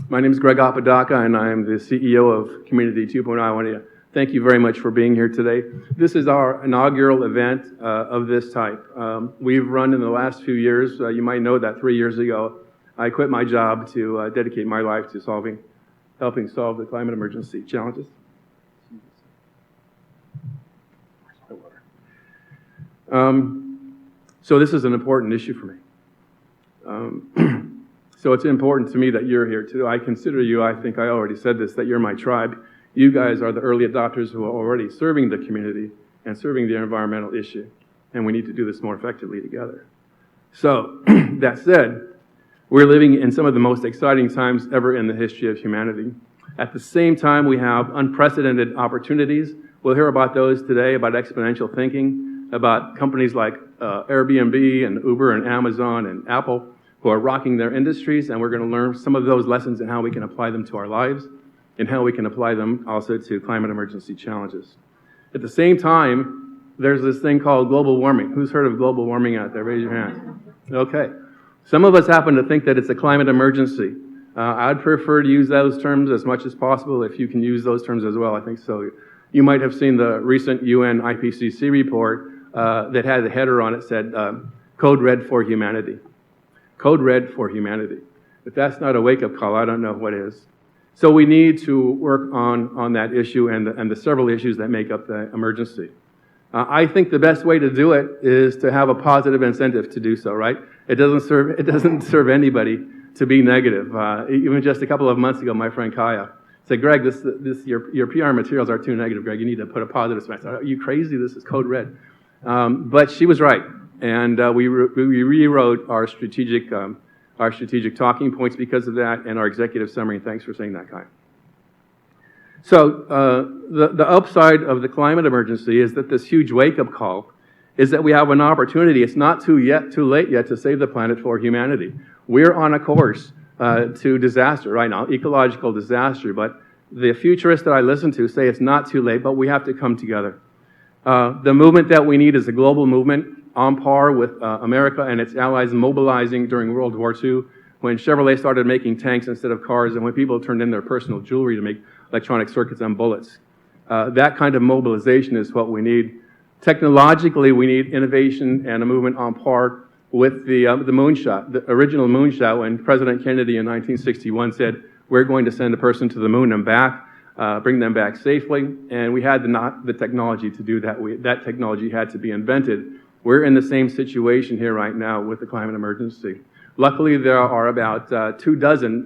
My name is Greg Apodaca, and I am the CEO of Community 2.0. I want to thank you very much for being here today. This is our inaugural event of this type. We've run in the last few years. You might know that 3 years ago, I quit my job to dedicate my life to helping solve the climate emergency challenges. So this is an important issue for me. So it's important to me that you're here too. I consider you, I think I already said this, that you're my tribe. You guys are the early adopters who are already serving the community and serving the environmental issue. And we need to do this more effectively together. So, that said, we're living in some of the most exciting times ever in the history of humanity. At the same time, we have unprecedented opportunities. We'll hear about those today, about exponential thinking, about companies like Airbnb and Uber and Amazon and Apple who are rocking their industries, and we're going to learn some of those lessons and how we can apply them to our lives and how we can apply them also to climate emergency challenges. At the same time, there's this thing called global warming. Who's heard of global warming out there? Raise your hand. Okay. Some of us happen to think that it's a climate emergency. I'd prefer to use those terms as much as possible. If you can use those terms as well, I think so. You might have seen the recent UN IPCC report that had a header on it said, Code Red for Humanity. Code Red for Humanity. If that's not a wake-up call, I don't know what is. So we need to work on that issue and the several issues that make up the emergency. I think the best way to do it is to have a positive incentive to do so, right? It doesn't serve anybody to be negative. Even just a couple of months ago, my friend Kaya said, Greg, your PR materials are too negative, Greg. You need to put a positive spin. I said, are you crazy? This is Code Red. But she was right. And we rewrote our strategic talking points because of that, and our executive summary. Thanks for saying that, Kai. So the upside of the climate emergency is that this huge wake-up call is that we have an opportunity. It's not too late yet to save the planet for humanity. We're on a course to disaster right now, ecological disaster. But the futurists that I listen to say it's not too late, but we have to come together. The movement that we need is a global movement on par with America and its allies mobilizing during World War II, when Chevrolet started making tanks instead of cars, and when people turned in their personal jewelry to make electronic circuits and bullets. That kind of mobilization is what we need. Technologically, we need innovation and a movement on par with the moonshot, the original moonshot, when President Kennedy in 1961 said, we're going to send a person to the moon and back, bring them back safely, and we had the technology to do that. That technology had to be invented. We're in the same situation here right now with the climate emergency. Luckily, there are about 24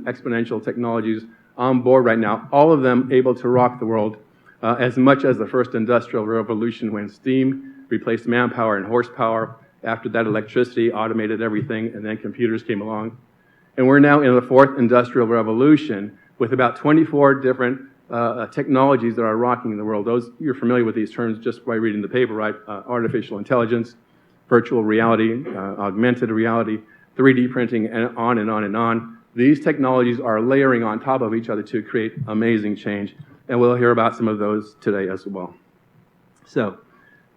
exponential technologies on board right now, all of them able to rock the world as much as the first industrial revolution, when steam replaced manpower and horsepower. After that, electricity automated everything, and then computers came along. And we're now in the fourth industrial revolution with about 24 different technologies that are rocking the world. You're familiar with these terms just by reading the paper, right? Artificial intelligence, virtual reality, augmented reality, 3D printing, and on and on and on. These technologies are layering on top of each other to create amazing change, and we'll hear about some of those today as well. So,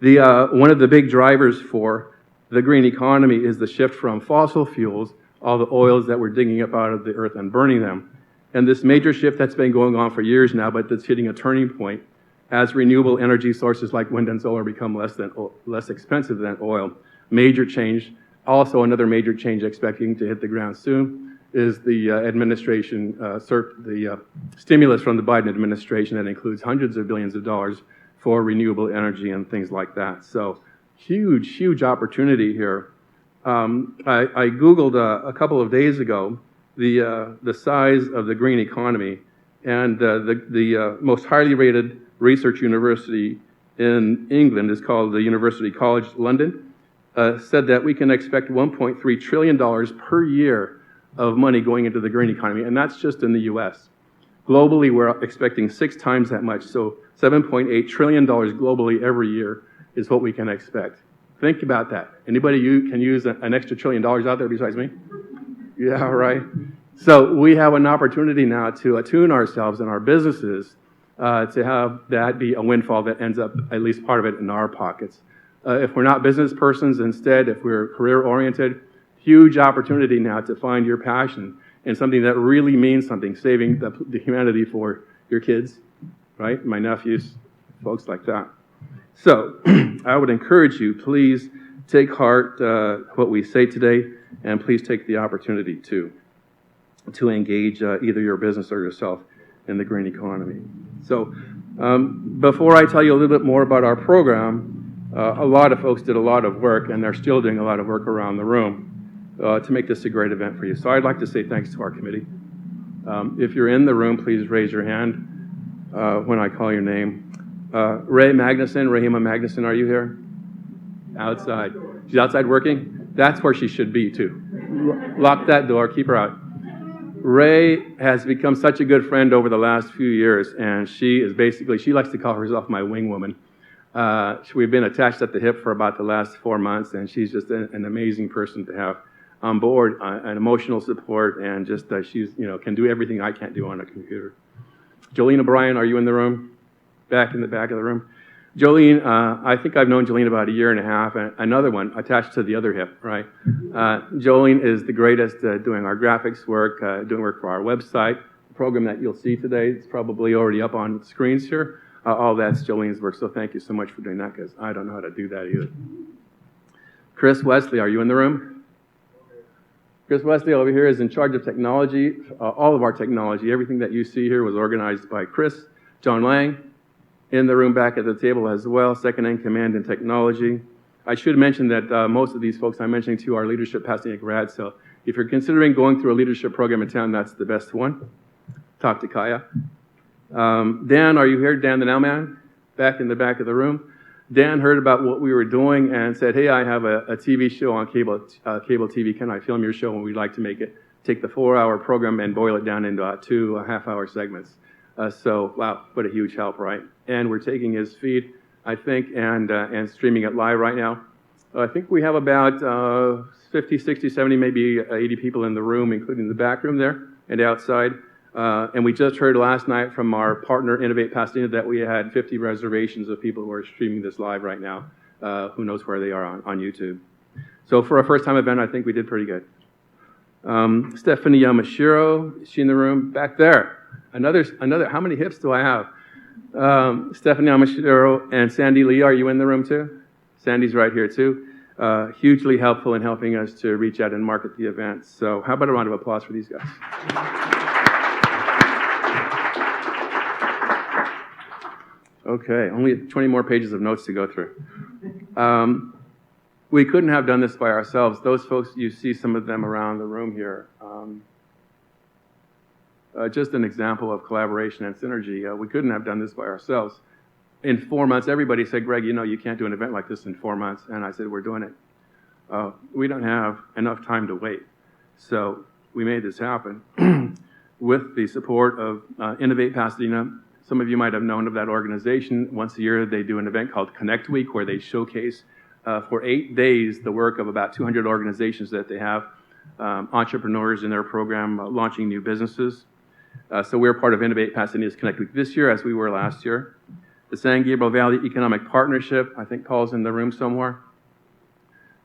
one of the big drivers for the green economy is the shift from fossil fuels, all the oils that we're digging up out of the earth and burning them. And this major shift that's been going on for years now, but that's hitting a turning point as renewable energy sources like wind and solar become less expensive than oil. Major change. Also, another major change expecting to hit the ground soon is the the stimulus from the Biden administration that includes hundreds of billions of dollars for renewable energy and things like that. So, huge opportunity here. I Googled a couple of days ago the size of the green economy, and the most highly rated research university in England is called the University College London. Said that we can expect $1.3 trillion per year of money going into the green economy, and that's just in the U.S. Globally, we're expecting 6 times that much, so $7.8 trillion globally every year is what we can expect. Think about that. Anybody can use an extra $1 trillion out there besides me? Yeah, right. So we have an opportunity now to attune ourselves and our businesses to have that be a windfall that ends up, at least part of it, in our pockets. If we're not business persons, instead, if we're career-oriented, huge opportunity now to find your passion and something that really means something, saving the humanity for your kids, right? My nephews, folks like that. So I would encourage you, please take heart what we say today, and please take the opportunity to engage either your business or yourself in the green economy. So before I tell you a little bit more about our program, a lot of folks did a lot of work, and they're still doing a lot of work around the room to make this a great event for you. So I'd like to say thanks to our committee. If you're in the room, please raise your hand when I call your name. Rahima Magnuson, are you here? Outside. She's outside working? That's where she should be, too. Lock that door, keep her out. Ray has become such a good friend over the last few years, and she likes to call herself my wing woman. We've been attached at the hip for about the last 4 months, and she's just an amazing person to have on board, an emotional support, and just she's, can do everything I can't do on a computer. Jolene O'Brien, are you in the room? Back in the back of the room. Jolene, I think I've known Jolene about a year and a half, and another one attached to the other hip, right? Jolene is the greatest doing our graphics work, doing work for our website. The program that you'll see today is probably already up on the screens here. All that's Jolene's work, so thank you so much for doing that, because I don't know how to do that either. Chris Wesley, are you in the room? Chris Wesley over here is in charge of technology, all of our technology. Everything that you see here was organized by Chris. John Lang, in the room back at the table as well, second in command in technology. I should mention that most of these folks I'm mentioning to are leadership Pasadena grads, so if you're considering going through a leadership program in town, that's the best one. Talk to Kaya. Dan, are you here? Dan the Now Man, back in the back of the room. Dan heard about what we were doing and said, hey, I have a TV show on cable TV. Can I film your show? And we'd like to take the 4-hour program and boil it down into 2 half-hour segments. So, wow, what a huge help, right? And we're taking his feed, I think, and streaming it live right now. I think we have about 50, 60, 70, maybe 80 people in the room, including the back room there and outside. And we just heard last night from our partner, Innovate Pasadena, that we had 50 reservations of people who are streaming this live right now. Who knows where they are on YouTube. So for a first-time event, I think we did pretty good. Stephanie Yamashiro, is she in the room? Back there. Another. How many hips do I have? Stephanie Yamashiro and Sandy Lee, are you in the room too? Sandy's right here too. Hugely helpful in helping us to reach out and market the event. So how about a round of applause for these guys? Okay, only 20 more pages of notes to go through. We couldn't have done this by ourselves. Those folks, you see some of them around the room here. Just an example of collaboration and synergy. We couldn't have done this by ourselves. In 4 months, everybody said, Greg, you can't do an event like this in 4 months. And I said, we're doing it. We don't have enough time to wait. So we made this happen with the support of Innovate Pasadena. Some of you might have known of that organization. Once a year, they do an event called Connect Week, where they showcase for 8 days the work of about 200 organizations that they have, entrepreneurs in their program launching new businesses. So we're part of Innovate Pasadena's Connect Week this year, as we were last year. The San Gabriel Valley Economic Partnership, I think Paul's in the room somewhere.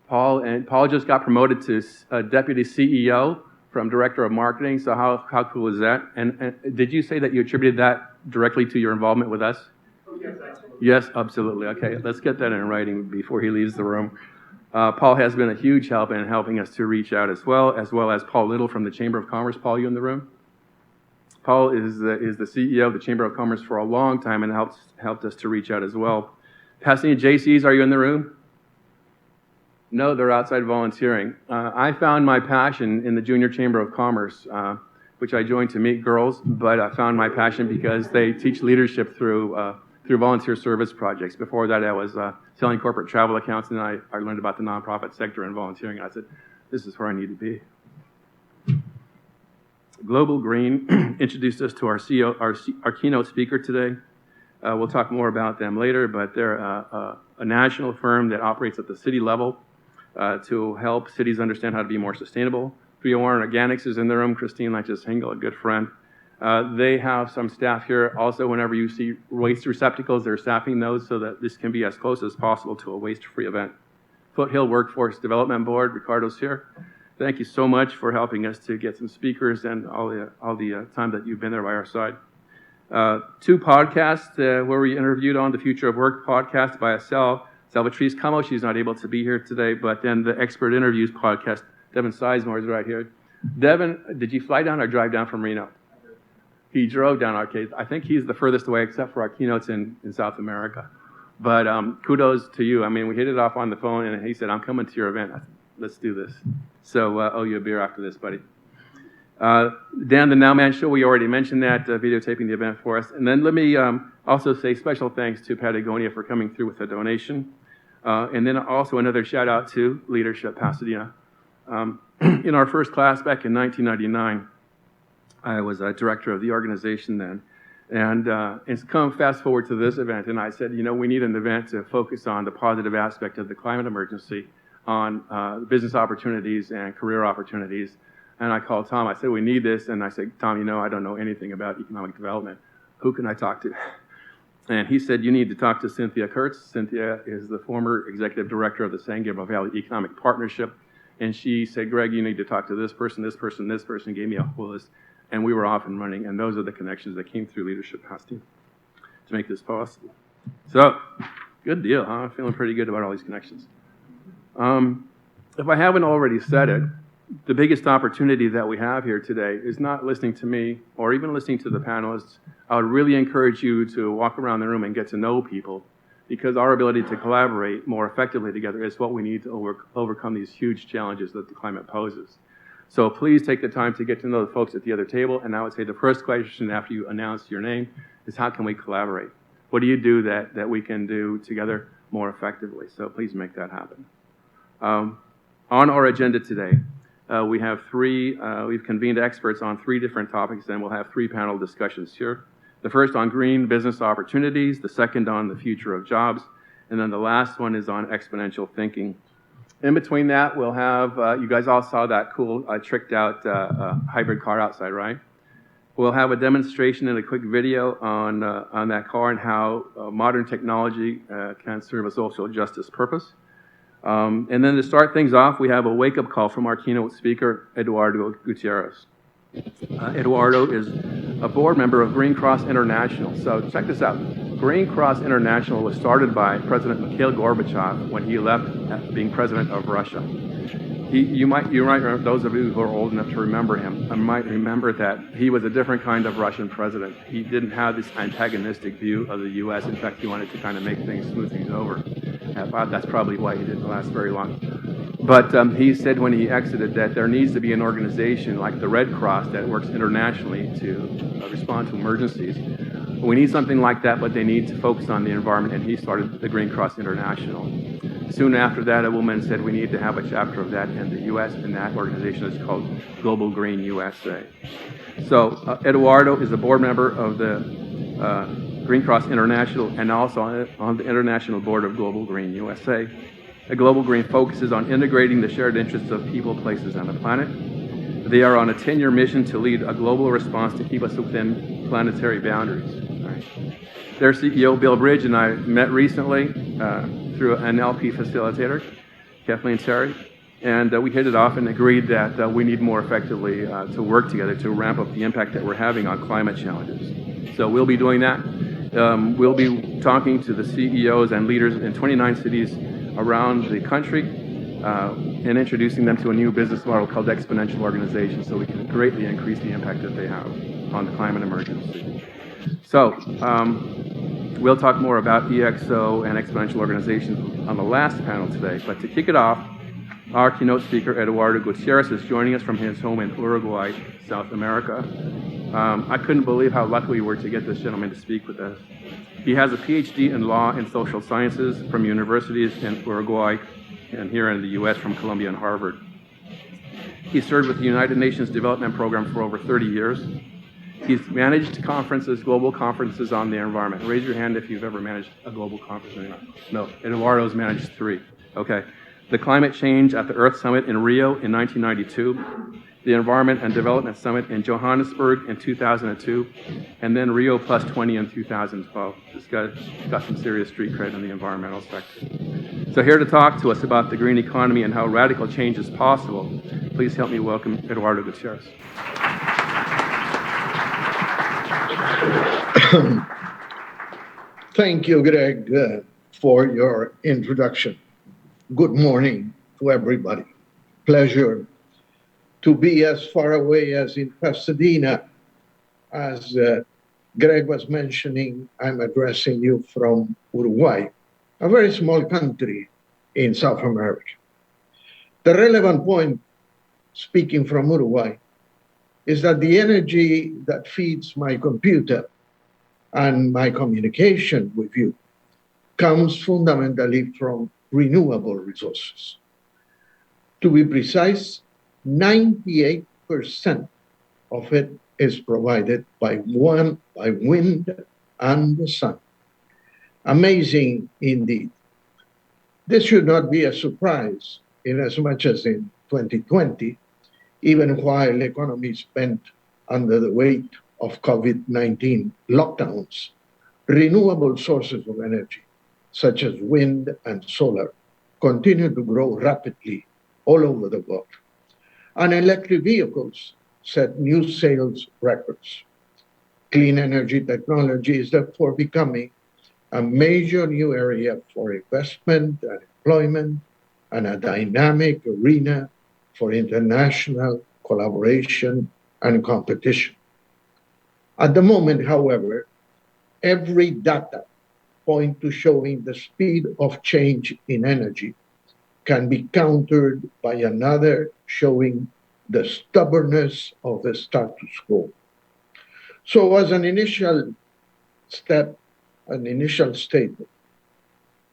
Paul just got promoted to Deputy CEO from Director of Marketing, so how cool is that? And did you say that you attributed that directly to your involvement with us? Yes, absolutely. Yes, absolutely. Okay, let's get that in writing before he leaves the room. Paul has been a huge help in helping us to reach out as well as Paul Little from the Chamber of Commerce. Paul, you in the room? Paul is the CEO of the Chamber of Commerce for a long time and helped us to reach out as well. Pasadena JCs, are you in the room? No, they're outside volunteering. I found my passion in the Junior Chamber of Commerce, which I joined to meet girls, but I found my passion because they teach leadership through volunteer service projects. Before that, I was selling corporate travel accounts, and I learned about the nonprofit sector and volunteering, and I said, this is where I need to be. Global Green introduced us to our CEO, our keynote speaker today. We'll talk more about them later, but they're a national firm that operates at the city level to help cities understand how to be more sustainable. 301 Organics is in the room. Christine Lanches-Hengel, a good friend. They have some staff here. Also, whenever you see waste receptacles, they're staffing those so that this can be as close as possible to a waste-free event. Foothill Workforce Development Board, Ricardo's here. thank you so much for helping us to get some speakers and all the time that you've been there by our side. 2 podcasts where we interviewed on the Future of Work podcast by Salvatrice Como. She's not able to be here today, but then the Expert Interviews podcast, Devin Sizemore is right here. Devin, did you fly down or drive down from Reno? He drove down our case. I think he's the furthest away except for our keynotes in South America. But kudos to you. I mean, we hit it off on the phone, and he said, I'm coming to your event. I said, let's do this. So owe you a beer after this, buddy. Dan, the Now Man Show, we already mentioned that, videotaping the event for us. And then let me also say special thanks to Patagonia for coming through with a donation. And then also another shout out to Leadership Pasadena. In our first class back in 1999, I was a director of the organization then. And it's come fast forward to this event, and I said, we need an event to focus on the positive aspect of the climate emergency, on business opportunities and career opportunities. And I called Tom. I said, we need this. And I said, Tom, I don't know anything about economic development. Who can I talk to? And he said, you need to talk to Cynthia Kurtz. Cynthia is the former executive director of the San Gabriel Valley Economic Partnership. And she said, Greg, you need to talk to this person, this person, this person. Gave me a whole list. And we were off and running. And those are the connections that came through Leadership Pasadena to make this possible. So, good deal, huh? I'm feeling pretty good about all these connections. If I haven't already said it, the biggest opportunity that we have here today is not listening to me or even listening to the panelists. I would really encourage you to walk around the room and get to know people, because our ability to collaborate more effectively together is what we need to overcome these huge challenges that the climate poses. So please take the time to get to know the folks at the other table. And I would say the first question after you announce your name is, how can we collaborate? What do you do that we can do together more effectively? So please make that happen. On our agenda today, we have we've convened experts on 3 different topics, and we'll have 3 panel discussions here. The first on green business opportunities, the second on the future of jobs, and then the last one is on exponential thinking. In between that, we'll have, you guys all saw that cool, tricked out hybrid car outside, right? We'll have a demonstration and a quick video on that car and how modern technology can serve a social justice purpose. And then to start things off, we have a wake-up call from our keynote speaker, Eduardo Gutierrez. Eduardo is a board member of Green Cross International. So check this out. Green Cross International was started by President Mikhail Gorbachev when he left being president of Russia. You might remember, those of you who are old enough to remember him, might remember that he was a different kind of Russian president. He didn't have this antagonistic view of the U.S. In fact, he wanted to kind of make things, smooth things over. That's probably why he didn't last very long. But he said when he exited that there needs to be an organization like the Red Cross that works internationally to respond to emergencies. We need something like that, but they need to focus on the environment, and he started the Green Cross International. Soon after that, a woman said we need to have a chapter of that in the U.S., and that organization is called Global Green USA. So Eduardo is a board member of the Green Cross International and also on the International Board of Global Green USA. Global Green focuses on integrating the shared interests of people, places, and the planet. They are on a 10-year mission to lead a global response to keep us within planetary boundaries. Right. Their CEO, Bill Bridge, and I met recently through an LP facilitator, Kathleen Terry, and we hit it off and agreed that we need more effectively to work together to ramp up the impact that we're having on climate challenges. So we'll be doing that. We'll be talking to the CEOs and leaders in 29 cities around the country and introducing them to a new business model called exponential organization, so we can greatly increase the impact that they have on the climate emergency. So we'll talk more about EXO and exponential organizations on the last panel today. But to kick it off, our keynote speaker, Eduardo Gutierrez, is joining us from his home in Uruguay, South America. I couldn't believe how lucky we were to get this gentleman to speak with us. He has a PhD in law and social sciences from universities in Uruguay and here in the U.S. from Columbia and Harvard. He served with the United Nations Development Program for over 30 years. He's managed conferences, global conferences on the environment. Raise your hand if you've ever managed a global conference. No, Eduardo's managed 3. Okay. The Climate Change at the Earth Summit in Rio in 1992, the Environment and Development Summit in Johannesburg in 2002, and then Rio Plus 20 in 2012. This guy's got some serious street cred in the environmental sector. So here to talk to us about the green economy and how radical change is possible Please help me welcome Eduardo Gutierrez. Thank you, Greg, for your introduction. Good morning to everybody. Pleasure to be as far away as in Pasadena. As Greg was mentioning, I'm addressing you from Uruguay, a very small country in South America. The relevant point, speaking from Uruguay, is that the energy that feeds my computer and my communication with you comes fundamentally from renewable resources. To be precise, 98% of it is provided by wind and the sun. Amazing indeed. This should not be a surprise, in as much as in 2020, even while economies bent under the weight of COVID-19 lockdowns, renewable sources of energy, such as wind and solar, continue to grow rapidly all over the world. And electric vehicles set new sales records. Clean energy technology is therefore becoming a major new area for investment and employment and a dynamic arena for international collaboration and competition. At the moment, however, every data point to showing the speed of change in energy can be countered by another showing the stubbornness of the status quo. So as an initial step, an initial statement,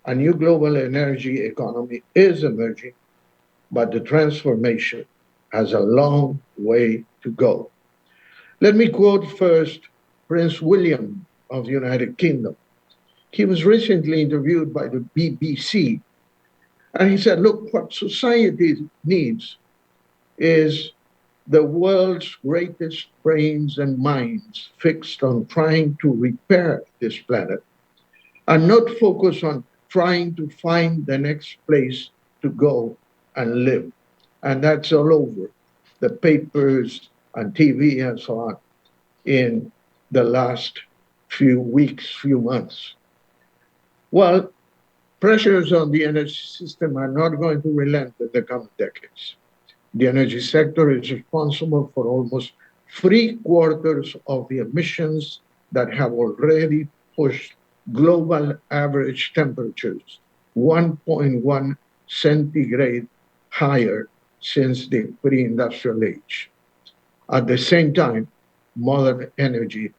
a new global energy economy is emerging, but the transformation has a long way to go. Let me quote first Prince William of the United Kingdom. He was recently interviewed by the BBC, and he said, look, what society needs is the world's greatest brains and minds fixed on trying to repair this planet and not focus on trying to find the next place to go and live. And that's all over the papers and TV and so on in the last few weeks, few months. Well, pressures on the energy system are not going to relent in the coming decades. The energy sector is responsible for almost 3/4 of the emissions that have already pushed global average temperatures 1.1 centigrade higher since the pre-industrial age. At the same time, modern energy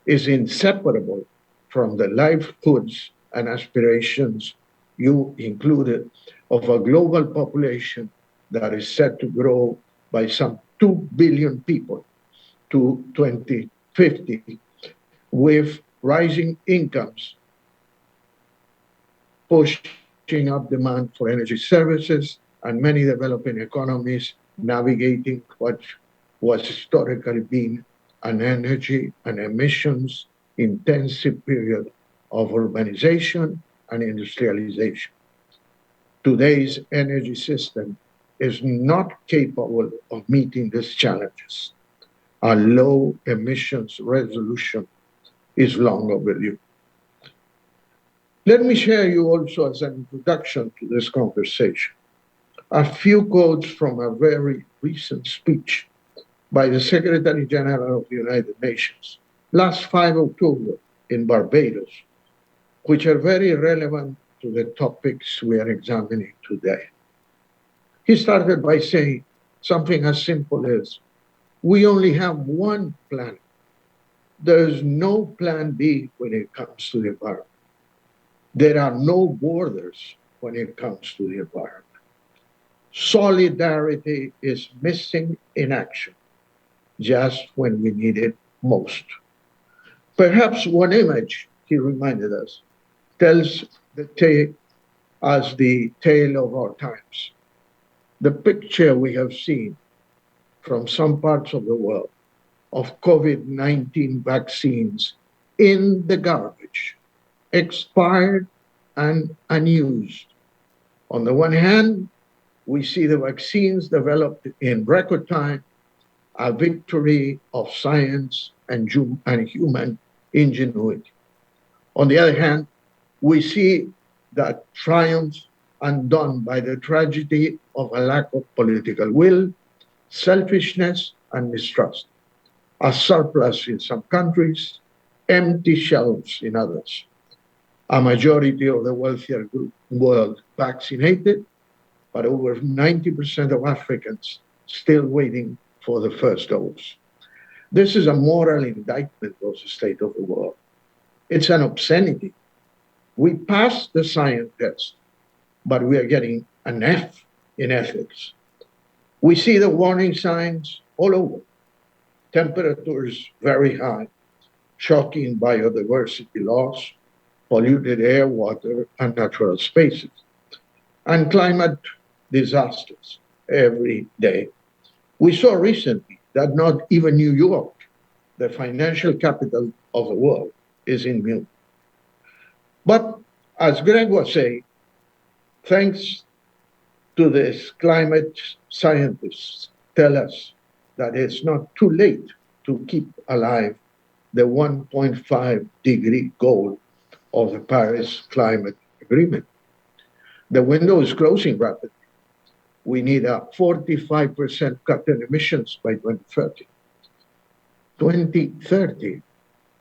is inseparable from the livelihoods and aspirations, you included, of a global population that is set to grow by some 2 billion people to 2050, with rising incomes pushing up demand for energy services and many developing economies navigating what was historically been an energy and emissions intensive period of urbanization and industrialization. Today's energy system is not capable of meeting these challenges. A low emissions resolution is long overdue. Let me share you also as an introduction to this conversation a few quotes from a very recent speech by the Secretary General of the United Nations last 5 October in Barbados, which are very relevant to the topics we are examining today. He started by saying something as simple as, we only have one planet. There's no plan B when it comes to the environment. There are no borders when it comes to the environment. Solidarity is missing in action, just when we need it most. Perhaps one image, he reminded us, tells the tale of our times. The picture we have seen from some parts of the world of COVID-19 vaccines in the garbage, expired and unused. On the one hand, We see the vaccines developed in record time, a victory of science and human ingenuity. On the other hand, we see that triumph undone by the tragedy of a lack of political will, selfishness, and mistrust. A surplus in some countries, empty shelves in others. A majority of the wealthier world vaccinated, but over 90% of Africans still waiting for the first dose. This is a moral indictment of the state of the world. It's an obscenity. We passed the science test, but we are getting an F in ethics. We see the warning signs all over. Temperatures very high, shocking biodiversity loss, polluted air, water, and natural spaces, and climate disasters every day. We saw recently that not even New York, the financial capital of the world, is immune. But as Greg was saying, thanks to this, climate scientists tell us that it's not too late to keep alive the 1.5 degree goal of the Paris Climate Agreement. The window is closing rapidly. We need a 45% cut in emissions by 2030. 2030,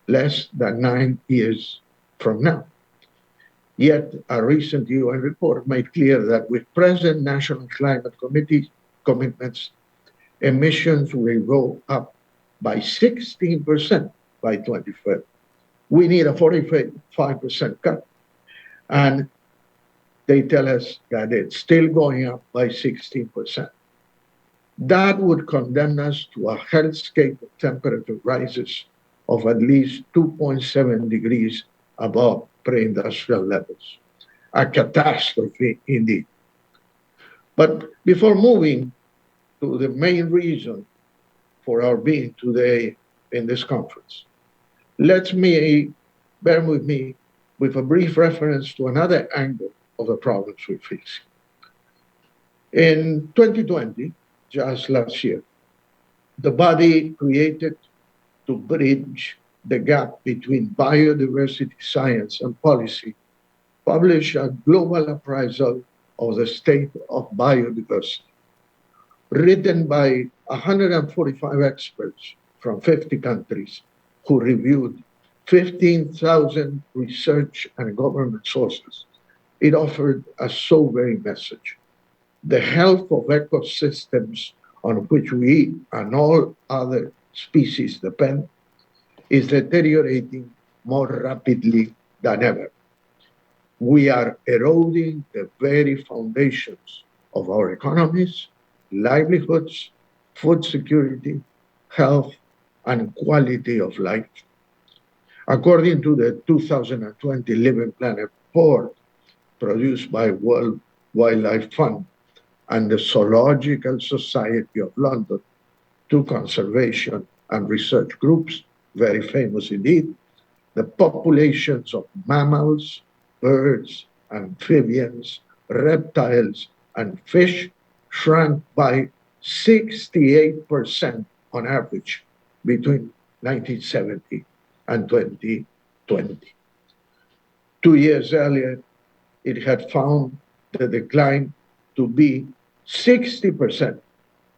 less than 9 years from now. Yet a recent UN report made clear that with present national climate commitments, emissions will go up by 16% by 2030. We need a 45% cut. And they tell us that it's still going up by 16%. That would condemn us to a hellscape of temperature rises of at least 2.7 degrees above pre-industrial levels. A catastrophe indeed. But before moving to the main reason for our being today in this conference, bear with me with a brief reference to another angle of the problems we face. In 2020, just last year, the body created to bridge the gap between biodiversity science and policy published a global appraisal of the state of biodiversity, written by 145 experts from 50 countries who reviewed 15,000 research and government sources. It offered a sobering message. The health of ecosystems on which we and all other species depend is deteriorating more rapidly than ever. We are eroding the very foundations of our economies, livelihoods, food security, health, and quality of life. According to the 2020 Living Planet report produced by World Wildlife Fund and the Zoological Society of London, two conservation and research groups, very famous indeed, the populations of mammals, birds, amphibians, reptiles, and fish shrank by 68% on average between 1970 and 2020. 2 years earlier, it had found the decline to be 60%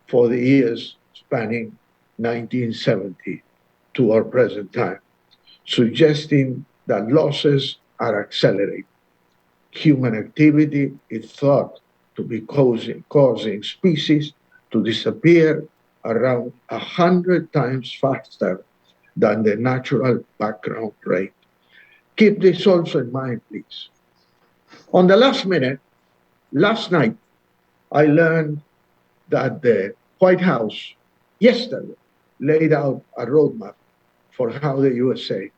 for the years spanning 1970 to our present time, suggesting that losses are accelerating. Human activity is thought to be causing species to disappear around 100 times faster than the natural background rate. Keep this also in mind, please. On the last minute, last night, I learned that the White House yesterday laid out a roadmap for how the USA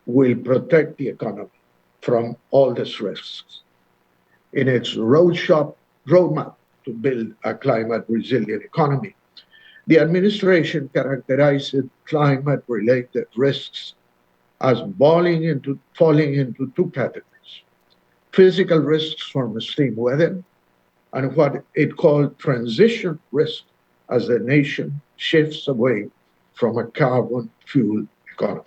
will protect the economy from all these risks. In its roadmap to build a climate-resilient economy, the administration characterized climate-related risks as falling into two categories: physical risks from extreme weather and what it called transition risk as the nation shifts away from a carbon fuel economy.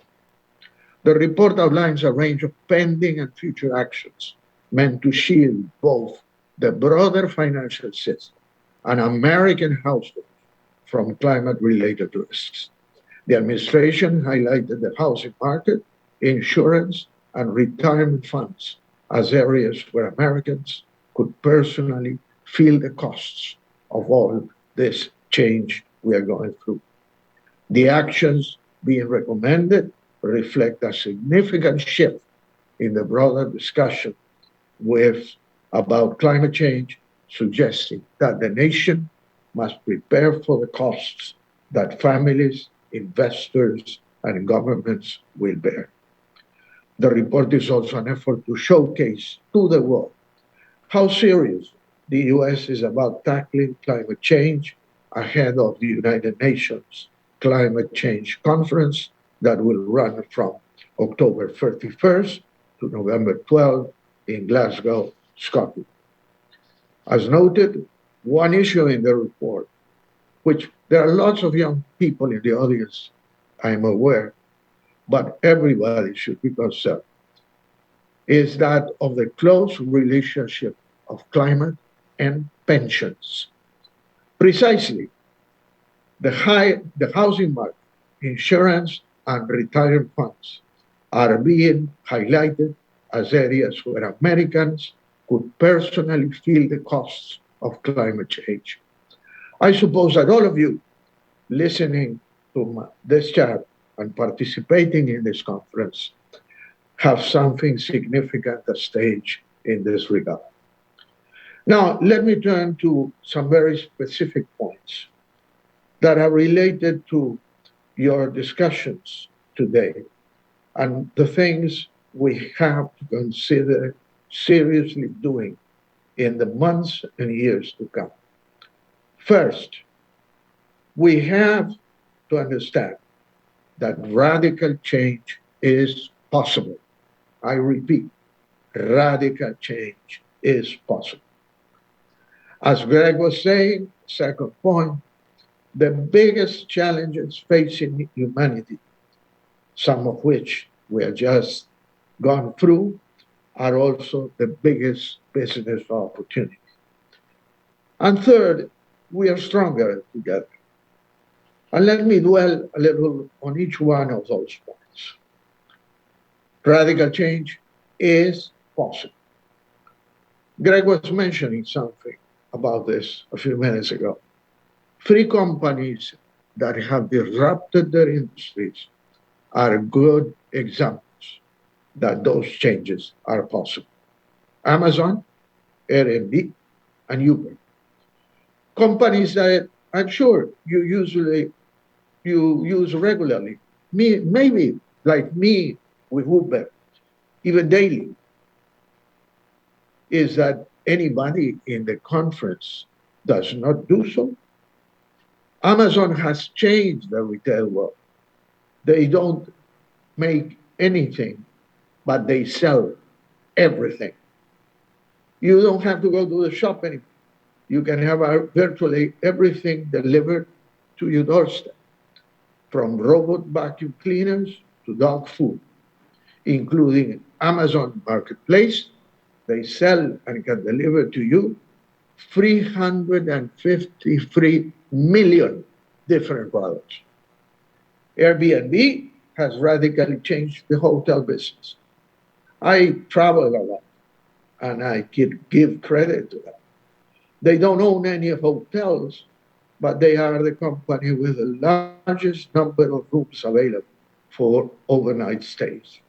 The report outlines a range of pending and future actions meant to shield both the broader financial system and American households from climate-related risks. The administration highlighted the housing market, insurance, and retirement funds as areas where Americans could personally feel the costs of all this change we are going through. The actions being recommended reflect a significant shift in the broader discussion about climate change, suggesting that the nation must prepare for the costs that families, investors, and governments will bear. The report is also an effort to showcase to the world how serious the US is about tackling climate change ahead of the United Nations Climate Change Conference that will run from October 31st to November 12th in Glasgow, Scotland. As noted, one issue in the report, which there are lots of young people in the audience, I'm aware, but everybody should be concerned, is that of the close relationship of climate and pensions. Precisely, the housing market, insurance, and retirement funds are being highlighted as areas where Americans could personally feel the costs of climate change. I suppose that all of you listening to this chat and participating in this conference have something significant at stake in this regard. Now, let me turn to some very specific points that are related to your discussions today and the things we have to consider seriously doing in the months and years to come. First, we have to understand that radical change is possible. I repeat, radical change is possible. As Greg was saying, second point, the biggest challenges facing humanity, some of which we have just gone through, are also the biggest business opportunity. And third, we are stronger together. And let me dwell a little on each one of those points. Radical change is possible. Greg was mentioning something about this a few minutes ago. 3 companies that have disrupted their industries are good examples that those changes are possible. Amazon, Airbnb, and Uber. Companies that I'm sure you use regularly. Maybe like me with Uber, even daily. Is that anybody in the conference does not do so? Amazon has changed the retail world. They don't make anything, but they sell everything. You don't have to go to the shop anymore. You can have virtually everything delivered to your doorstep, from robot vacuum cleaners to dog food, including Amazon Marketplace. They sell and can deliver to you 353 million different products. Airbnb has radically changed the hotel business. I travel a lot, and I give credit to them. They don't own any hotels, but they are the company with the largest number of rooms available for overnight stays.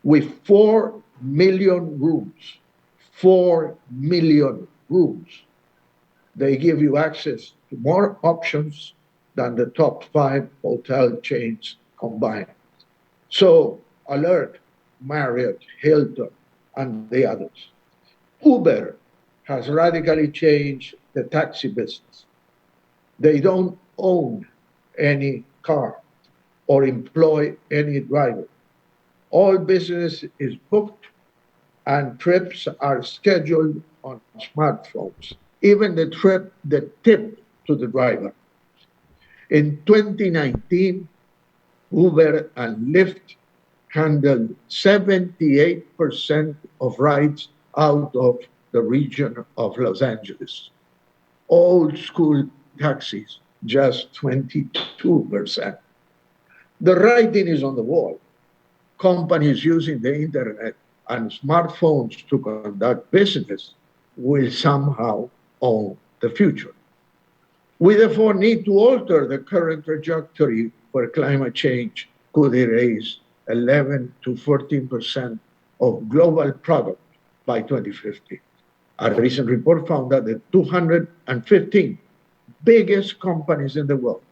With 4 million rooms, 4 million rooms, they give you access to more options than the top 5 hotel chains combined. So alert Marriott, Hilton, and the others. Uber has radically changed the taxi business. They don't own any car or employ any driver. All business is booked and trips are scheduled on smartphones, even the tip to the driver. In 2019, Uber and Lyft handled 78% of rides out of the region of Los Angeles. Old school taxis, just 22%. The writing is on the wall. Companies using the internet and smartphones to conduct business will somehow own the future. We therefore need to alter the current trajectory where climate change could erase 11 to 14% of global product by 2050. A recent report found that the 215 biggest companies in the world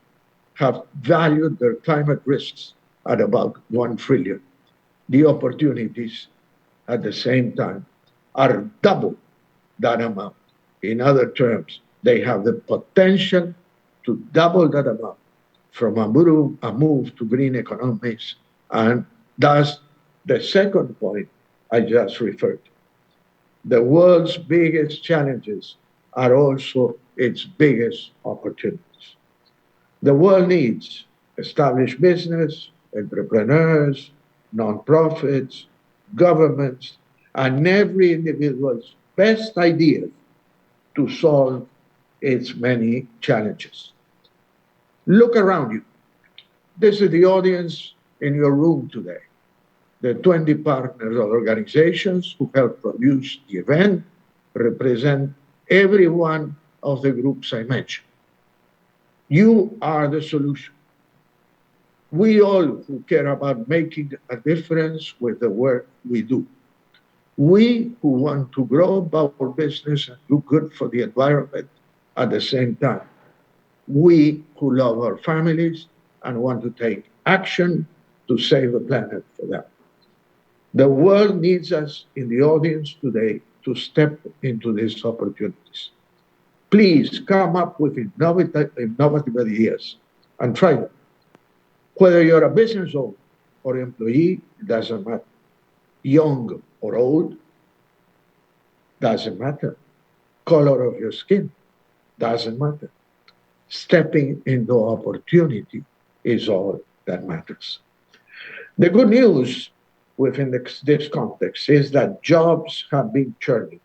have valued their climate risks at about 1 trillion. The opportunities at the same time are double that amount. In other terms, they have the potential to double that amount from a move to green economics, and thus the second point I just referred to. The world's biggest challenges are also its biggest opportunities. The world needs established business, entrepreneurs, nonprofits, governments, and every individual's best ideas to solve its many challenges. Look around you. This is the audience in your room today. The 20 partners or organizations who helped produce the event represent every one of the groups I mentioned. You are the solution. We all who care about making a difference with the work we do. We who want to grow our business and do good for the environment at the same time. We who love our families and want to take action to save the planet for them. The world needs us in the audience today to step into these opportunities. Please come up with innovative ideas and try them. Whether you're a business owner or employee, it doesn't matter. Young or old, doesn't matter. Color of your skin, doesn't matter. Stepping into opportunity is all that matters. The good news within this context is that jobs have been churning.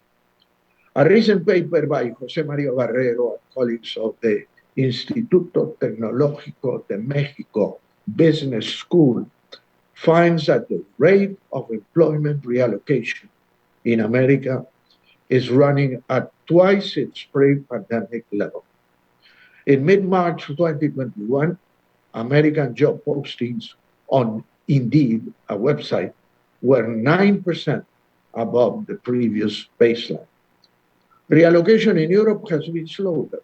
A recent paper by José María Barrero and colleagues of the Instituto Tecnológico de México Business School finds that the rate of employment reallocation in America is running at twice its pre-pandemic level. In mid-March 2021, American job postings on Indeed, a website, were 9% above the previous baseline. Reallocation in Europe has been slower,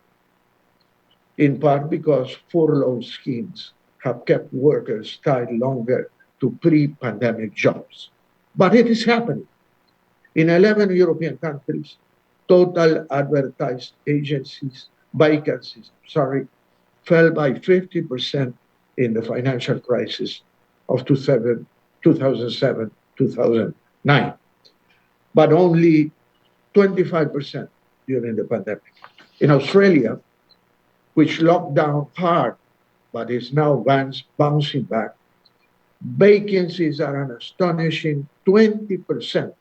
in part because furlough schemes have kept workers tied longer to pre-pandemic jobs. But it is happening. In 11 European countries, total advertised vacancies, fell by 50% in the financial crisis of 2007, 2009, but only 25% during the pandemic. In Australia, which locked down hard but is now bouncing back, vacancies are an astonishing 20%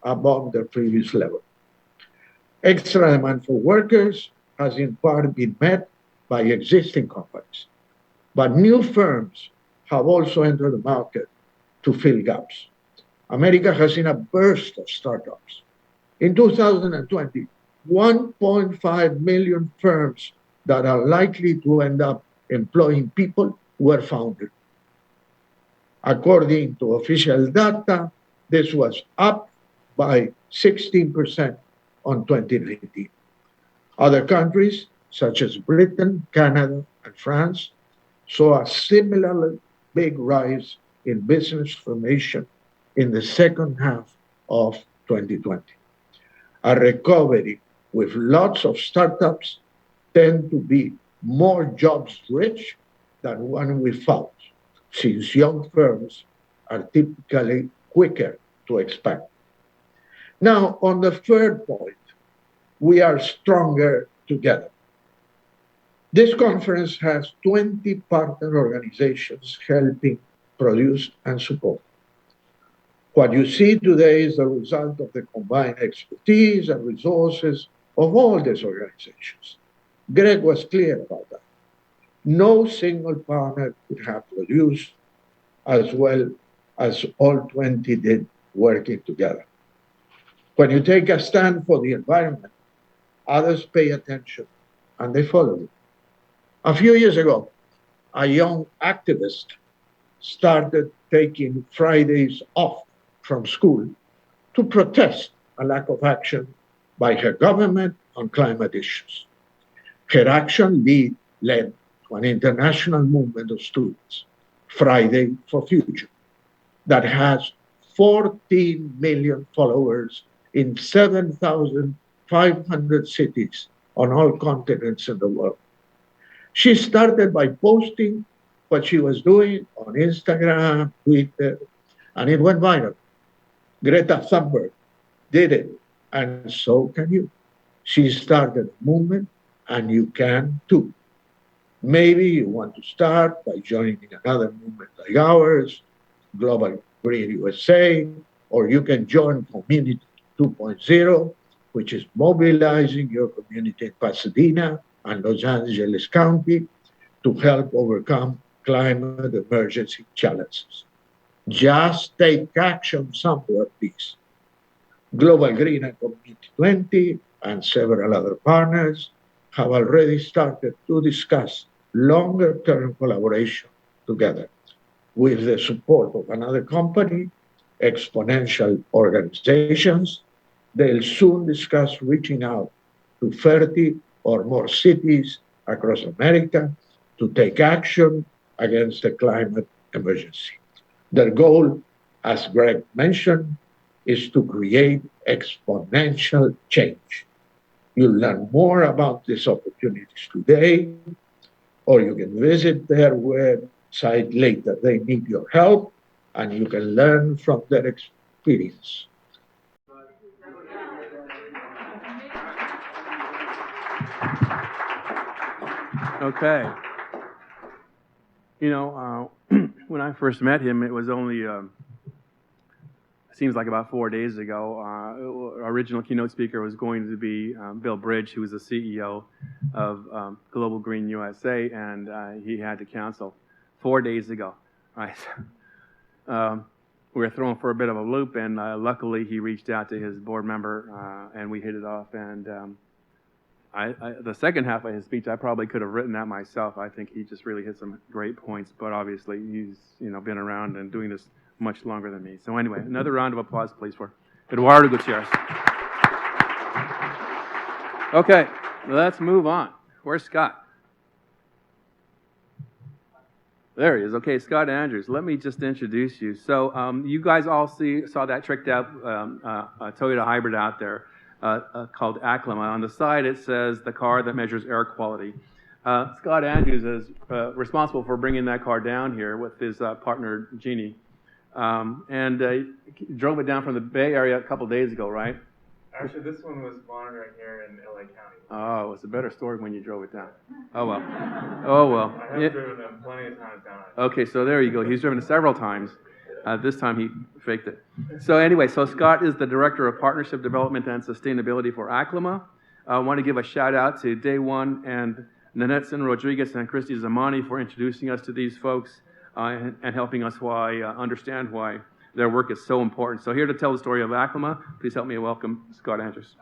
above their previous level. Extra demand for workers has in part been met by existing companies, but new firms have also entered the market to fill gaps. America has seen a burst of startups. In 2020, 1.5 million firms that are likely to end up employing people were founded. According to official data, this was up by 16% on 2019. Other countries, such as Britain, Canada, and France, saw a similarly big rise in business formation in the second half of 2020. A recovery with lots of startups tend to be more jobs rich than one without, since young firms are typically quicker to expand. Now, on the third point, we are stronger together. This conference has 20 partner organizations helping produce and support. What you see today is the result of the combined expertise and resources of all these organizations. Greg was clear about that. No single partner could have produced as well as all 20 did working together. When you take a stand for the environment, others pay attention and they follow you. A few years ago, a young activist started taking Fridays off from school to protest a lack of action by her government on climate issues. Her action led to an international movement of students, Friday for Future, that has 14 million followers in 7,500 cities on all continents in the world. She started by posting what she was doing on Instagram, Twitter, and it went viral. Greta Thunberg did it, and so can you. She started a movement, and you can too. Maybe you want to start by joining another movement like ours, Global Green USA, or you can join Community 2.0, which is mobilizing your community in Pasadena and Los Angeles County to help overcome climate emergency challenges. Just take action somewhere, please. Global Green and Community 20 and several other partners have already started to discuss longer-term collaboration together. With the support of another company, Exponential Organizations, they'll soon discuss reaching out to 30 or more cities across America to take action against the climate emergency. Their goal, as Greg mentioned, is to create exponential change. You'll learn more about these opportunities today, or you can visit their website later. They need your help, and you can learn from their experience. Okay. You know, when I first met him, it was only, seems like about 4 days ago. Our original keynote speaker was going to be Bill Bridge, who was the CEO of Global Green USA, and he had to cancel 4 days ago. Right? We were thrown for a bit of a loop, and luckily he reached out to his board member, and we hit it off. And the second half of his speech, I probably could have written that myself. I think he just really hit some great points, but obviously he's been around and doing this much longer than me. So anyway, another round of applause, please, for Eduardo Gutierrez. Okay, let's move on. Where's Scott? There he is. Okay, Scott Andrews. Let me just introduce you. So you guys all saw that tricked out Toyota hybrid out there. Called Aclima. On the side it says the car that measures air quality. Scott Andrews is responsible for bringing that car down here with his partner Jeannie, and drove it down from the Bay Area a couple days ago, right? Actually, this one was monitoring here in LA County. Oh, it's a better story when you drove it down. Oh well. Oh well. I have driven them plenty of times down. Okay, so there you go. He's driven it several times. This time he faked it. So anyway, so Scott is the Director of Partnership Development and Sustainability for Aclima. I want to give a shout out to Day One and Nanetson Rodriguez and Christy Zamani for introducing us to these folks and helping us understand why their work is so important. So here to tell the story of Aclima, please help me welcome Scott Andrews.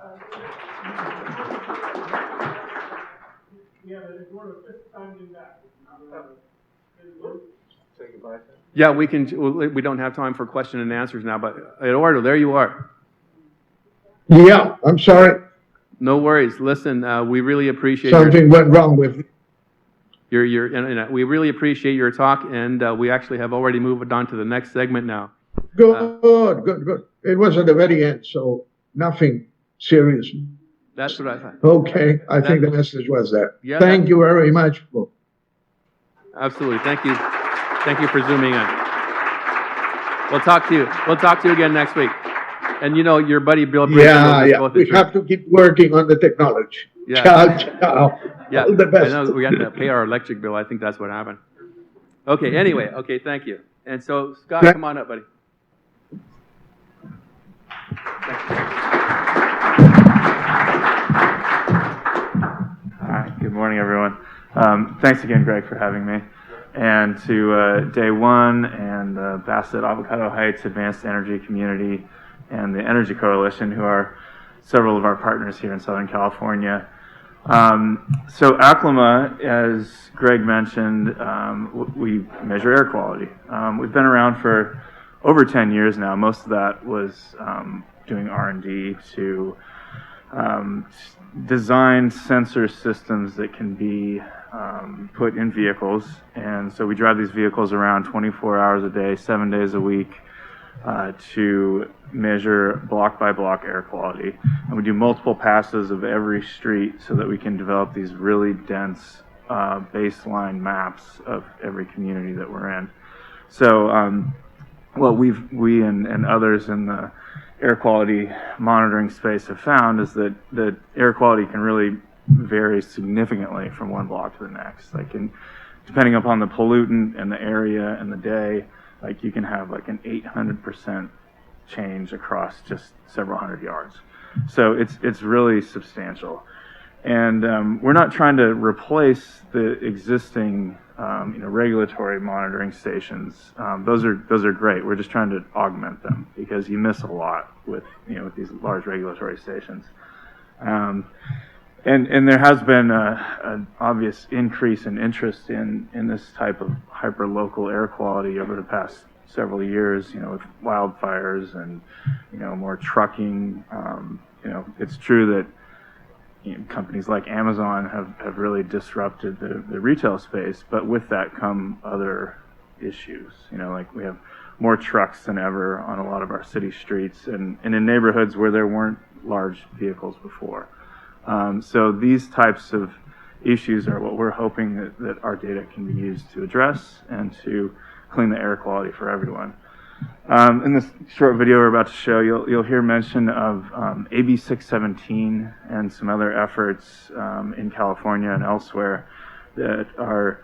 Say goodbye. Yeah, we can. We don't have time for question and answers now, but Eduardo, there you are. Yeah, I'm sorry. No worries. Listen, we really appreciate something went wrong with we really appreciate your talk, and we actually have already moved on to the next segment now. Good. It was at the very end, so nothing serious. That's what I thought. Okay, I think the message was there. Yeah, Thank you very much. Absolutely. Thank you. Thank you for zooming in. We'll talk to you again next week. And you know, your buddy Bill Briggs Yeah, is yeah. both We in have to keep working on the technology. Yeah. Ciao, ciao. Yeah, All the I best. know we had to pay our electric bill. I think that's what happened. Okay, anyway, okay, thank you. And so, Scott, come on up, buddy. Hi, good morning, everyone. Thanks again, Greg, for having me. And to Day One and Bassett Avocado Heights Advanced Energy Community and the Energy Coalition, who are several of our partners here in Southern California. So Aclima, as Greg mentioned, we measure air quality. We've been around for over 10 years now. Most of that was doing R&D to design sensor systems that can be put in vehicles. And so we drive these vehicles around 24 hours a day, 7 days a week, to measure block by block air quality. And we do multiple passes of every street so that we can develop these really dense baseline maps of every community that we're in. So what we and others in the air quality monitoring space have found is that air quality can really vary significantly from one block to the next. Like, depending upon the pollutant and the area and the day, like you can have like an 800% change across just several hundred yards. So it's really substantial. And we're not trying to replace the existing regulatory monitoring stations. Those are great. We're just trying to augment them because you miss a lot with with these large regulatory stations. And there has been an obvious increase in interest in this type of hyperlocal air quality over the past several years. With wildfires and more trucking. It's true that companies like Amazon have really disrupted the retail space, but with that come other issues. Like we have more trucks than ever on a lot of our city streets and in neighborhoods where there weren't large vehicles before. So these types of issues are what we're hoping that our data can be used to address and to clean the air quality for everyone. In this short video we're about to show, you'll hear mention of AB 617 and some other efforts in California and elsewhere that are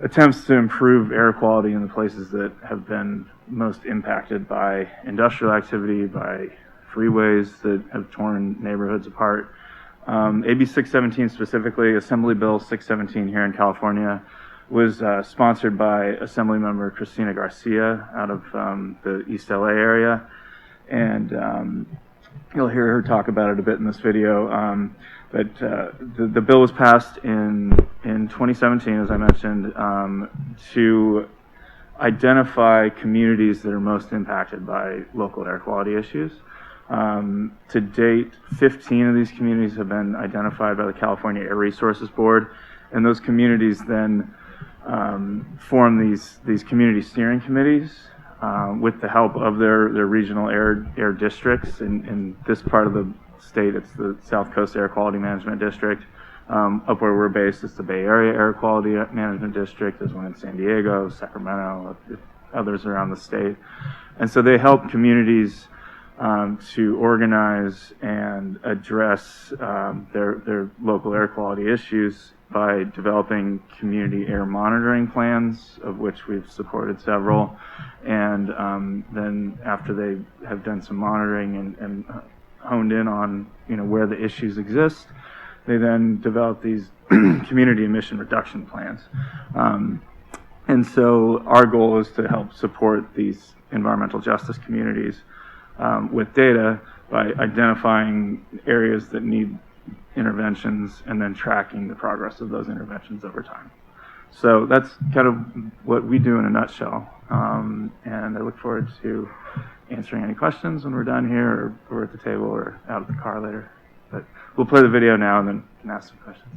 attempts to improve air quality in the places that have been most impacted by industrial activity, by freeways that have torn neighborhoods apart. AB 617 specifically, Assembly Bill 617 here in California, was sponsored by Assemblymember Cristina Garcia out of the East LA area. And you'll hear her talk about it a bit in this video. But the bill was passed in 2017, as I mentioned, to identify communities that are most impacted by local air quality issues. To date, 15 of these communities have been identified by the California Air Resources Board, and those communities then form these community steering committees with the help of their regional air districts. In this part of the state, it's the South Coast Air Quality Management District. Up where we're based, it's the Bay Area Air Quality Management District. There's one in San Diego, Sacramento, others around the state. And so they help communities to organize and address their local air quality issues by developing community air monitoring plans, of which we've supported several. And then after they have done some monitoring and honed in on where the issues exist, they then develop these community emission reduction plans. And so our goal is to help support these environmental justice communities with data by identifying areas that need interventions and then tracking the progress of those interventions over time. So that's kind of what we do in a nutshell. And I look forward to answering any questions when we're done here or at the table or out at the car later. But we'll play the video now and then can ask some questions.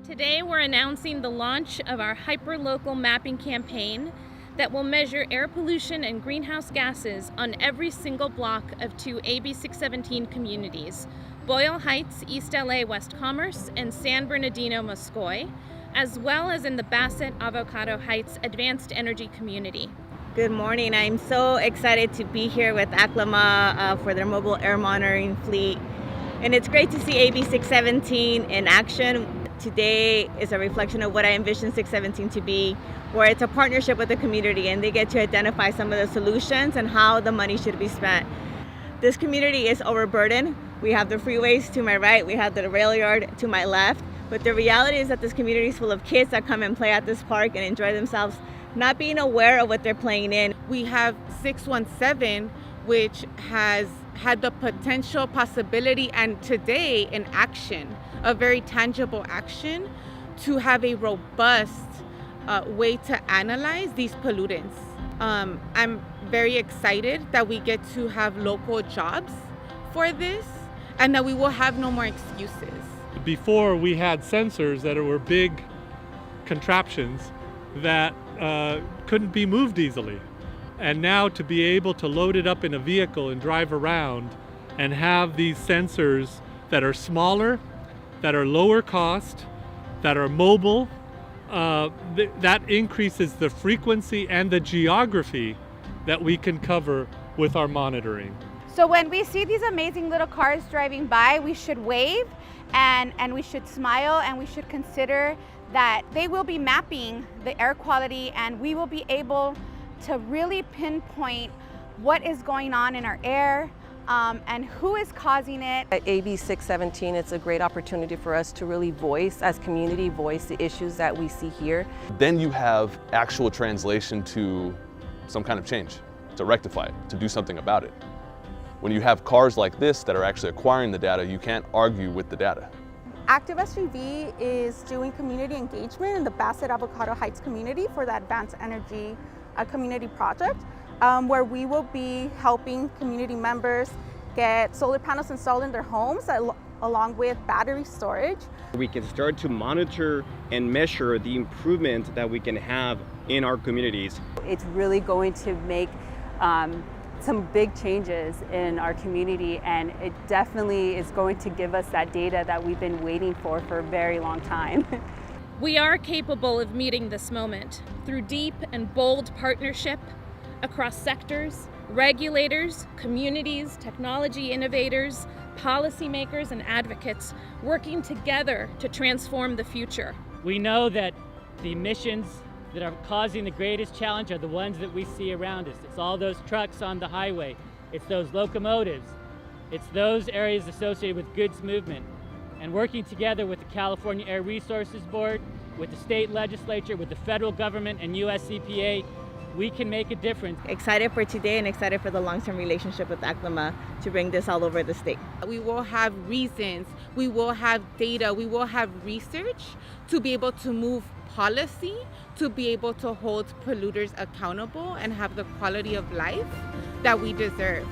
Today we're announcing the launch of our hyperlocal mapping campaign that will measure air pollution and greenhouse gases on every single block of 2 AB 617 communities, Boyle Heights, East LA, West Commerce, and San Bernardino, Moscoy, as well as in the Bassett Avocado Heights Advanced Energy Community. Good morning. I'm so excited to be here with ACLAMA for their mobile air monitoring fleet. And it's great to see AB 617 in action. Today is a reflection of what I envision 617 to be, where it's a partnership with the community and they get to identify some of the solutions and how the money should be spent. This community is overburdened. We have the freeways to my right, we have the rail yard to my left, but the reality is that this community is full of kids that come and play at this park and enjoy themselves, not being aware of what they're playing in. We have 617, which has had the potential possibility and today in action, a very tangible action, to have a robust way to analyze these pollutants. I'm very excited that we get to have local jobs for this and that we will have no more excuses. Before, we had sensors that were big contraptions that couldn't be moved easily. And now to be able to load it up in a vehicle and drive around and have these sensors that are smaller, that are lower cost, that are mobile, that increases the frequency and the geography that we can cover with our monitoring. So when we see these amazing little cars driving by, we should wave and we should smile and we should consider that they will be mapping the air quality and we will be able to really pinpoint what is going on in our air and who is causing it. At AB 617, it's a great opportunity for us to really voice, as community, voice the issues that we see here. Then you have actual translation to some kind of change, to rectify it, to do something about it. When you have cars like this that are actually acquiring the data, you can't argue with the data. Active SGV is doing community engagement in the Bassett Avocado Heights community for the Advanced Energy Community Project, where we will be helping community members get solar panels installed in their homes along with battery storage. We can start to monitor and measure the improvement that we can have in our communities. It's really going to make some big changes in our community, and it definitely is going to give us that data that we've been waiting for a very long time. We are capable of meeting this moment through deep and bold partnership across sectors, regulators, communities, technology innovators, policymakers, and advocates working together to transform the future. We know that the emissions that are causing the greatest challenge are the ones that we see around us. It's all those trucks on the highway. It's those locomotives. It's those areas associated with goods movement. And working together with the California Air Resources Board, with the state legislature, with the federal government and US EPA, we can make a difference. Excited for today and excited for the long-term relationship with ACLAMA to bring this all over the state. We will have reasons, we will have data, we will have research to be able to move policy, to be able to hold polluters accountable and have the quality of life that we deserve.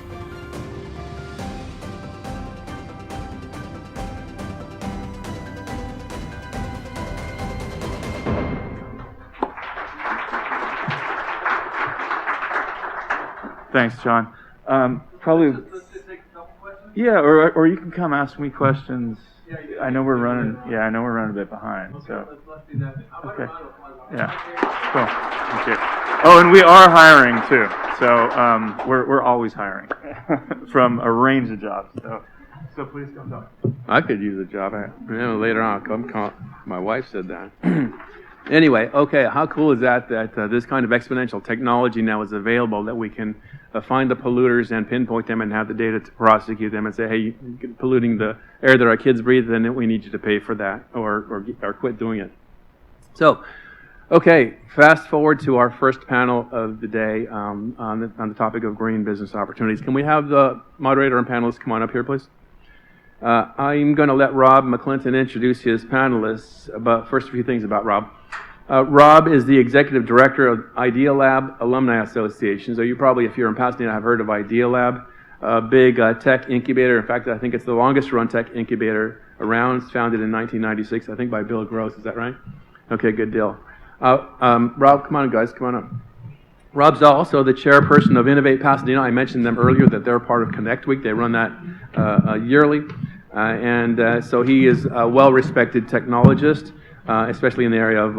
Thanks, John. Probably, yeah, or you can come ask me questions. I know we're running a bit behind, so. Okay. Yeah, cool. Thank you. Oh, and we are hiring too, so we're always hiring from a range of jobs. So please come talk. I could use a job. Later on, my wife said that. Anyway, okay, how cool is that this kind of exponential technology now is available, that we can find the polluters and pinpoint them and have the data to prosecute them and say, hey, you're polluting the air that our kids breathe, then we need you to pay for that or quit doing it. So, okay, fast forward to our first panel of the day on the topic of green business opportunities. Can we have the moderator and panelists come on up here, please? I'm going to let Rob McClinton introduce his panelists. But first, a few things about Rob. Rob is the executive director of Idea Lab Alumni Association. So you probably, if you're in Pasadena, have heard of Idea Lab, a big tech incubator. In fact, I think it's the longest run tech incubator around. It's founded in 1996, I think, by Bill Gross. Is that right? Okay, good deal. Rob, come on, guys, come on up. Rob's also the chairperson of Innovate Pasadena. I mentioned them earlier that they're part of Connect Week. They run that yearly. So he is a well-respected technologist, especially in the area of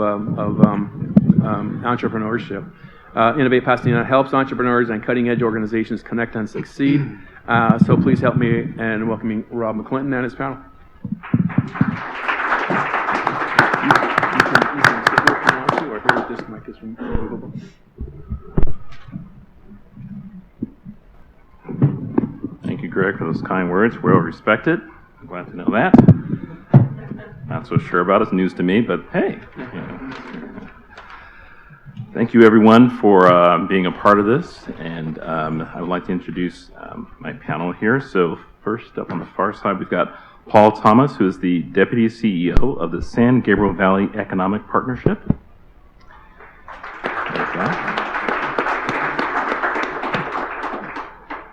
entrepreneurship. Innovate Pasadena helps entrepreneurs and cutting-edge organizations connect and succeed. So please help me in welcoming Rob McClinton and his panel. This mic is removable. Thank you, Greg, for those kind words. Well respected. I'm glad to know that. Not so sure about it. It's news to me, but hey. You know. Thank you, everyone, for being a part of this. And I would like to introduce my panel here. So first up on the far side, we've got Paul Thomas, who is the Deputy CEO of the San Gabriel Valley Economic Partnership.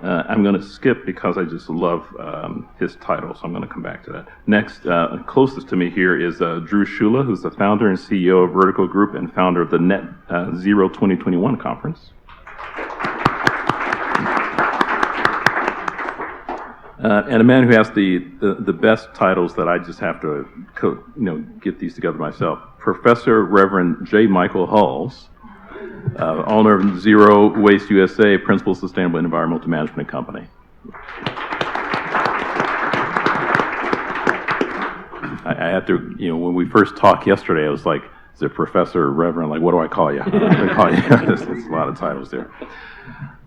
I'm going to skip because I just love his title, so I'm going to come back to that. Next, closest to me here is Drew Schula, who's the founder and CEO of Vertical Group and founder of the Net Zero 2021 conference. And a man who has the best titles that I just have to get these together myself. Professor Reverend J. Michael Hulls, owner of Zero Waste USA, Principal Sustainable Environmental Management Company. I had to, when we first talked yesterday, I was like, is it Professor or Reverend? Like, what do I call you? There's a lot of titles there.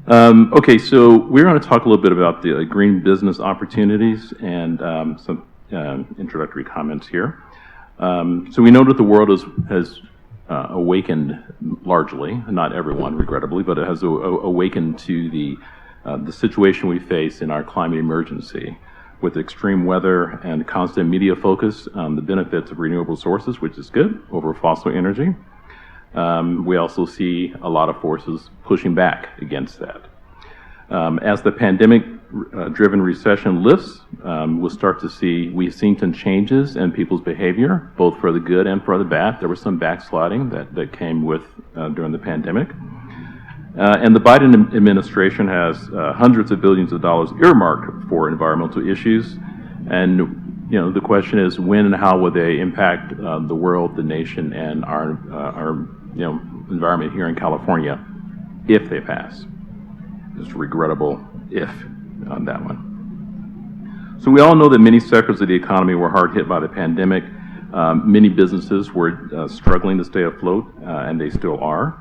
Okay, so we're going to talk a little bit about the green business opportunities and some introductory comments here. So we know that the world has awakened largely, not everyone, regrettably, but it has awakened to the situation we face in our climate emergency with extreme weather and constant media focus on the benefits of renewable sources, which is good, over fossil energy. We also see a lot of forces pushing back against that. As the pandemic-driven recession lifts, we've seen some changes in people's behavior, both for the good and for the bad. There was some backsliding that came with during the pandemic. And the Biden administration has hundreds of billions of dollars earmarked for environmental issues. And the question is, when and how will they impact the world, the nation, and our environment here in California if they pass? It's regrettable if on that one. So we all know that many sectors of the economy were hard hit by the pandemic. Many businesses were struggling to stay afloat, and they still are.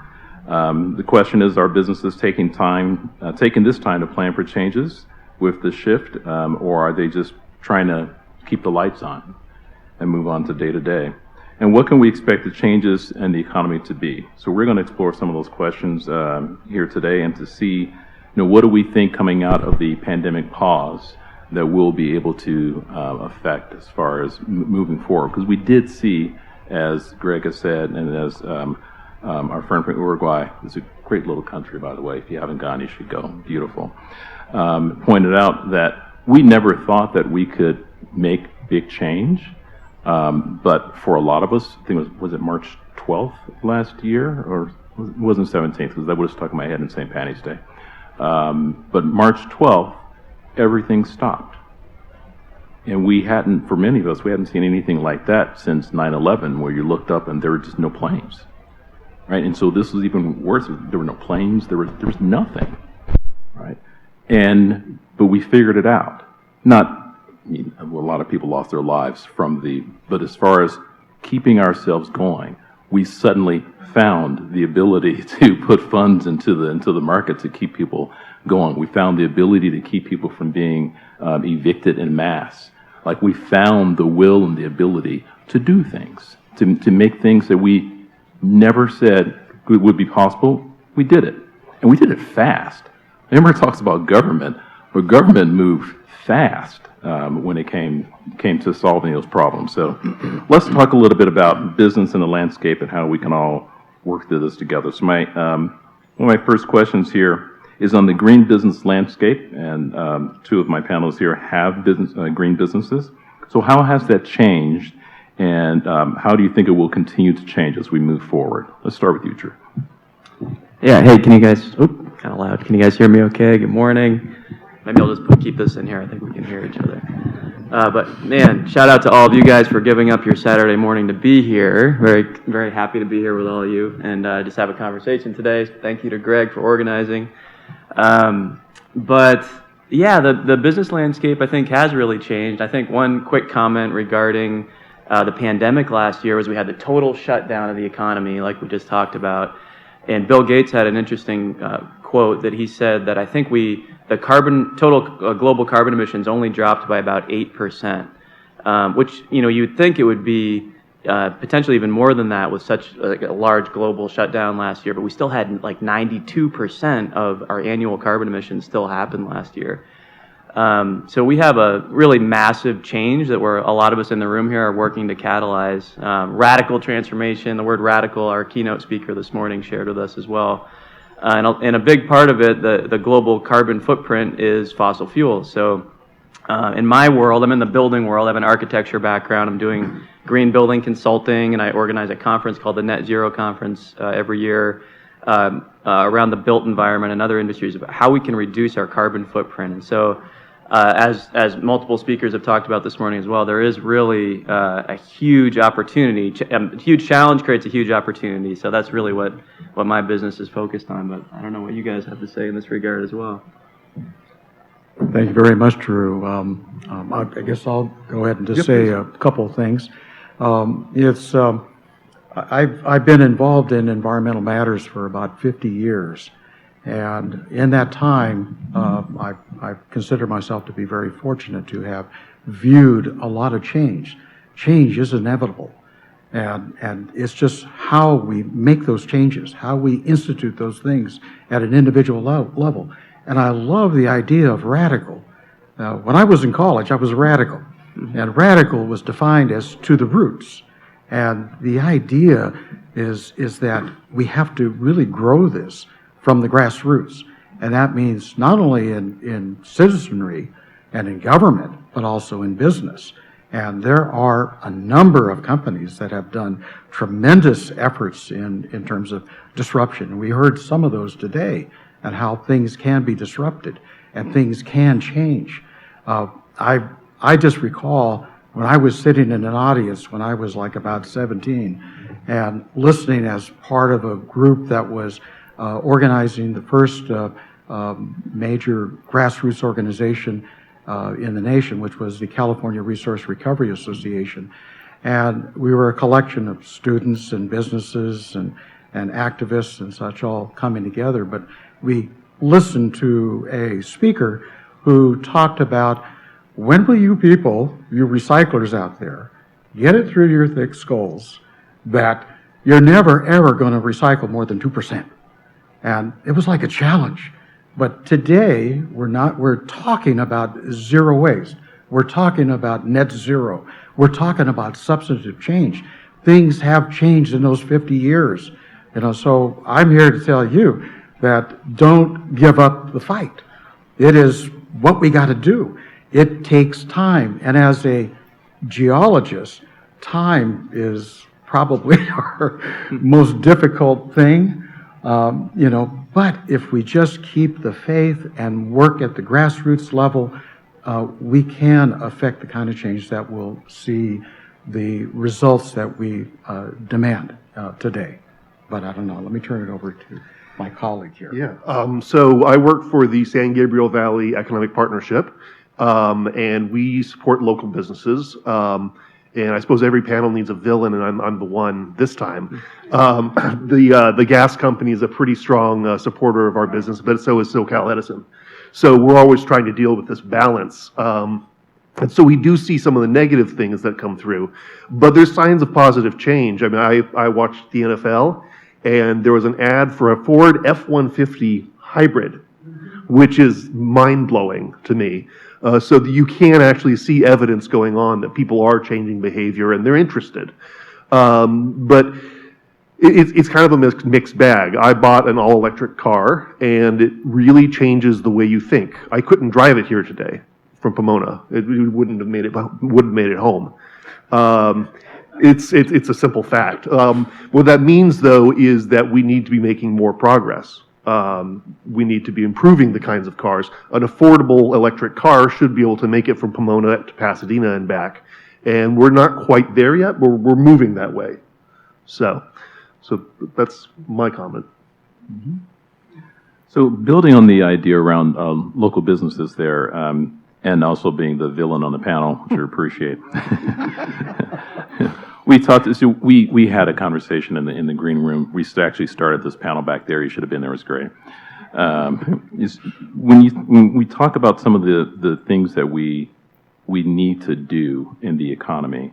The question is, are businesses taking this time to plan for changes with the shift, or are they just trying to keep the lights on and move on to day to day? And what can we expect the changes in the economy to be? So we're going to explore some of those questions here today and to see, what do we think coming out of the pandemic pause that we'll be able to affect as far as moving forward? Because we did see, as Greg has said, and as our friend from Uruguay, it's a great little country, by the way. If you haven't gone, you should go. Beautiful. Pointed out that we never thought that we could make big change. But for a lot of us, I think was it March 12th last year, or it wasn't 17th, because that would have stuck in my head in St. Patty's Day. But March 12th, everything stopped. And for many of us, we hadn't seen anything like that since 9/11, where you looked up and there were just no planes, right? And so this was even worse. There were no planes. There was nothing, right? But we figured it out. A lot of people lost their lives but as far as keeping ourselves going, we suddenly found the ability to put funds into the market to keep people going. We found the ability to keep people from being evicted en masse. Like, we found the will and the ability to do things, to make things that we never said would be possible. We did it, and we did it fast. Everybody talks about government, but government moved fast when it came to solving those problems. So let's talk a little bit about business and the landscape and how we can all work through this together. So one of my first questions here is on the green business landscape, and two of my panelists here have green businesses. So how has that changed, and how do you think it will continue to change as we move forward? Let's start with you, Drew. Yeah, hey, can you guys, kind of loud, can you guys hear me okay? Good morning. Maybe I'll just keep this in here, I think we can hear each other. But man, shout out to all of you guys for giving up your Saturday morning to be here. Very, very happy to be here with all of you and just have a conversation today. Thank you to Greg for organizing. But yeah, the business landscape I think has really changed. I think one quick comment regarding the pandemic last year was we had the total shutdown of the economy like we just talked about. And Bill Gates had an interesting quote that he said that I think the total global carbon emissions only dropped by about 8%, which, you'd think it would be potentially even more than that with such a large global shutdown last year, but we still had like 92% of our annual carbon emissions still happened last year. So we have a really massive change that a lot of us in the room here are working to catalyze. Radical transformation, the word radical, our keynote speaker this morning shared with us as well. And a big part of it, the global carbon footprint, is fossil fuels. So in my world, I'm in the building world. I have an architecture background. I'm doing green building consulting, and I organize a conference called the Net Zero Conference every year around the built environment and other industries about how we can reduce our carbon footprint. And so as multiple speakers have talked about this morning as well, there is really a huge opportunity. A huge challenge creates a huge opportunity. So that's really what my business is focused on. But I don't know what you guys have to say in this regard as well. Thank you very much, Drew. I guess I'll go ahead and just say a couple of things. I've been involved in environmental matters for about 50 years. And in that time, I consider myself to be very fortunate to have viewed a lot of change. Change is inevitable. And it's just how we make those changes, how we institute those things at an individual level. And I love the idea of radical. When I was in college, I was a radical. And radical was defined as to the roots. And the idea is that we have to really grow this from the grassroots. And that means not only in citizenry and in government, but also in business. And there are a number of companies that have done tremendous efforts in terms of disruption. And we heard some of those today and how things can be disrupted and things can change. I just recall when I was sitting in an audience when I was like about 17 and listening as part of a group that was organizing the first major grassroots organization in the nation, which was the California Resource Recovery Association. And we were a collection of students and businesses and activists and such all coming together. But we listened to a speaker who talked about, when will you people, you recyclers out there, get it through your thick skulls that you're never ever going to recycle more than 2%. And it was like a challenge. But today, we're talking about zero waste. We're talking about net zero. We're talking about substantive change. Things have changed in those 50 years. So I'm here to tell you that don't give up the fight. It is what we got to do. It takes time. And as a geologist, time is probably our most difficult thing. But if we just keep the faith and work at the grassroots level, we can affect the kind of change that will see the results that we demand today. But I don't know. Let me turn it over to my colleague here. Yeah. So I work for the San Gabriel Valley Economic Partnership, and we support local businesses. And I suppose every panel needs a villain, and I'm the one this time. The gas company is a pretty strong supporter of our business, but so is SoCal Edison. So we're always trying to deal with this balance. And so we do see some of the negative things that come through, but there's signs of positive change. I mean, I watched the NFL, and there was an ad for a Ford F-150 hybrid, which is mind-blowing to me. So that you can actually see evidence going on that people are changing behavior and they're interested. But it's kind of a mixed bag. I bought an all-electric car, and it really changes the way you think. I couldn't drive it here today from Pomona. It wouldn't have made it home. It's a simple fact. What that means, though, is that we need to be making more progress. We need to be improving the kinds of cars. An affordable electric car should be able to make it from Pomona to Pasadena and back. And we're not quite there yet, but we're moving that way. So that's my comment. Mm-hmm. So building on the idea around local businesses there, and also being the villain on the panel, which I appreciate. We had a conversation in the green room. We actually started this panel back there. You should have been there. It was great. When we talk about some of the things that we need to do in the economy,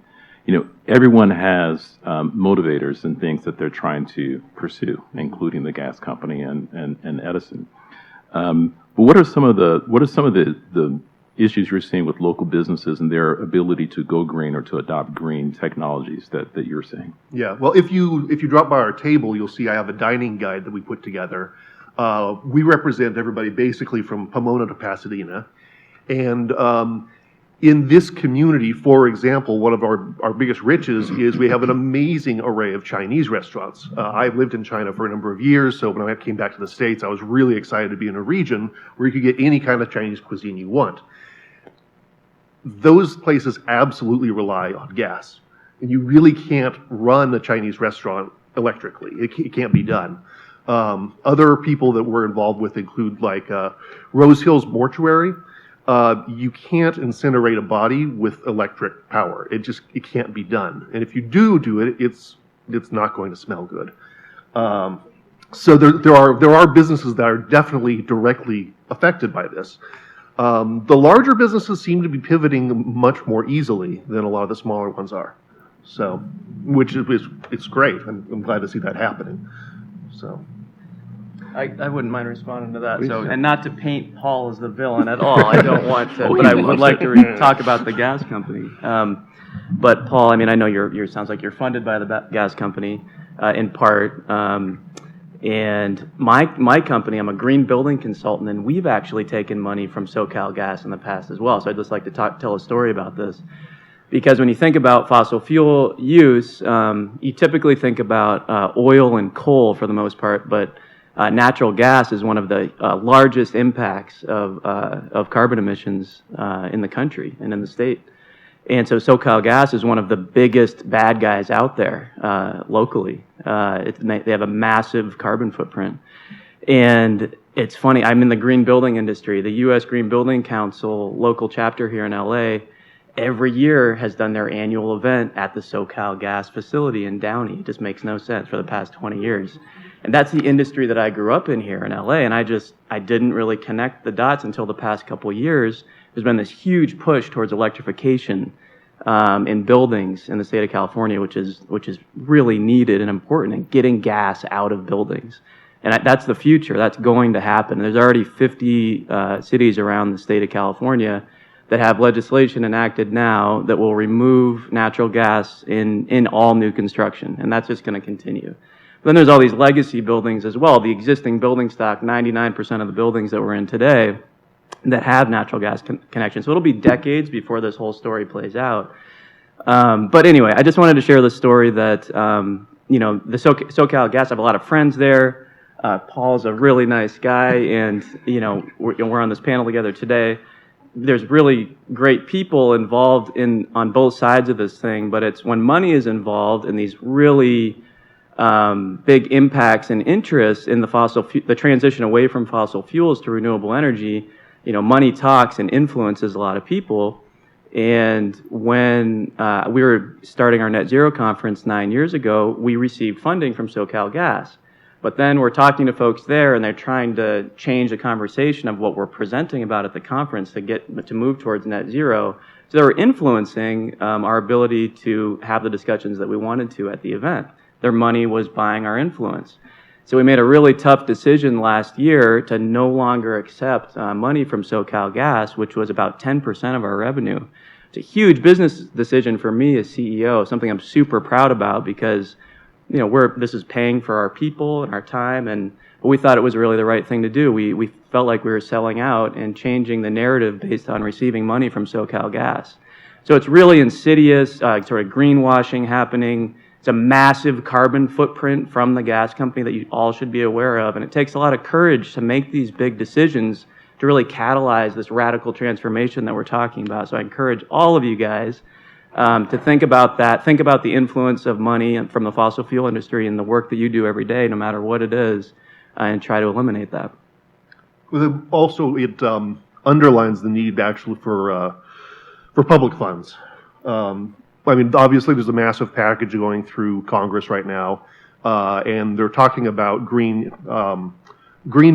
everyone has motivators and things that they're trying to pursue, including the gas company and Edison. But what are some of the issues you're seeing with local businesses and their ability to go green or to adopt green technologies that you're seeing? Yeah, well, if you drop by our table, you'll see I have a dining guide that we put together. We represent everybody basically from Pomona to Pasadena. And in this community, for example, one of our biggest riches is we have an amazing array of Chinese restaurants. I've lived in China for a number of years, so when I came back to the States, I was really excited to be in a region where you could get any kind of Chinese cuisine you want. Those places absolutely rely on gas, and you really can't run a Chinese restaurant electrically. It can't be done. Other people that we're involved with include like Rose Hills Mortuary. You can't incinerate a body with electric power. It can't be done. And if you do it, it's not going to smell good. So there are businesses that are definitely directly affected by this. The larger businesses seem to be pivoting much more easily than a lot of the smaller ones are. So, it's great. I'm glad to see that happening. So. I wouldn't mind responding to that. So, and not to paint Paul as the villain at all. I don't want to, but I would like to talk about the gas company. But Paul, I mean, I know you're sounds like you're funded by the gas company in part. And my company, I'm a green building consultant, and we've actually taken money from SoCal Gas in the past as well. So I'd just like to tell a story about this. Because when you think about fossil fuel use, you typically think about oil and coal for the most part, but natural gas is one of the largest impacts of carbon emissions in the country and in the state. And so SoCal Gas is one of the biggest bad guys out there locally. They have a massive carbon footprint. And it's funny, I'm in the green building industry. The U.S. Green Building Council local chapter here in L.A. every year has done their annual event at the SoCal Gas facility in Downey. It just makes no sense for the past 20 years. And that's the industry that I grew up in here in LA, and I didn't really connect the dots until the past couple of years. There's been this huge push towards electrification in buildings in the state of California, which is really needed and important, in getting gas out of buildings. And that's the future. That's going to happen. There's already 50 cities around the state of California that have legislation enacted now that will remove natural gas in all new construction, and that's just going to continue. Then there's all these legacy buildings as well. The existing building stock, 99% of the buildings that we're in today that have natural gas connections. So it'll be decades before this whole story plays out. But anyway, I just wanted to share the story that, the SoCal Gas, I have a lot of friends there. Paul's a really nice guy, and, we're on this panel together today. There's really great people involved on both sides of this thing, but it's when money is involved in these really big impacts and interests in the transition away from fossil fuels to renewable energy, money talks and influences a lot of people. And when we were starting our net zero conference 9 years ago, we received funding from SoCal Gas. But then we're talking to folks there, and they're trying to change the conversation of what we're presenting about at the conference to move towards net zero. So they were influencing our ability to have the discussions that we wanted to at the event. Their money was buying our influence. So we made a really tough decision last year to no longer accept money from SoCal Gas, which was about 10% of our revenue. It's a huge business decision for me as CEO, something I'm super proud about because this is paying for our people and our time, but we thought it was really the right thing to do. We felt like we were selling out and changing the narrative based on receiving money from SoCal Gas. So it's really insidious, sort of greenwashing happening. It's a massive carbon footprint from the gas company that you all should be aware of. And it takes a lot of courage to make these big decisions to really catalyze this radical transformation that we're talking about. So I encourage all of you guys to think about that. Think about the influence of money from the fossil fuel industry and the work that you do every day, no matter what it is, and try to eliminate that. Well, also, it underlines the need actually for public funds. I mean, obviously, there's a massive package going through Congress right now, and they're talking about green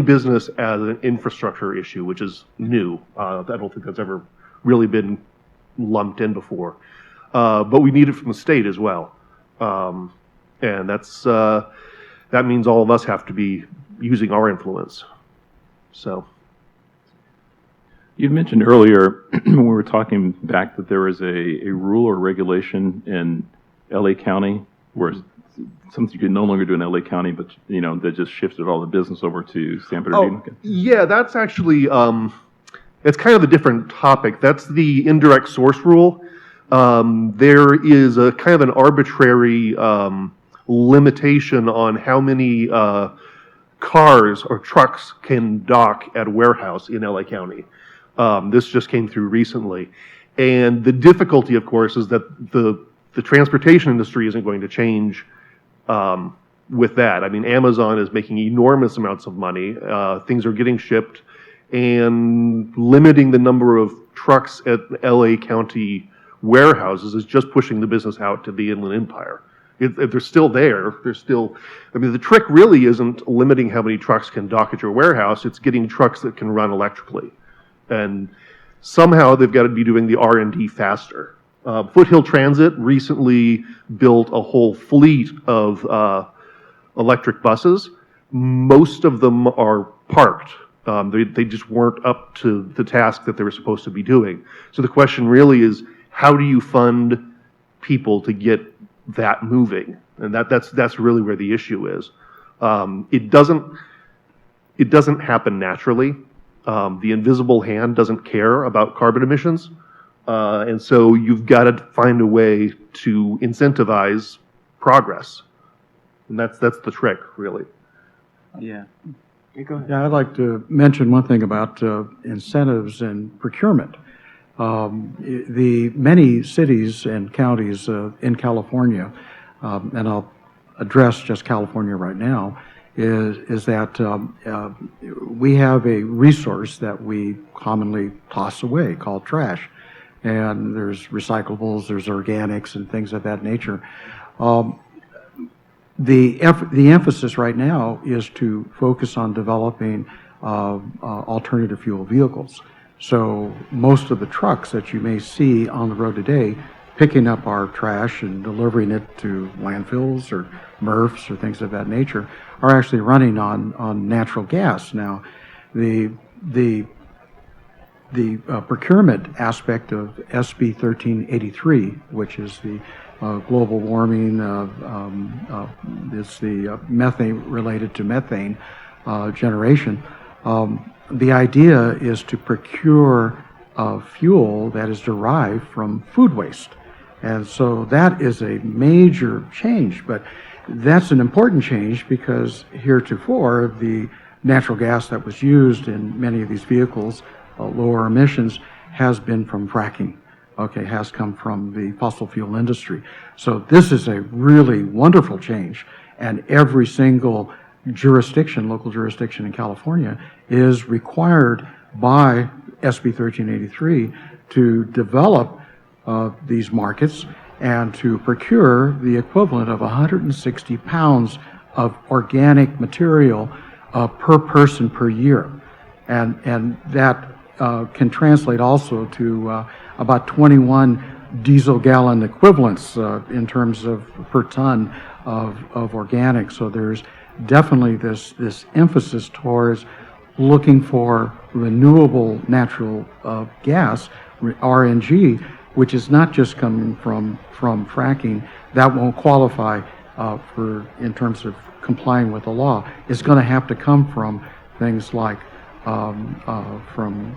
business as an infrastructure issue, which is new. I don't think that's ever really been lumped in before. But we need it from the state as well, and that means all of us have to be using our influence. So. You mentioned earlier when we were talking back that there was a rule or regulation in LA County where something you could no longer do in LA County, but they just shifted all the business over to San Bernardino. Yeah, that's actually it's kind of a different topic. That's the indirect source rule. There is a kind of an arbitrary limitation on how many cars or trucks can dock at a warehouse in LA County. This just came through recently. And the difficulty, of course, is that the transportation industry isn't going to change with that. I mean, Amazon is making enormous amounts of money. Things are getting shipped, and limiting the number of trucks at LA County warehouses is just pushing the business out to the Inland Empire. If they're still there, I mean, the trick really isn't limiting how many trucks can dock at your warehouse, it's getting trucks that can run electrically. And somehow they've got to be doing the R&D faster. Foothill Transit recently built a whole fleet of electric buses. Most of them are parked. They just weren't up to the task that they were supposed to be doing. So the question really is, how do you fund people to get that moving? And that's really where the issue is. It doesn't happen naturally. The invisible hand doesn't care about carbon emissions. And so you've got to find a way to incentivize progress. And that's the trick, really. Yeah. Go ahead. Yeah, I'd like to mention one thing about incentives and procurement. The many cities and counties in California, and I'll address just California right now, is that we have a resource that we commonly toss away called trash. And there's recyclables, there's organics and things of that nature. The emphasis right now is to focus on developing alternative fuel vehicles. So most of the trucks that you may see on the road today picking up our trash and delivering it to landfills or MRFs or things of that nature are actually running on natural gas. Now, the procurement aspect of SB 1383, which is the global warming, it's the methane related to methane generation. The idea is to procure fuel that is derived from food waste. And so that is a major change, but that's an important change because heretofore the natural gas that was used in many of these vehicles, lower emissions, has been from fracking. Okay, has come from the fossil fuel industry. So this is a really wonderful change, and every single jurisdiction, local jurisdiction in California, is required by SB 1383 to develop these markets and to procure the equivalent of 160 pounds of organic material per person per year. And that can translate also to about 21 diesel gallon equivalents in terms of per ton of organic. So there's definitely this emphasis towards looking for renewable natural gas, RNG, which is not just coming from fracking. That won't qualify in terms of complying with the law. It's going to have to come from things like anaerobic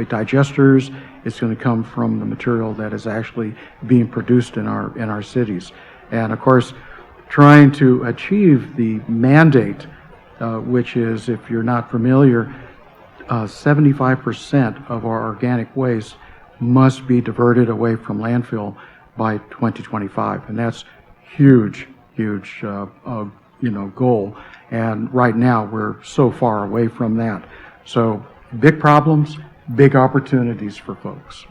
digesters. It's going to come from the material that is actually being produced in our cities. And of course, trying to achieve the mandate, which is, if you're not familiar, 75% of our organic waste must be diverted away from landfill by 2025, and that's huge goal. And right now we're so far away from that. So big problems, big opportunities for folks.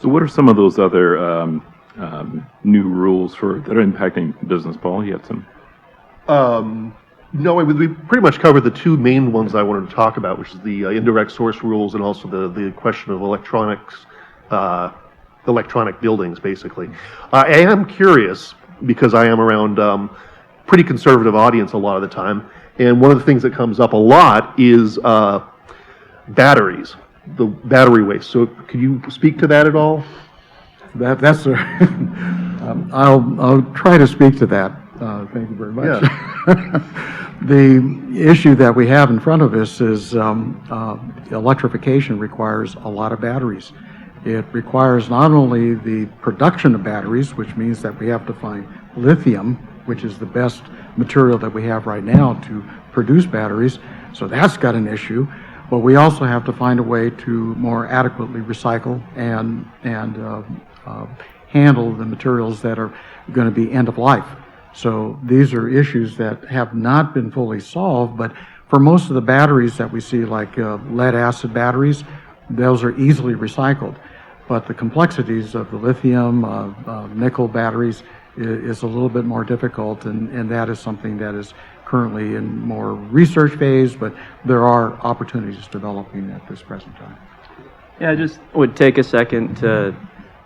So what are some of those other new rules that are impacting business, Paul? You have some? No, we pretty much covered the two main ones I wanted to talk about, which is the indirect source rules and also the question of electronic buildings, basically. I am curious, because I am around pretty conservative audience a lot of the time, and one of the things that comes up a lot is batteries, the battery waste. So could you speak to that at all? That's I'll try to speak to that. Thank you very much. Yeah. The issue that we have in front of us is electrification requires a lot of batteries. It requires not only the production of batteries, which means that we have to find lithium, which is the best material that we have right now to produce batteries, so that's got an issue, but we also have to find a way to more adequately recycle and handle the materials that are going to be end of life. So these are issues that have not been fully solved, but for most of the batteries that we see, like lead acid batteries, those are easily recycled. But the complexities of the lithium, nickel batteries is a little bit more difficult, and that is something that is currently in more research phase, but there are opportunities developing at this present time. Yeah, I just would take a second to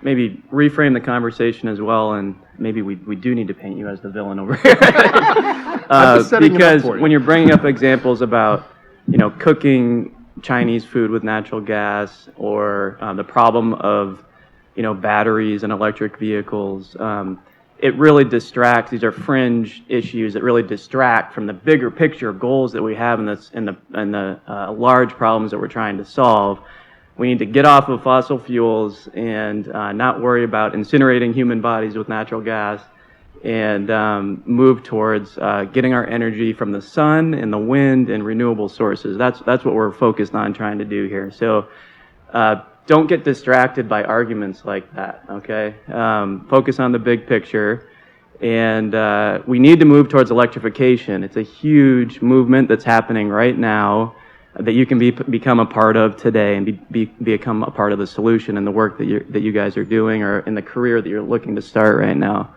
maybe reframe the conversation as well, and maybe we do need to paint you as the villain over here. Because when you're bringing up examples about, cooking Chinese food with natural gas, or the problem of, batteries and electric vehicles, it really distracts. These are fringe issues that really distract from the bigger picture goals that we have in the large problems that we're trying to solve. We need to get off of fossil fuels and not worry about incinerating human bodies with natural gas, and move towards getting our energy from the sun and the wind and renewable sources. That's what we're focused on trying to do here. So don't get distracted by arguments like that, okay? Focus on the big picture. And we need to move towards electrification. It's a huge movement that's happening right now that you can become a part of today, and become a part of the solution in the work that you guys are doing, or in the career that you're looking to start right now.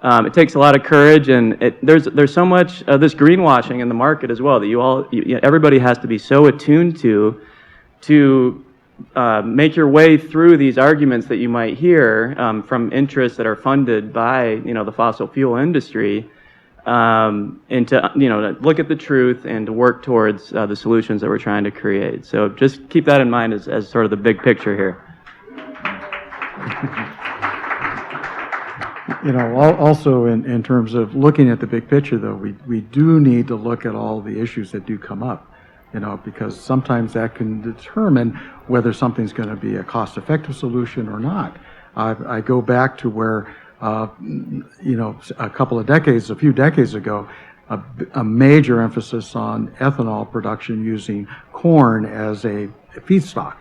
It takes a lot of courage, and there's so much of this greenwashing in the market as well that everybody has to be so attuned to make your way through these arguments that you might hear from interests that are funded by the fossil fuel industry. And to look at the truth and to work towards the solutions that we're trying to create. So just keep that in mind as sort of the big picture here. Also in terms of looking at the big picture, though, we do need to look at all the issues that do come up, because sometimes that can determine whether something's going to be a cost-effective solution or not. I go back to where a few decades ago, a major emphasis on ethanol production using corn as a feedstock,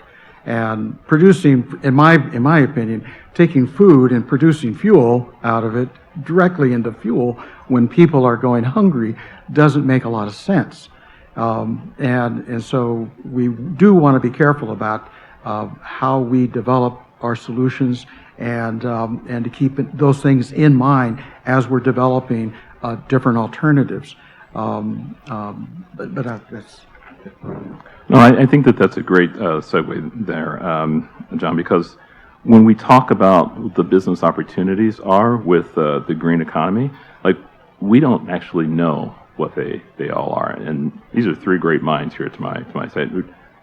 and producing, in my opinion, taking food and producing fuel out of it directly into fuel when people are going hungry doesn't make a lot of sense. And so we do want to be careful about how we develop our solutions, and to keep those things in mind as we're developing different alternatives. That's. No, I think that's a great segue there, John, because when we talk about the business opportunities are with the green economy, we don't actually know what they all are. And these are three great minds here to my side.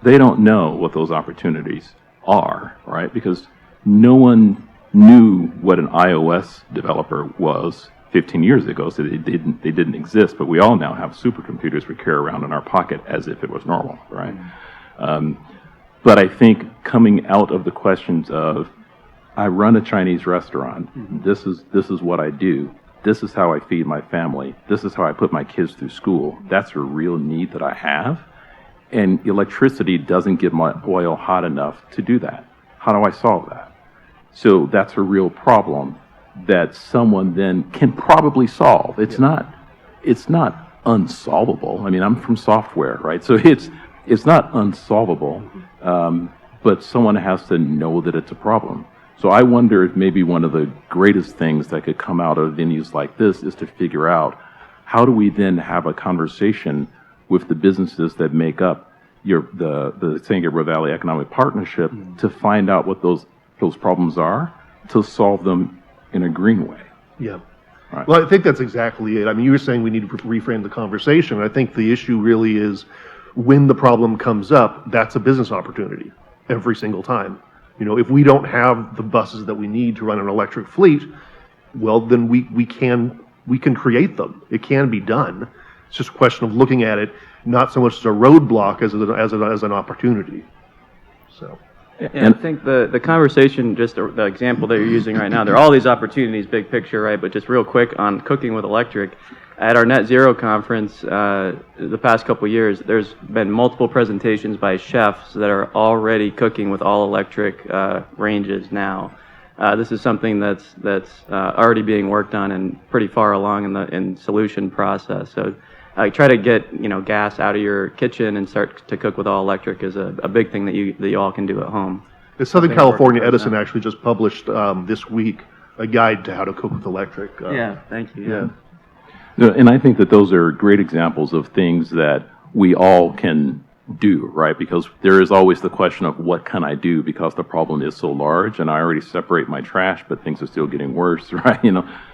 They don't know what those opportunities are, right? Because no one knew what an iOS developer was 15 years ago, so they didn't exist, but we all now have supercomputers we carry around in our pocket as if it was normal, right? But I think coming out of the questions of, I run a Chinese restaurant, this is what I do, this is how I feed my family, this is how I put my kids through school, that's a real need that I have, and electricity doesn't get my oil hot enough to do that. How do I solve that? So that's a real problem that someone then can probably solve. It's not unsolvable. I mean, I'm from software, right? So it's not unsolvable, but someone has to know that it's a problem. So I wonder if maybe one of the greatest things that could come out of venues like this is to figure out, how do we then have a conversation with the businesses that make up the San Gabriel Valley Economic Partnership to find out what those problems are, to solve them in a green way. Yeah. Right. Well, I think that's exactly it. I mean, you were saying we need to reframe the conversation. I think the issue really is, when the problem comes up, that's a business opportunity every single time. You know, if we don't have the buses that we need to run an electric fleet, well, then we can create them. It can be done. It's just a question of looking at it not so much as a roadblock as an opportunity. So. And I think the conversation, just the example that you're using right now, there are all these opportunities, big picture, right? But just real quick on cooking with electric, at our Net Zero conference the past couple of years, there's been multiple presentations by chefs that are already cooking with all electric ranges now. This is something that's already being worked on and pretty far along in solution process. So try to get gas out of your kitchen and start to cook with all electric is a big thing that you all can do at home. The Southern California Edison actually just published this week a guide to how to cook with electric. Yeah, thank you. Yeah. And I think that those are great examples of things that we all can do, right? Because there is always the question of, what can I do, because the problem is so large, and I already separate my trash, but things are still getting worse, right?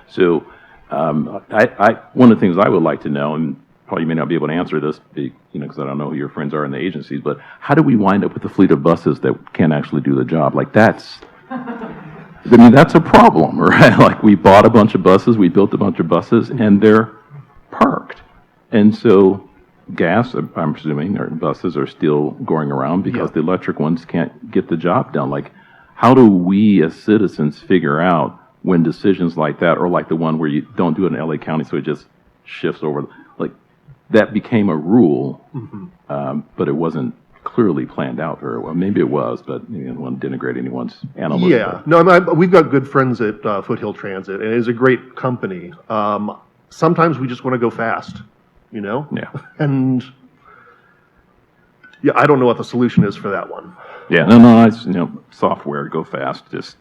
So one of the things I would like to know, and probably may not be able to answer this, because I don't know who your friends are in the agencies, but how do we wind up with a fleet of buses that can actually do the job? Like, that's a problem, right? Like, we bought a bunch of buses, we built a bunch of buses, and they're parked. And so gas, I'm presuming, or buses are still going around because the electric ones can't get the job done. Like, how do we as citizens figure out when decisions like that, or like the one where you don't do it in LA County, so it just shifts over, like, that became a rule, but it wasn't clearly planned out very well. Maybe it was, but I don't want to denigrate anyone's analysis. Yeah, no, we've got good friends at Foothill Transit, and it is a great company. Sometimes we just want to go fast, Yeah. And I don't know what the solution is for that one. Yeah, no, software, go fast. Just,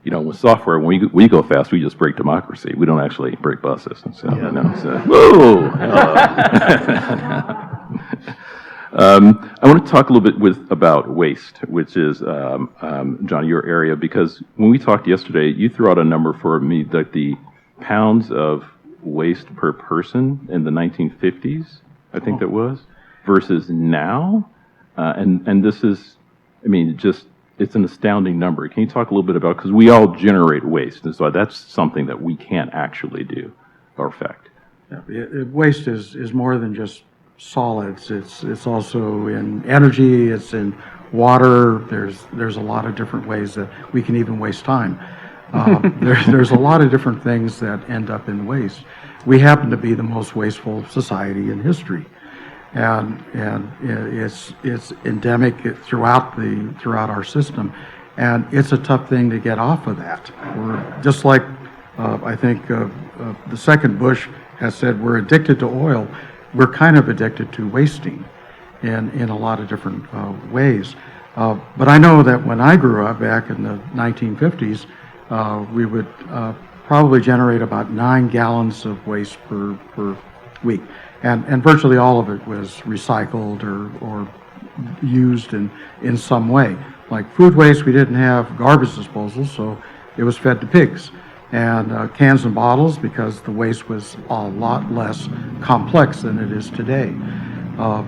with software, when we go fast, we just break democracy. We don't actually break buses. And so, whoa! I want to talk a little bit about waste, which is, John, your area, because when we talked yesterday, you threw out a number for me that the pounds of waste per person in the 1950s, I think that was, versus now, and this is, it's an astounding number. Can you talk a little bit about, because we all generate waste, and so that's something that we can't actually do or affect. Yeah, waste is more than just solids. It's also in energy, it's in water. There's a lot of different ways that we can even waste time. There's a lot of different things that end up in waste. We happen to be the most wasteful society in history, and it's endemic throughout our system, and it's a tough thing to get off of that. We're just like I think the second Bush has said, we're addicted to oil. We're kind of addicted to wasting in a lot of different ways. But I know that when I grew up back in the 1950s, we would probably generate about 9 gallons of waste per week. And virtually all of it was recycled or used in some way. Like food waste, we didn't have garbage disposal, so it was fed to pigs. And cans and bottles, because the waste was a lot less complex than it is today.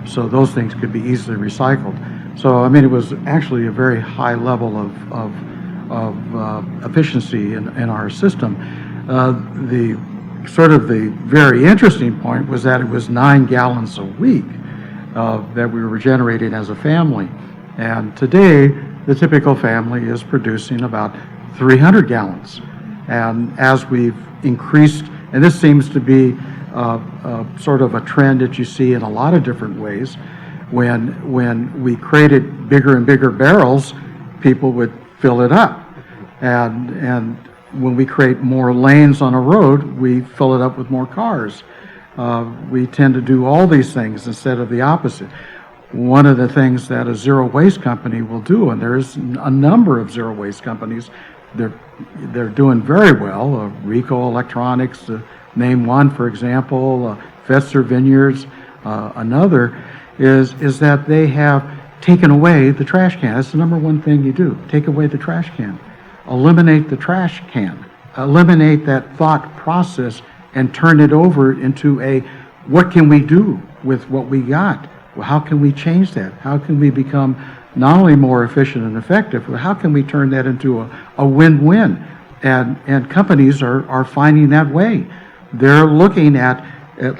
So those things could be easily recycled. So, it was actually a very high level of efficiency in our system. The sort of the very interesting point was that it was 9 gallons a week that we were generating as a family. And today, the typical family is producing about 300 gallons. And as we've increased, and this seems to be sort of a trend that you see in a lot of different ways, when we created bigger and bigger barrels, people would fill it up. And when we create more lanes on a road, we fill it up with more cars. We tend to do all these things instead of the opposite. One of the things that a zero waste company will do, and there's a number of zero waste companies, they're doing very well. Rico Electronics, name one, for example. Fetzer Vineyards, another, is that they have taken away the trash can. That's the number one thing you do. Take away the trash can. Eliminate the trash can. Eliminate that thought process and turn it over into a, what can we do with what we got? Well, how can we change that? How can we become not only more efficient and effective, but how can we turn that into a win-win? And companies are finding that way. They're looking at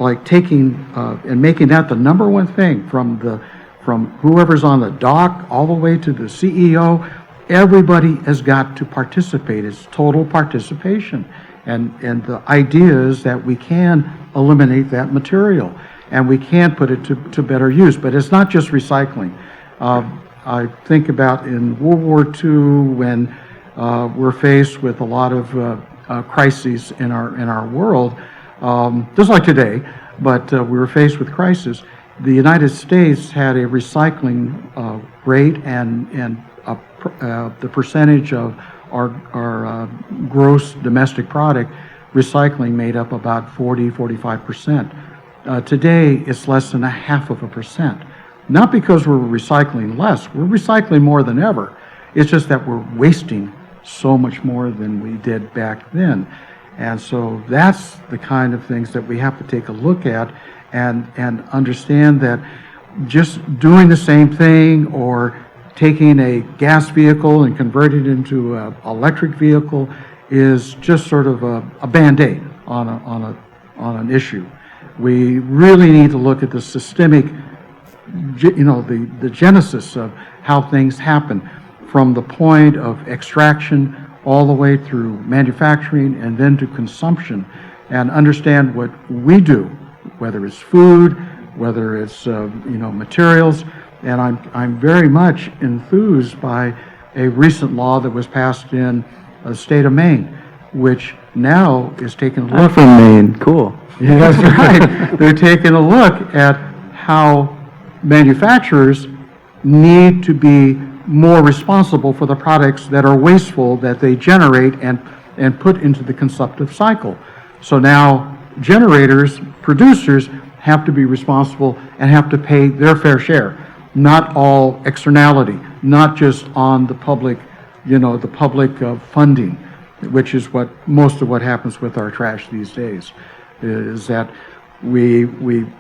like taking and making that the number one thing from whoever's on the dock all the way to the CEO. Everybody has got to participate. It's total participation. And the idea is that we can eliminate that material and we can put it to better use. But it's not just recycling. I think about in World War II when we're faced with a lot of crises in our world, just like today, but we were faced with crisis. The United States had a recycling rate and the percentage of our gross domestic product recycling made up about 45%. Today, it's less than 0.5%. Not because we're recycling less, we're recycling more than ever. It's just that we're wasting so much more than we did back then. And so that's the kind of things that we have to take a look at and understand that just doing the same thing or taking a gas vehicle and converting it into an electric vehicle is just sort of a Band-Aid on an issue. We really need to look at the systemic, the genesis of how things happen from the point of extraction all the way through manufacturing and then to consumption, and understand what we do, whether it's food, whether it's materials. And I'm very much enthused by a recent law that was passed in the state of Maine, which now is taking a look. I'm from Maine. Cool. Yeah, that's right. They're taking a look at how manufacturers need to be more responsible for the products that are wasteful that they generate and put into the consumptive cycle. So now generators, producers have to be responsible and have to pay their fair share. Not all externality, not just on the public, the public funding, which is what most of what happens with our trash these days, is that we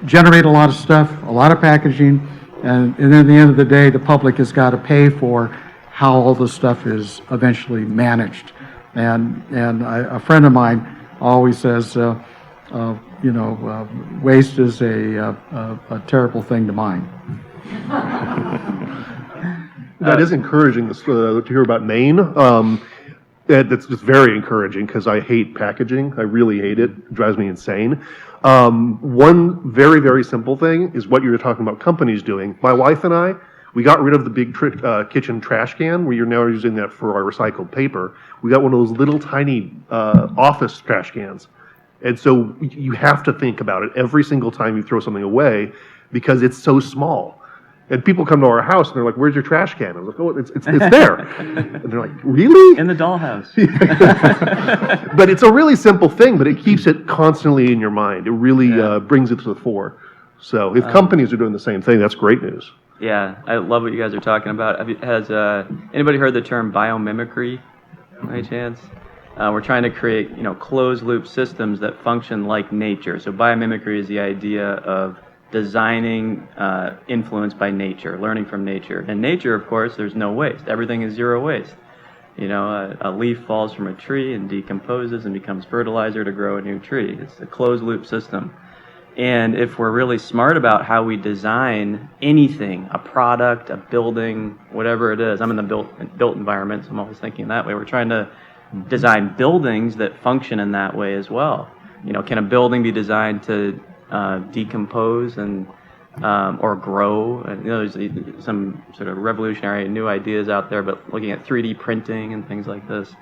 generate a lot of stuff, a lot of packaging, and then at the end of the day, the public has got to pay for how all this stuff is eventually managed. And a friend of mine always says, waste is a terrible thing to mine. That is encouraging to hear about Maine. That's just very encouraging because I hate packaging. I really hate it. It drives me insane. One very, very simple thing is what you were talking about companies doing. My wife and I, we got rid of the big kitchen trash can. We are now using that for our recycled paper. We got one of those little tiny office trash cans. And so you have to think about it every single time you throw something away because it's so small. And people come to our house and they're like, "Where's your trash can?" I'm like, "Oh, it's there." And they're like, "Really?" In the dollhouse. But it's a really simple thing, but it keeps it constantly in your mind. It really brings it to the fore. So if companies are doing the same thing, that's great news. Yeah, I love what you guys are talking about. Has anybody heard the term biomimicry by chance? We're trying to create, closed loop systems that function like nature. So biomimicry is the idea of designing influenced by nature, learning from nature. And nature, of course, there's no waste. Everything is zero waste. You know, a leaf falls from a tree and decomposes and becomes fertilizer to grow a new tree. It's a closed loop system. And if we're really smart about how we design anything, a product, a building, whatever it is, I'm in the built environment, so I'm always thinking that way. We're trying to design buildings that function in that way as well. You know, can a building be designed to decompose and or grow? And, you know, there's some sort of revolutionary new ideas out there, but looking at 3D printing and things like this.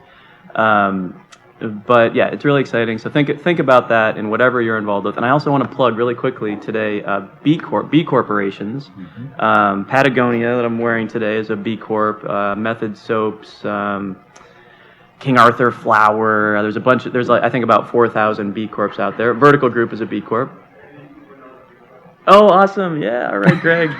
But yeah, it's really exciting. So think about that in whatever you're involved with. And I also want to plug really quickly today B corporations. Patagonia that I'm wearing today is a B Corp. Method Soaps, King Arthur Flour. There's a bunch. There's like I think about 4,000 B Corps out there. Vertical Group is a B Corp. Oh, awesome! Yeah, all right, Greg.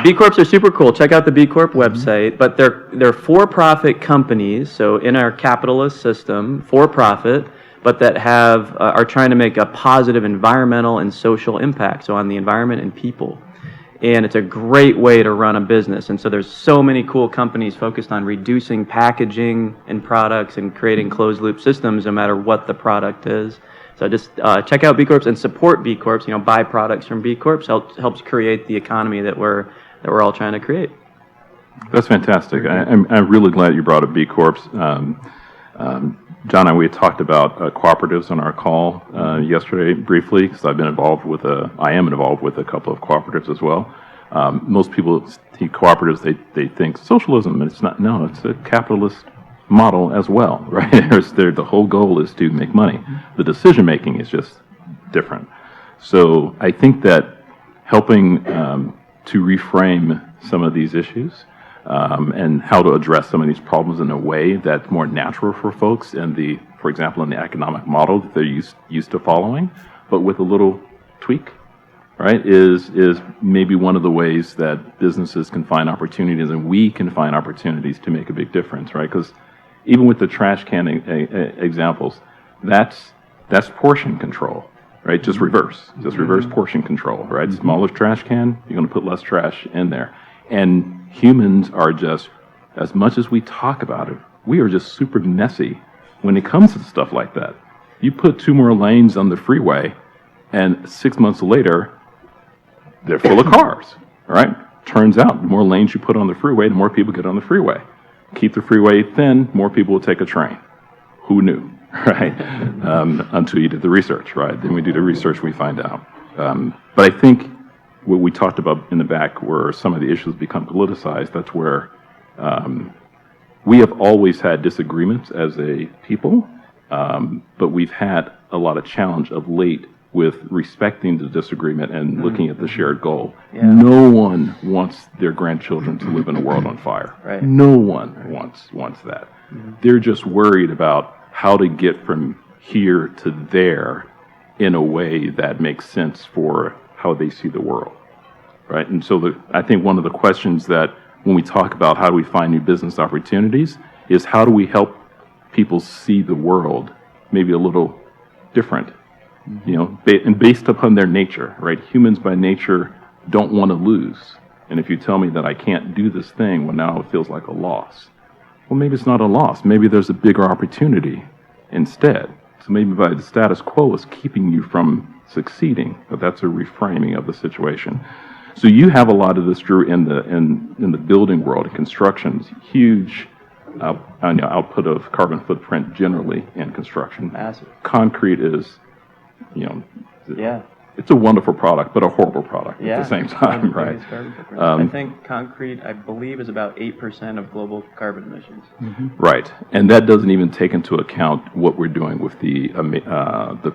B Corps are super cool. Check out the B Corp website. But they're for-profit companies. So in our capitalist system, for-profit, but that are trying to make a positive environmental and social impact. So on the environment and people. And it's a great way to run a business. And so there's so many cool companies focused on reducing packaging and products and creating closed loop systems no matter what the product is. So just check out B Corps and support B Corps. You know, buy products from B Corps helps create the economy that we're all trying to create. That's fantastic. I'm really glad you brought up B Corps. John and we had talked about cooperatives on our call yesterday briefly, because I am involved with a couple of cooperatives as well. Most people see cooperatives, they think socialism, and it's not. No, it's a capitalist model as well, right? The whole goal is to make money. The decision making is just different. So I think that helping to reframe some of these issues and how to address some of these problems in a way that's more natural for folks for example, in the economic model that they're used to following, but with a little tweak, right, is maybe one of the ways that businesses can find opportunities and we can find opportunities to make a big difference, right? Because even with the trash can examples, that's portion control, right? Just reverse portion control, right? Smaller trash can, you're going to put less trash in there. And humans are just, as much as we talk about it, we are just super messy when it comes to stuff like that. You put 2 more lanes on the freeway, and 6 months later, they're full of cars, right? Turns out, the more lanes you put on the freeway, the more people get on the freeway. Keep the freeway thin, more people will take a train. Who knew, right? Until you did the research, right? Then we do the research, we find out. But I think what we talked about in the back, where some of the issues become politicized, that's where we have always had disagreements as a people, but we've had a lot of challenge of late with respecting the disagreement and looking at the shared goal. Yeah. No one wants their grandchildren to live in a world on fire. Right. No one wants that. They're just worried about how to get from here to there in a way that makes sense for how they see the world, right? And so I think one of the questions that when we talk about how do we find new business opportunities is how do we help people see the world maybe a little different, you know, and based upon their nature, right? Humans by nature don't want to lose. And if you tell me that I can't do this thing, well, now it feels like a loss. Well, maybe it's not a loss. Maybe there's a bigger opportunity instead. So maybe by the status quo is keeping you from succeeding, but that's a reframing of the situation. So you have a lot of this, Drew, in the building world, in construction, huge output of carbon footprint generally in construction. Massive. Concrete is, you know, it's a wonderful product, but a horrible product at the same time, right? I think concrete, I believe, is about 8% of global carbon emissions. Right, and that doesn't even take into account what we're doing with the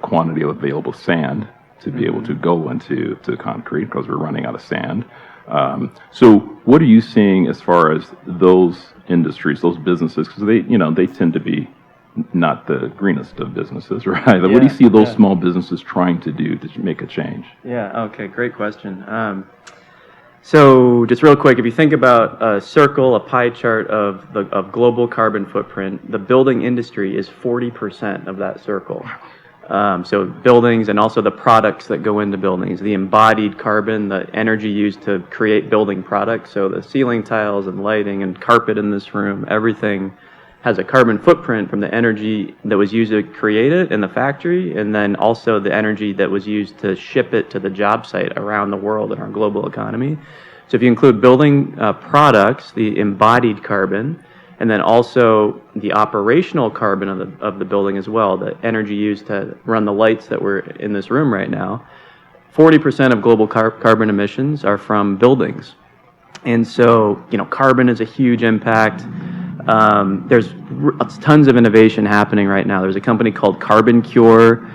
quantity of available sand to be able to go into concrete, because we're running out of sand. So what are you seeing as far as those industries, those businesses, because they tend to be not the greenest of businesses, right? Yeah, what do you see those small businesses trying to do to make a change? Yeah, okay, great question. So just real quick, if you think about a circle, a pie chart of global carbon footprint, the building industry is 40% of that circle. So buildings and also the products that go into buildings, the embodied carbon, the energy used to create building products. So the ceiling tiles and lighting and carpet in this room, everything has a carbon footprint from the energy that was used to create it in the factory, and then also the energy that was used to ship it to the job site around the world in our global economy. So if you include building products, the embodied carbon, and then also the operational carbon of the building as well, the energy used to run the lights that were in this room right now, 40% of global carbon emissions are from buildings. And so, carbon is a huge impact. There's tons of innovation happening right now. There's a company called Carbon Cure.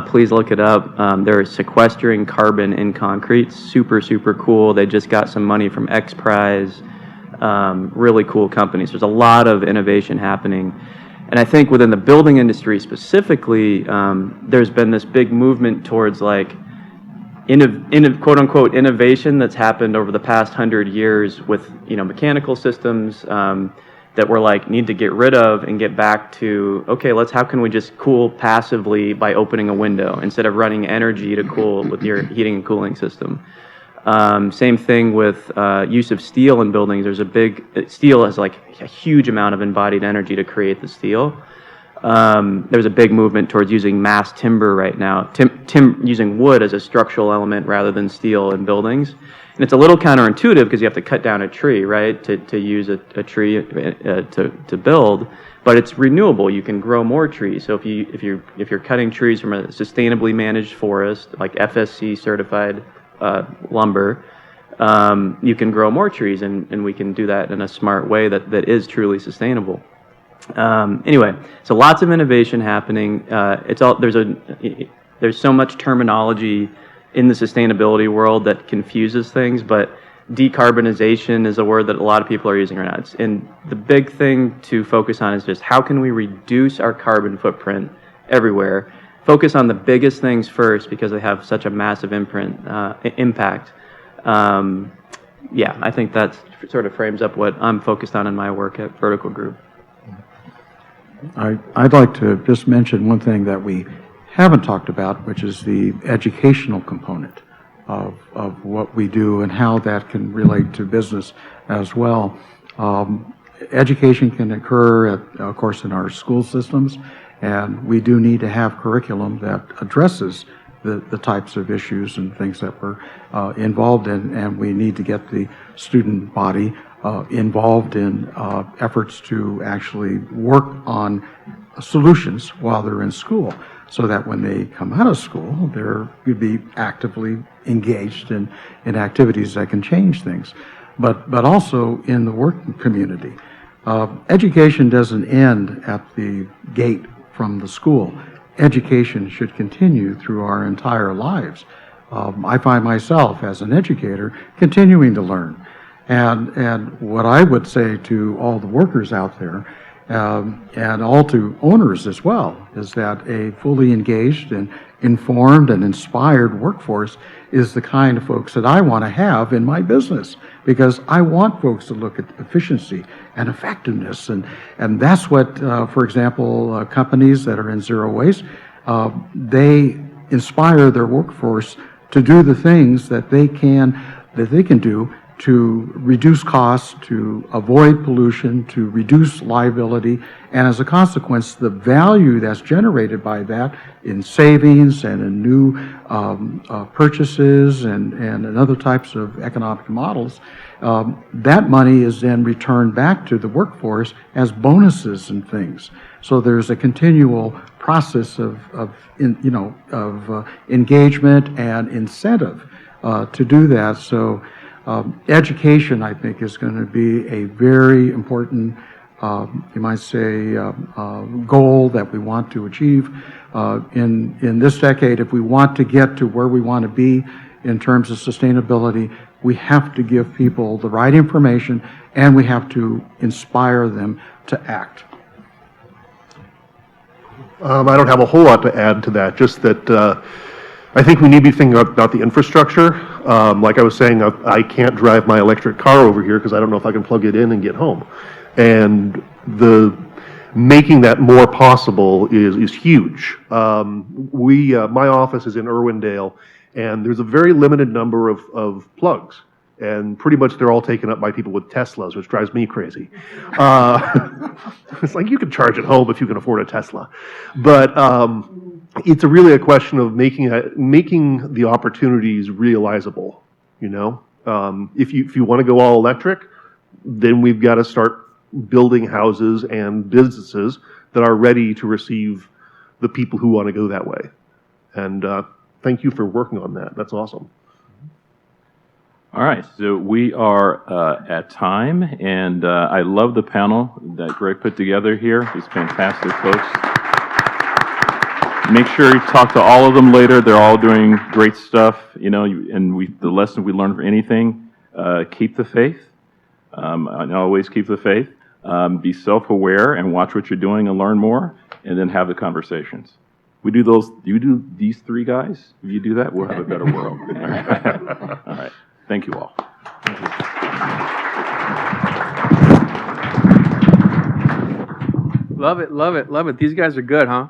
Please look it up. They're sequestering carbon in concrete. Super, super cool. They just got some money from X Prize. Really cool companies. There's a lot of innovation happening. And I think within the building industry specifically, there's been this big movement towards quote unquote innovation that's happened over the past 100 years with, mechanical systems, that we're need to get rid of and get back to, okay, how can we just cool passively by opening a window instead of running energy to cool with your heating and cooling system. Same thing with use of steel in buildings. Steel has a huge amount of embodied energy to create the steel. There's a big movement towards using mass timber right now, using wood as a structural element rather than steel in buildings. And it's a little counterintuitive because you have to cut down a tree, right, to use a tree to build. But it's renewable. You can grow more trees. So if you're cutting trees from a sustainably managed forest, like FSC certified lumber, you can grow more trees, and we can do that in a smart way that is truly sustainable. Anyway, so lots of innovation happening. There's so much terminology in the sustainability world that confuses things, but decarbonization is a word that a lot of people are using right now. And the big thing to focus on is just how can we reduce our carbon footprint everywhere. Focus on the biggest things first because they have such a massive impact. I think that sort of frames up what I'm focused on in my work at Vertical Group. I'd like to just mention one thing that we haven't talked about, which is the educational component of what we do and how that can relate to business as well. Education can occur, of course, in our school systems, and we do need to have curriculum that addresses the types of issues and things that we're involved in, and we need to get the student body involved in efforts to actually work on solutions while they're in school, so that when they come out of school, they're going to be actively engaged in activities that can change things. But also in the work community. Education doesn't end at the gate from the school. Education should continue through our entire lives. I find myself as an educator continuing to learn. And what I would say to all the workers out there, and all to owners as well, is that a fully engaged and informed and inspired workforce is the kind of folks that I want to have in my business, because I want folks to look at efficiency and effectiveness, and that's what, for example, companies that are in zero waste, they inspire their workforce to do the things that they can do to reduce costs, to avoid pollution, to reduce liability, and as a consequence, the value that's generated by that in savings and in new purchases and in other types of economic models, that money is then returned back to the workforce as bonuses and things. So there's a continual process of engagement and incentive to do that. So education, I think, is going to be a very important, you might say, goal that we want to achieve in this decade. If we want to get to where we want to be in terms of sustainability, we have to give people the right information, and we have to inspire them to act. I don't have a whole lot to add to that, just that I think we need to be thinking about the infrastructure. Like I was saying, I can't drive my electric car over here because I don't know if I can plug it in and get home. And making that more possible is huge. My office is in Irwindale, and there's a very limited number of plugs. And pretty much they're all taken up by people with Teslas, which drives me crazy. It's like you can charge at home if you can afford a Tesla. But it's really a question of making the opportunities realizable, you know? If you want to go all electric, then we've got to start building houses and businesses that are ready to receive the people who want to go that way. And thank you for working on that. That's awesome. All right, so we are at time, and I love the panel that Greg put together here. These fantastic folks. Make sure you talk to all of them later. They're all doing great stuff, you know. And the lesson we learned from anything: keep the faith. And always keep the faith. Be self-aware and watch what you're doing and learn more, and then have the conversations. We do those. You do these three guys. If you do that, we'll have a better world. All right. All right. Thank you all. Thank you. Love it, love it, love it. These guys are good, huh?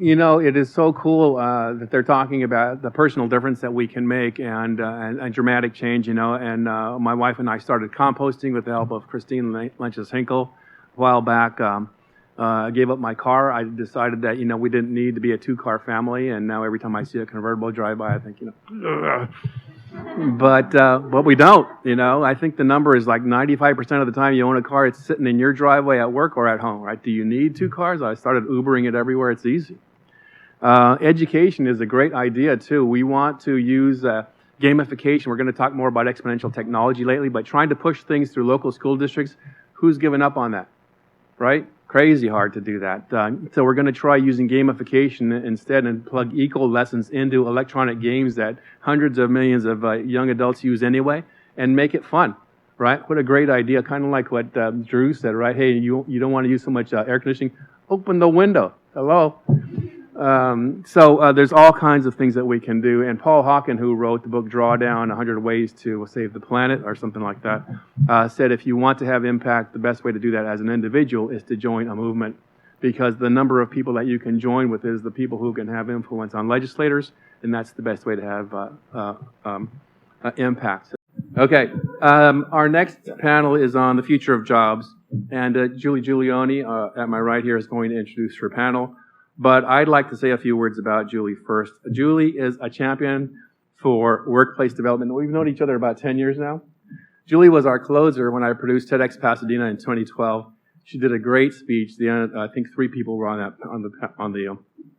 You know, it is so cool that they're talking about the personal difference that we can make and dramatic change, you know. And my wife and I started composting with the help of Christine Lenches-Hinkle a while back. I gave up my car. I decided that, you know, we didn't need to be a two-car family. And now every time I see a convertible drive by, I think, you know, but we don't, you know. I think the number is like 95% of the time you own a car, it's sitting in your driveway at work or at home, right? Do you need two cars? I started Ubering it everywhere. It's easy. Education is a great idea, too. We want to use gamification. We're going to talk more about exponential technology lately, but trying to push things through local school districts, who's given up on that, right? Crazy hard to do that. So we're going to try using gamification instead and plug eco lessons into electronic games that hundreds of millions of young adults use anyway, and make it fun, right? What a great idea. Kind of like what Drew said, right? Hey, you don't want to use so much air conditioning. Open the window. Hello. So there's all kinds of things that we can do. And Paul Hawken, who wrote the book Drawdown, 100 Ways to Save the Planet, or something like that, said if you want to have impact, the best way to do that as an individual is to join a movement, because the number of people that you can join with is the people who can have influence on legislators, and that's the best way to have impact. Okay, our next panel is on the future of jobs, and Julie Giulioni at my right here is going to introduce her panel. But I'd like to say a few words about Julie first. Julie is a champion for workplace development. We've known each other about 10 years now. Julie was our closer when I produced TEDx Pasadena in 2012. She did a great speech. I think 3 people were on the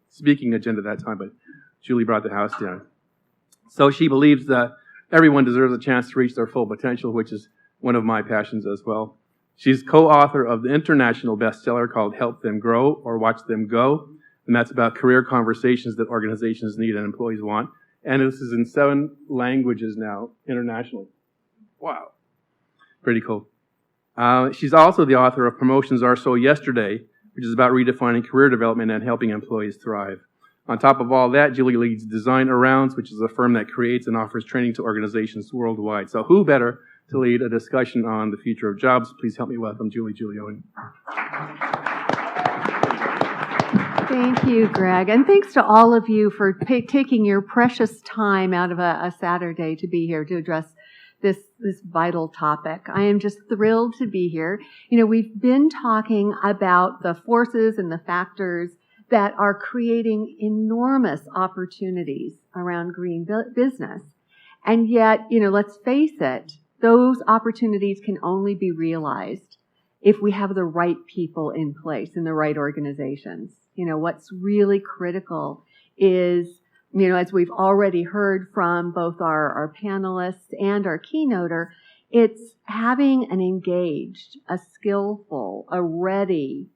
speaking agenda at that time, but Julie brought the house down. So she believes that everyone deserves a chance to reach their full potential, which is one of my passions as well. She's co-author of the international bestseller called Help Them Grow or Watch Them Go. And that's about career conversations that organizations need and employees want. And this is in 7 languages now, internationally. Wow. Pretty cool. She's also the author of Promotions Are So Yesterday, which is about redefining career development and helping employees thrive. On top of all that, Julie leads Design Arounds, which is a firm that creates and offers training to organizations worldwide. So who better to lead a discussion on the future of jobs? Please help me welcome Julie Giulioni. Thank you, Greg, and thanks to all of you for taking your precious time out of a Saturday to be here to address this vital topic. I am just thrilled to be here. You know, we've been talking about the forces and the factors that are creating enormous opportunities around green business. And yet, you know, let's face it, those opportunities can only be realized if we have the right people in place in the right organizations. You know, what's really critical is, you know, as we've already heard from both our panelists and our keynoter, it's having an engaged, a skillful, a ready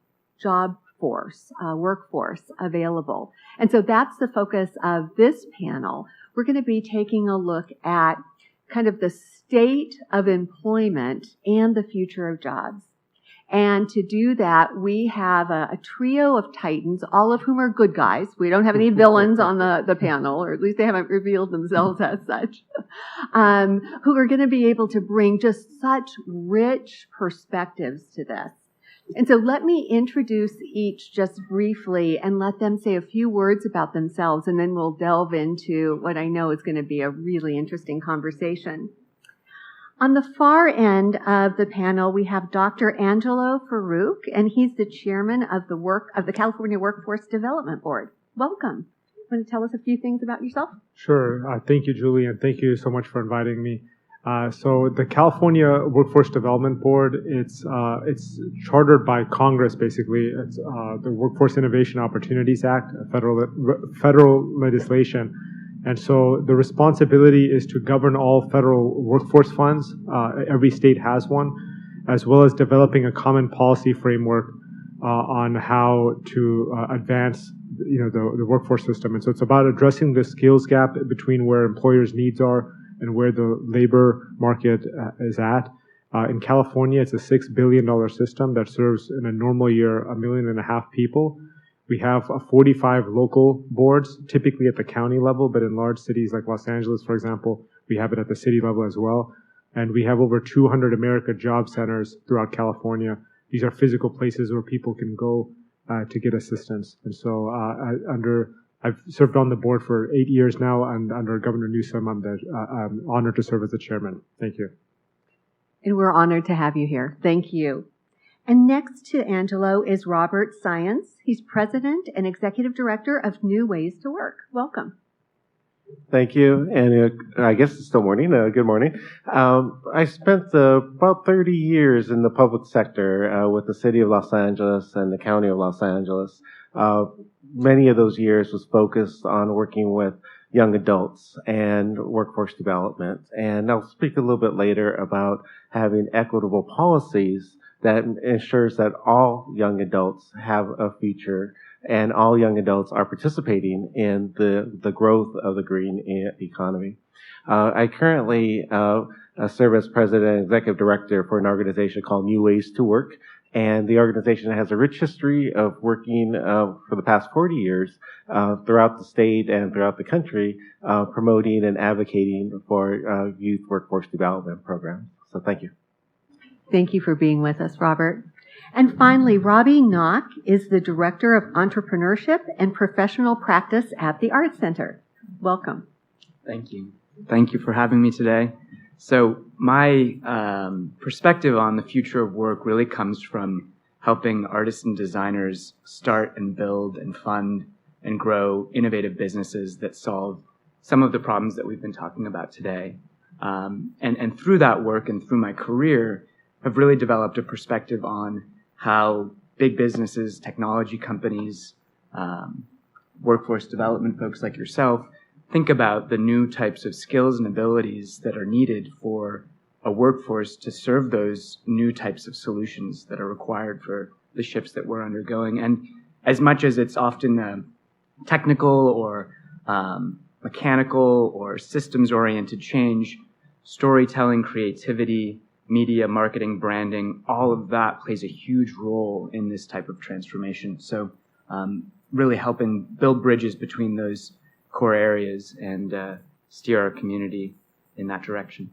job force, workforce available. And so that's the focus of this panel. We're going to be taking a look at kind of the state of employment and the future of jobs. And to do that, we have a trio of titans, all of whom are good guys. We don't have any villains on the panel, or at least they haven't revealed themselves as such, who are going to be able to bring just such rich perspectives to this And so let me introduce each just briefly and let them say a few words about themselves, and then we'll delve into what I know is going to be a really interesting conversation. On the far end of the panel, we have Dr. Angelo Farouk, and he's the chairman of the California Workforce Development Board. Welcome. Want to tell us a few things about yourself? Sure. Thank you, Julie, and thank you so much for inviting me. So the California Workforce Development Board, it's chartered by Congress, basically. It's the Workforce Innovation Opportunities Act, federal legislation. And so the responsibility is to govern all federal workforce funds. Every state has one, as well as developing a common policy framework on how to advance, the workforce system. And so it's about addressing the skills gap between where employers' needs are and where the labor market is at. In California, it's a $6 billion system that serves in a normal year 1.5 million people. We have 45 local boards, typically at the county level, but in large cities like Los Angeles, for example, we have it at the city level as well. And we have over 200 America Job Centers throughout California. These are physical places where people can go to get assistance. And so I've served on the board for 8 years now, and under Governor Newsom, I'm honored to serve as the chairman. Thank you. And we're honored to have you here. Thank you. And next to Angelo is Robert Science. He's president and executive director of New Ways to Work. Welcome. Thank you. And I guess it's still morning. Good morning. I spent about 30 years in the public sector with the city of Los Angeles and the county of Los Angeles. Many of those years was focused on working with young adults and workforce development. And I'll speak a little bit later about having equitable policies that ensures that all young adults have a future and all young adults are participating in the growth of the green economy. I currently serve as president and executive director for an organization called New Ways to Work. And the organization has a rich history of working for the past 40 years throughout the state and throughout the country, promoting and advocating for youth workforce development programs. So thank you. Thank you for being with us, Robert. And finally, Robbie Knock is the Director of Entrepreneurship and Professional Practice at the Art Center. Welcome. Thank you. Thank you for having me today. So my perspective on the future of work really comes from helping artists and designers start and build and fund and grow innovative businesses that solve some of the problems that we've been talking about today. And through that work and through my career, have really developed a perspective on how big businesses, technology companies, workforce development folks like yourself think about the new types of skills and abilities that are needed for a workforce to serve those new types of solutions that are required for the shifts that we're undergoing. And as much as it's often technical or mechanical or systems-oriented change, storytelling, creativity, media, marketing, branding, all of that plays a huge role in this type of transformation. So really helping build bridges between those core areas and steer our community in that direction.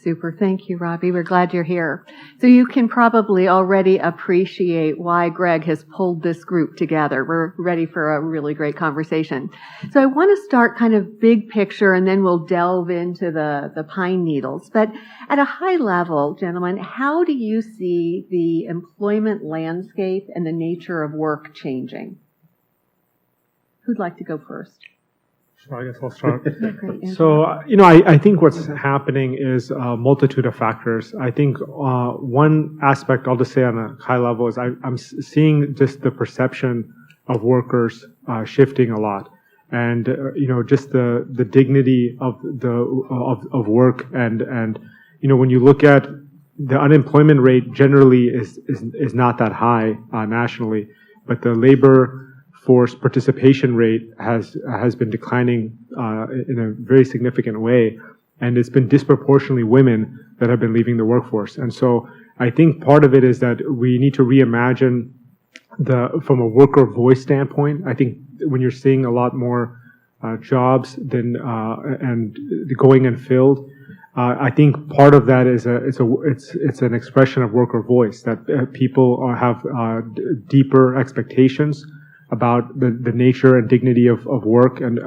Super. Thank you, Robbie. We're glad you're here. So you can probably already appreciate why Greg has pulled this group together. We're ready for a really great conversation. So I want to start kind of big picture, and then we'll delve into the pine needles. But at a high level, gentlemen, how do you see the employment landscape and the nature of work changing? Who'd like to go first? So I guess I'll start. Great. So, I think what's happening is a multitude of factors. I think one aspect, I'll just say on a high level, is I'm seeing just the perception of workers shifting a lot. And, just the dignity of of work and when you look at the unemployment rate generally is not that high nationally, but the labor force participation rate has been declining in a very significant way, and it's been disproportionately women that have been leaving the workforce. And so I think part of it is that we need to reimagine from a worker voice standpoint. I think when you're seeing a lot more jobs than and going unfilled, I think part of that is it's an expression of worker voice, that people have deeper expectations about the nature and dignity of work, and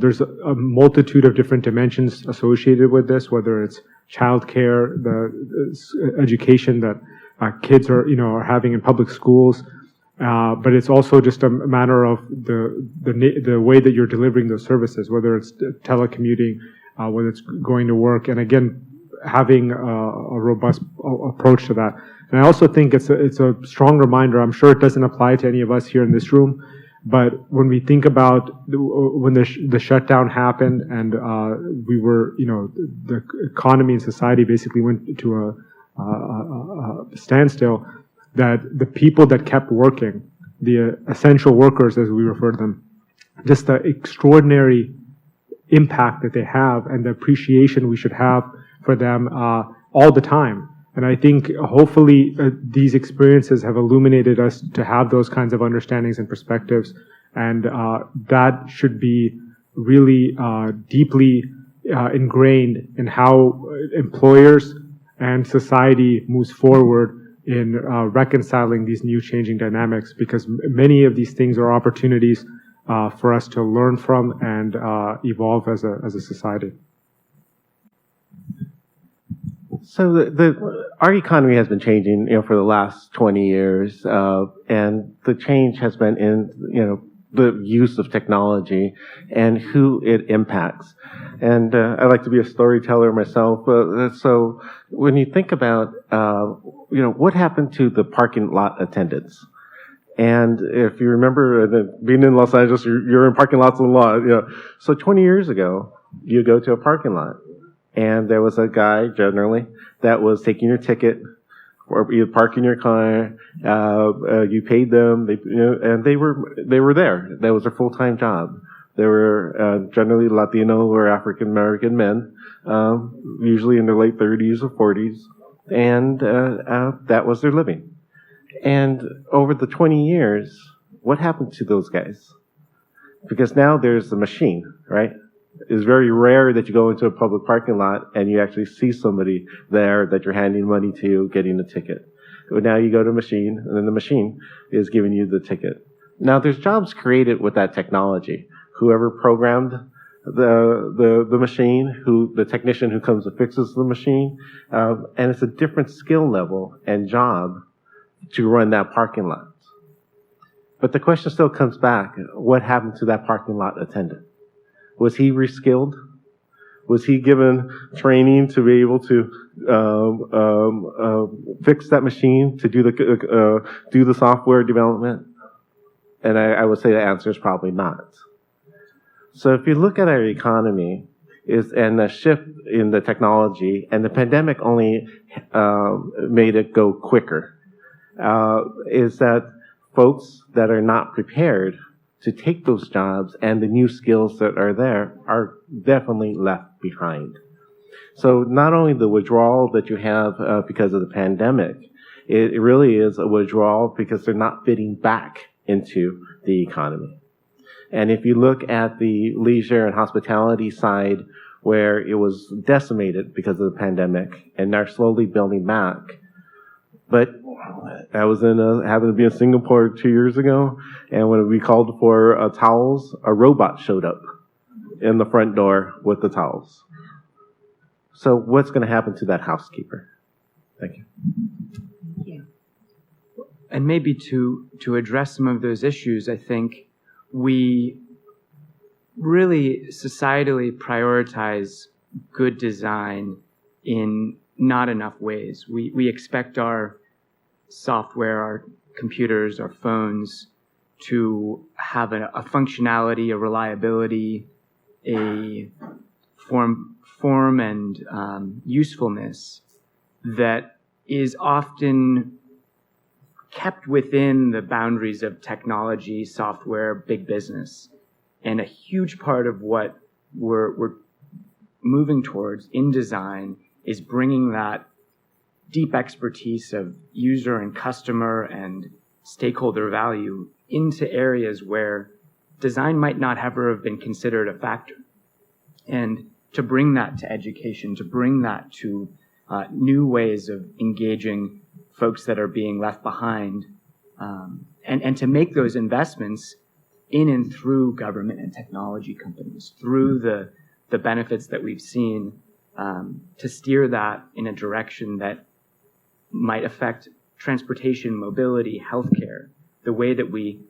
there's a multitude of different dimensions associated with this, whether it's childcare, the education that kids are having in public schools, but it's also just a matter of the way that you're delivering those services, whether it's telecommuting, whether it's going to work, and again, having a robust approach to that. And I also think it's a strong reminder. I'm sure it doesn't apply to any of us here in this room, but when we think about when the shutdown happened and we were, the economy and society basically went to a standstill, that the people that kept working, the essential workers as we refer to them, just the extraordinary impact that they have and the appreciation we should have for them all the time. And I think hopefully these experiences have illuminated us to have those kinds of understandings and perspectives, and that should be really deeply ingrained in how employers and society moves forward in reconciling these new changing dynamics, because many of these things are opportunities for us to learn from and evolve as a society. So our economy has been changing, for the last 20 years, and the change has been in, the use of technology and who it impacts. And I like to be a storyteller myself. So when you think about, what happened to the parking lot attendants? And if you remember, being in Los Angeles, you're in parking lots a lot. So 20 years ago, you go to a parking lot, and there was a guy generally that was taking your ticket, or you park in your car. You paid them, and they were there. That was their full-time job. They were generally Latino or African American men, usually in their late 30s or 40s, and that was their living. And over the 20 years, what happened to those guys? Because now there's a machine, right? It's very rare that you go into a public parking lot and you actually see somebody there that you're handing money to, getting a ticket. But now you go to a machine, and then the machine is giving you the ticket. Now there's jobs created with that technology. Whoever programmed the machine, the technician who comes and fixes the machine, and it's a different skill level and job to run that parking lot. But the question still comes back, what happened to that parking lot attendant? Was he reskilled? Was he given training to be able to fix that machine, to do the software development? And I would say the answer is probably not. So if you look at our economy, and the shift in the technology, and the pandemic only made it go quicker, is that folks that are not prepared to take those jobs and the new skills that are there are definitely left behind. So not only the withdrawal that you have because of the pandemic, it really is a withdrawal because they're not fitting back into the economy. And if you look at the leisure and hospitality side, where it was decimated because of the pandemic, and they're slowly building back. But I was happened to be in Singapore 2 years ago, and when we called for towels, a robot showed up in the front door with the towels. So what's going to happen to that housekeeper? Thank you. And maybe to address some of those issues, I think we really societally prioritize good design in not enough ways. We expect our software, our computers, our phones to have a functionality, a reliability, a form and usefulness that is often kept within the boundaries of technology, software, big business. And a huge part of what we're moving towards in design is bringing that deep expertise of user and customer and stakeholder value into areas where design might not ever have been considered a factor. And to bring that to education, to bring that to new ways of engaging folks that are being left behind, and to make those investments in and through government and technology companies, through the benefits that we've seen, to steer that in a direction that might affect transportation, mobility, healthcare, the way that we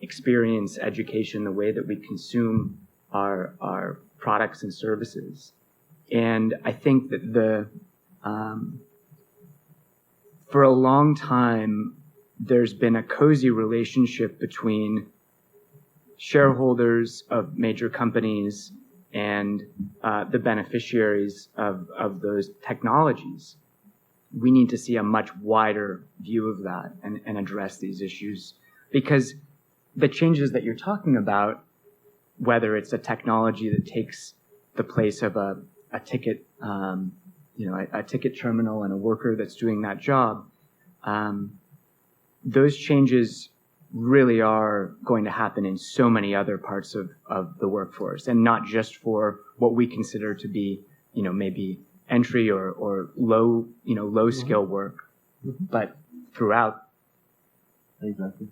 experience education, the way that we consume our products and services. And I think that for a long time, there's been a cozy relationship between shareholders of major companies and the beneficiaries of those technologies. We need to see a much wider view of that and address these issues, because the changes that you're talking about, whether it's a technology that takes the place of a ticket, a ticket terminal and a worker that's doing that job, those changes really are going to happen in so many other parts of the workforce, and not just for what we consider to be, maybe entry or low skill work, but throughout. Exactly.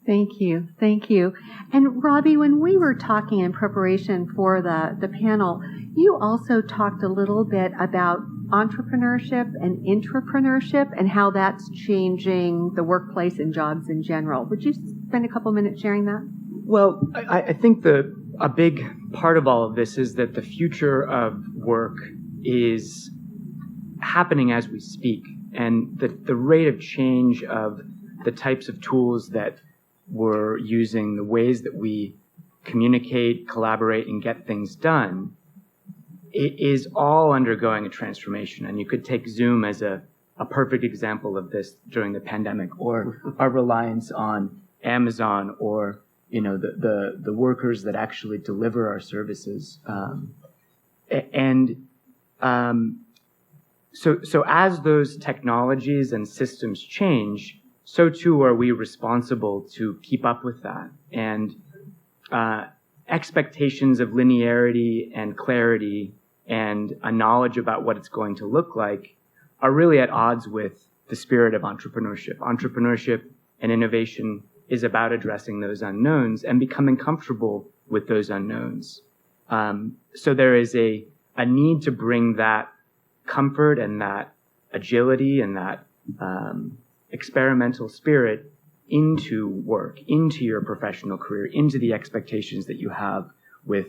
Thank you. Thank you. And Robbie, when we were talking in preparation for the panel, you also talked a little bit about entrepreneurship and intrapreneurship and how that's changing the workplace and jobs in general. Would you spend a couple minutes sharing that? Well, I think a big part of all of this is that the future of work is happening as we speak, and the rate of change of the types of tools that we're using, the ways that we communicate, collaborate, and get things done, it is all undergoing a transformation. And you could take Zoom as a perfect example of this during the pandemic, or our reliance on Amazon, or the workers that actually deliver our services. So as those technologies and systems change, so too are we responsible to keep up with that. And expectations of linearity and clarity and a knowledge about what it's going to look like are really at odds with the spirit of entrepreneurship. Entrepreneurship and innovation is about addressing those unknowns and becoming comfortable with those unknowns. So there is a need to bring that comfort and that agility and that experimental spirit into work, into your professional career, into the expectations that you have with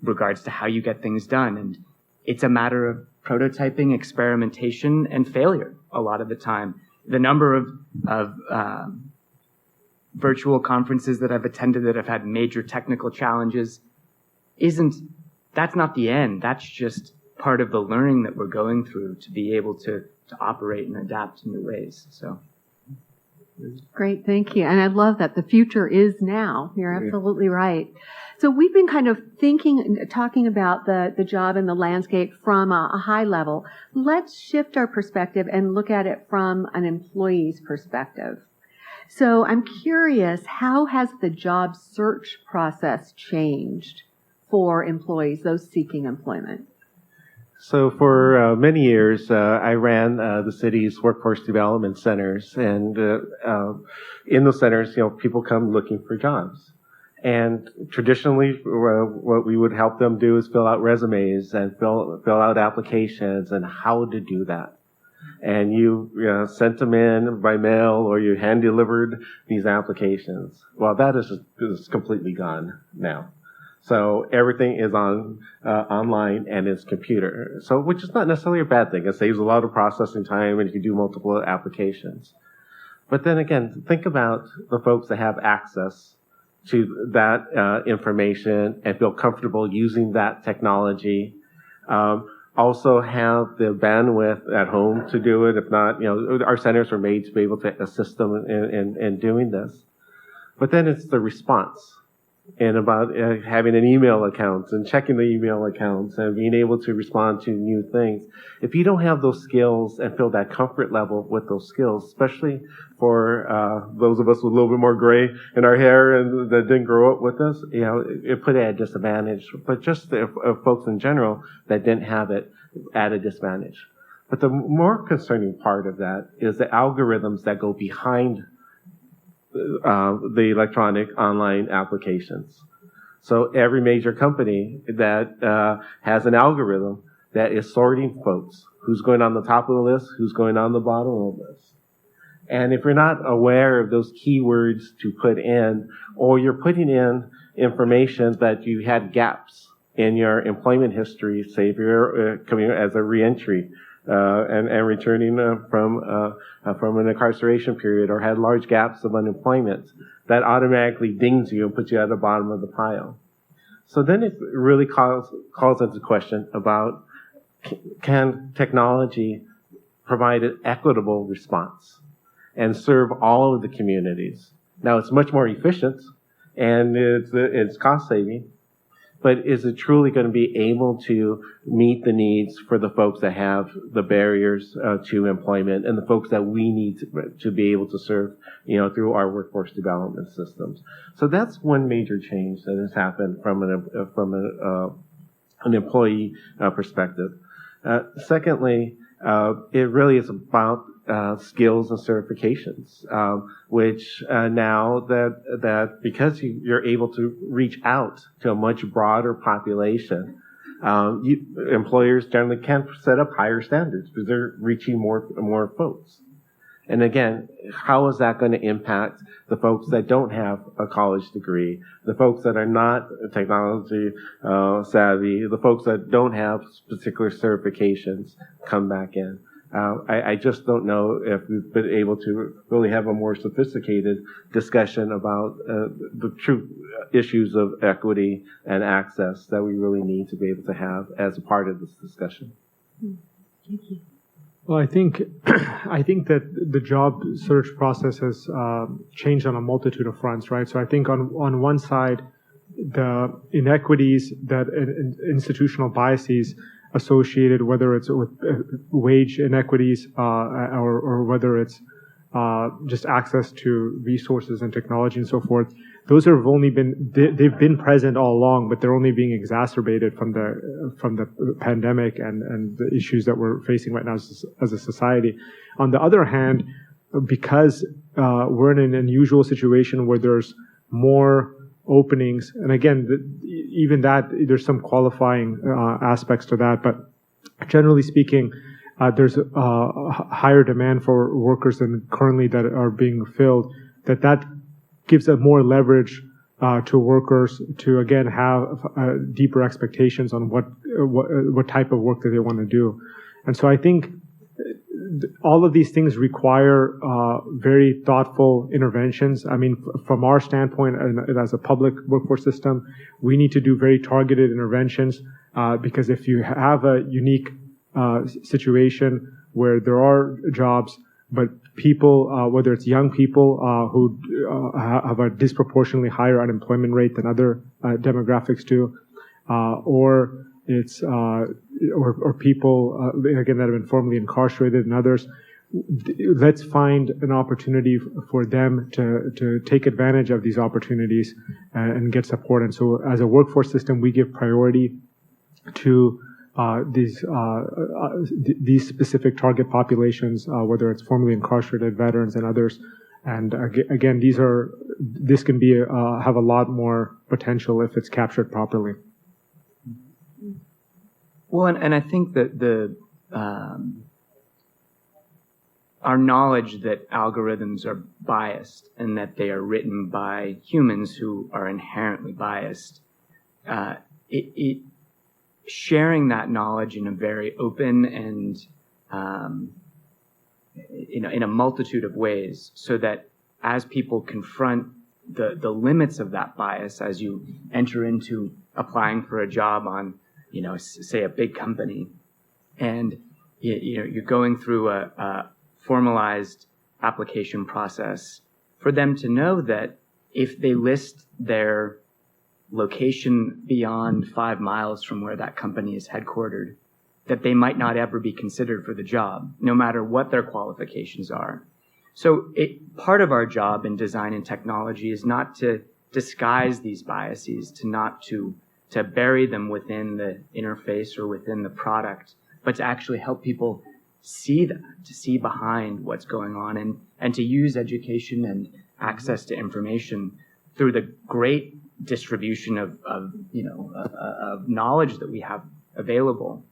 regards to how you get things done. And it's a matter of prototyping, experimentation, and failure a lot of the time. The number of virtual conferences that I've attended that have had major technical challenges that's not the end. That's just part of the learning that we're going through to be able to operate and adapt in new ways. So. Great, thank you. And I love that. The future is now. You're absolutely right. So we've been kind of talking about the job and the landscape from a high level. Let's shift our perspective and look at it from an employee's perspective. So I'm curious, how has the job search process changed for employees, those seeking employment? So for many years, I ran the city's workforce development centers, and in those centers, people come looking for jobs. And traditionally, what we would help them do is fill out resumes and fill out applications and how to do that. And you sent them in by mail, or you hand delivered these applications. Well, that is completely gone now. So everything is online and it's computer. So, which is not necessarily a bad thing. It saves a lot of processing time and you can do multiple applications. But then again, think about the folks that have access to that information and feel comfortable using that technology. Also have the bandwidth at home to do it. If not, our centers are made to be able to assist them in doing this. But then it's the response. and about having an email account and checking the email accounts and being able to respond to new things. If you don't have those skills and feel that comfort level with those skills, especially for those of us with a little bit more gray in our hair and that didn't grow up with us, it put it at a disadvantage. But just folks in general that didn't have it at a disadvantage. But the more concerning part of that is the algorithms that go behind the electronic online applications. So every major company that has an algorithm that is sorting folks, who's going on the top of the list, who's going on the bottom of the list. And if you're not aware of those keywords to put in, or you're putting in information that you had gaps in your employment history, say if you're coming as a reentry, and returning from an incarceration period or had large gaps of unemployment, that automatically dings you and puts you at the bottom of the pile. So then it really calls into question about, can technology provide an equitable response and serve all of the communities? Now, it's much more efficient and it's cost saving, but is it truly going to be able to meet the needs for the folks that have the barriers to employment and the folks that we need to be able to serve, through our workforce development systems? So that's one major change that has happened from an employee perspective. Secondly, it really is about skills and certifications, which now that because you're able to reach out to a much broader population, employers generally can set up higher standards because they're reaching more folks. And again, how is that going to impact the folks that don't have a college degree, the folks that are not technology savvy, the folks that don't have particular certifications come back in? I just don't know if we've been able to really have a more sophisticated discussion about the true issues of equity and access that we really need to be able to have as a part of this discussion. Thank you. Well, I think that the job search process has changed on a multitude of fronts, right? So I think on one side, the inequities that institutional biases associated, whether it's with wage inequities or whether it's just access to resources and technology and so forth, those have only they've been present all along, but they're only being exacerbated from the pandemic and the issues that we're facing right now as a society. On the other hand, because we're in an unusual situation where there's more openings, and again, even that, there's some qualifying aspects to that, but generally speaking, there's a higher demand for workers than currently that are being filled, that gives a more leverage to workers to, again, have deeper expectations on what type of work that they want to do. And so I think all of these things require very thoughtful interventions. I mean, from our standpoint, and as a public workforce system, we need to do very targeted interventions because if you have a unique situation where there are jobs, but people, whether it's young people who have a disproportionately higher unemployment rate than other demographics do, or it's or people again that have been formerly incarcerated and others. Let's find an opportunity for them to take advantage of these opportunities and get support. And so, as a workforce system, we give priority to these specific target populations, whether it's formerly incarcerated veterans and others. And again, this can be have a lot more potential if it's captured properly. Well, and I think that our knowledge that algorithms are biased and that they are written by humans who are inherently biased, sharing that knowledge in a very open and in a multitude of ways, so that as people confront the limits of that bias, as you enter into applying for a job on, say a big company, and you're going through a formalized application process, for them to know that if they list their location beyond 5 miles from where that company is headquartered, that they might not ever be considered for the job, no matter what their qualifications are. So part of our job in design and technology is not to disguise these biases, to bury them within the interface or within the product, but to actually help people see that, to see behind what's going on, and to use education and access to information through the great distribution of knowledge that we have available.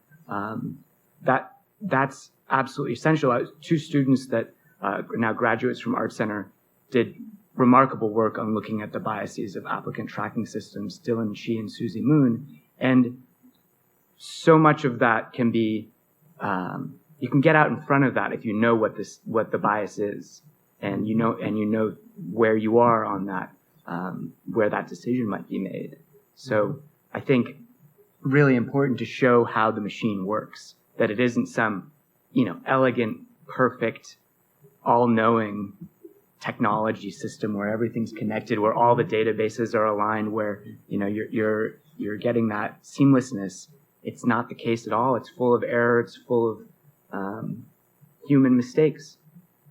That's absolutely essential. Two students that are now graduates from Art Center did remarkable work on looking at the biases of applicant tracking systems, Dylan Shi and Susie Moon, and so much of that can be, you can get out in front of that if you know what the bias is, and you know where you are on that, where that decision might be made. So I think really important to show how the machine works, that it isn't some, elegant, perfect, all-knowing technology system where everything's connected, where all the databases are aligned, where you're getting that seamlessness. It's not the case at all. It's full of error. It's full of human mistakes,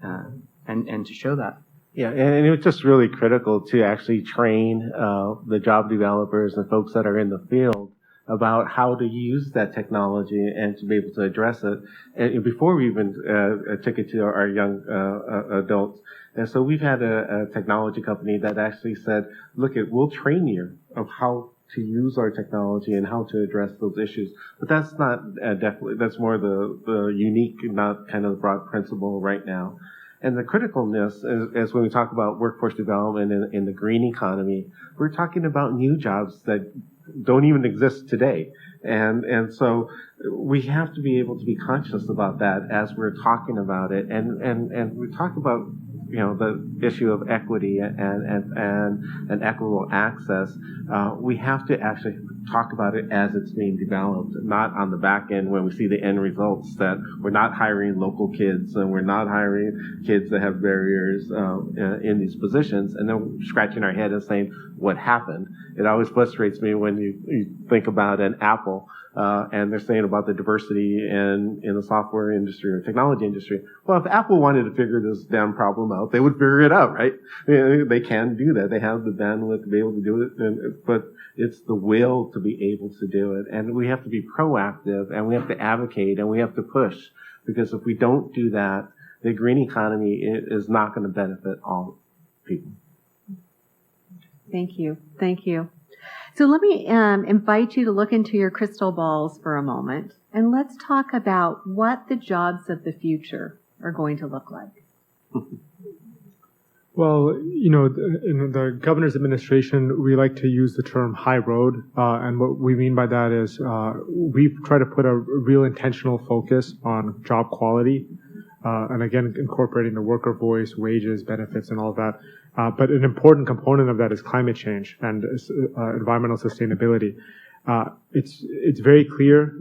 and to show that. Yeah, and it was just really critical to actually train the job developers and folks that are in the field about how to use that technology and to be able to address it. And before we even took it to our young adults. And so we've had a technology company that actually said, look, we'll train you of how to use our technology and how to address those issues. But that's not definitely, that's more the unique, not kind of broad principle right now. And the criticalness is when we talk about workforce development in the green economy, we're talking about new jobs that don't even exist today. And so we have to be able to be conscious about that as we're talking about it. And we talk about, the issue of equity and equitable access. We have to actually talk about it as it's being developed, not on the back end when we see the end results that we're not hiring local kids and we're not hiring kids that have barriers in these positions, and then scratching our head and saying, what happened? It always frustrates me when you think about an Apple and they're saying about the diversity in the software industry or technology industry. Well, if Apple wanted to figure this damn problem out, they would figure it out, right? They can do that. They have the bandwidth to be able to do it, but it's the will to be able to do it. And we have to be proactive, and we have to advocate, and we have to push, because if we don't do that, the green economy is not going to benefit all people. Thank you. Thank you. So let me invite you to look into your crystal balls for a moment, and let's talk about what the jobs of the future are going to look like. Well, in the governor's administration, we like to use the term high road, and what we mean by that is we try to put a real intentional focus on job quality, and again, incorporating the worker voice, wages, benefits, and all of that. But an important component of that is climate change and environmental sustainability. It's very clear,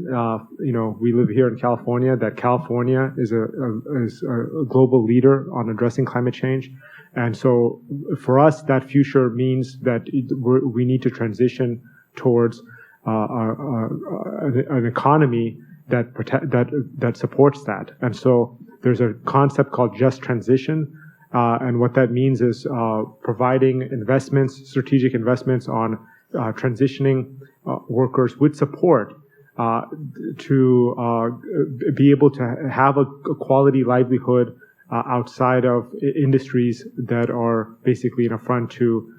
we live here in California, that California is a global leader on addressing climate change. And so for us, that future means that we need to transition towards an economy that supports that. And so there's a concept called just transition. And what that means is providing investments, strategic investments on transitioning workers with support to be able to have a quality livelihood outside of industries that are basically an affront to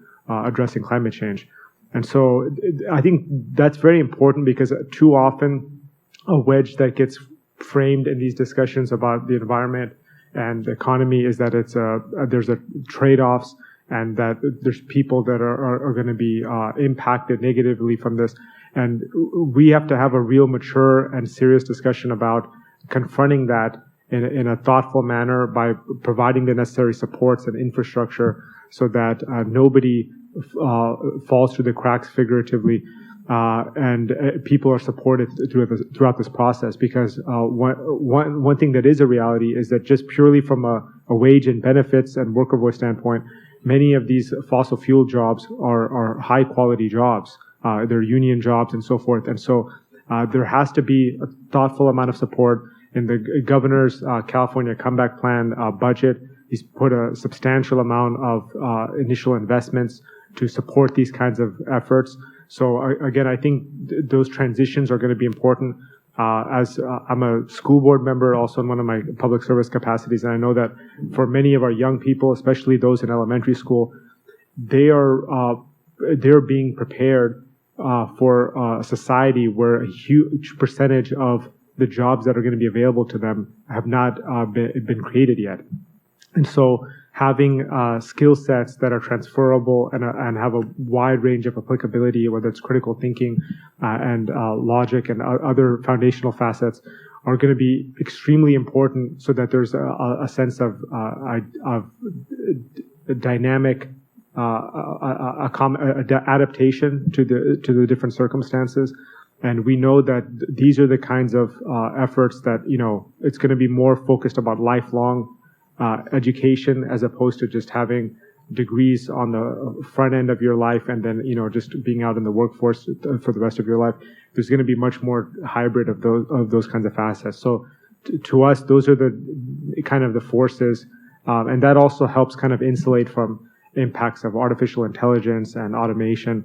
addressing climate change. And so I think that's very important, because too often a wedge that gets framed in these discussions about the environment and the economy is that there's a trade-offs, and that there's people that are going to be impacted negatively from this. And we have to have a real mature and serious discussion about confronting that in a thoughtful manner by providing the necessary supports and infrastructure so that nobody falls through the cracks figuratively, and people are supported throughout this process. Because one thing that is a reality is that just purely from a wage and benefits and worker voice standpoint, many of these fossil fuel jobs are high quality jobs. They're union jobs and so forth. And so there has to be a thoughtful amount of support in the governor's California Comeback Plan budget. He's put a substantial amount of initial investments to support these kinds of efforts. So again, I think those transitions are going to be important. As I'm a school board member, also in one of my public service capacities, and I know that for many of our young people, especially those in elementary school, they're being prepared for a society where a huge percentage of the jobs that are going to be available to them have not been created yet. And so having skill sets that are transferable and have a wide range of applicability, whether it's critical thinking and logic and other foundational facets, are going to be extremely important so that there's a sense of dynamic adaptation to the different circumstances. And we know that these are the kinds of efforts that, it's going to be more focused about lifelong education as opposed to just having degrees on the front end of your life and then, just being out in the workforce for the rest of your life. There's going to be much more hybrid of those kinds of facets. So to us, those are the kind of the forces. And that also helps kind of insulate from impacts of artificial intelligence and automation,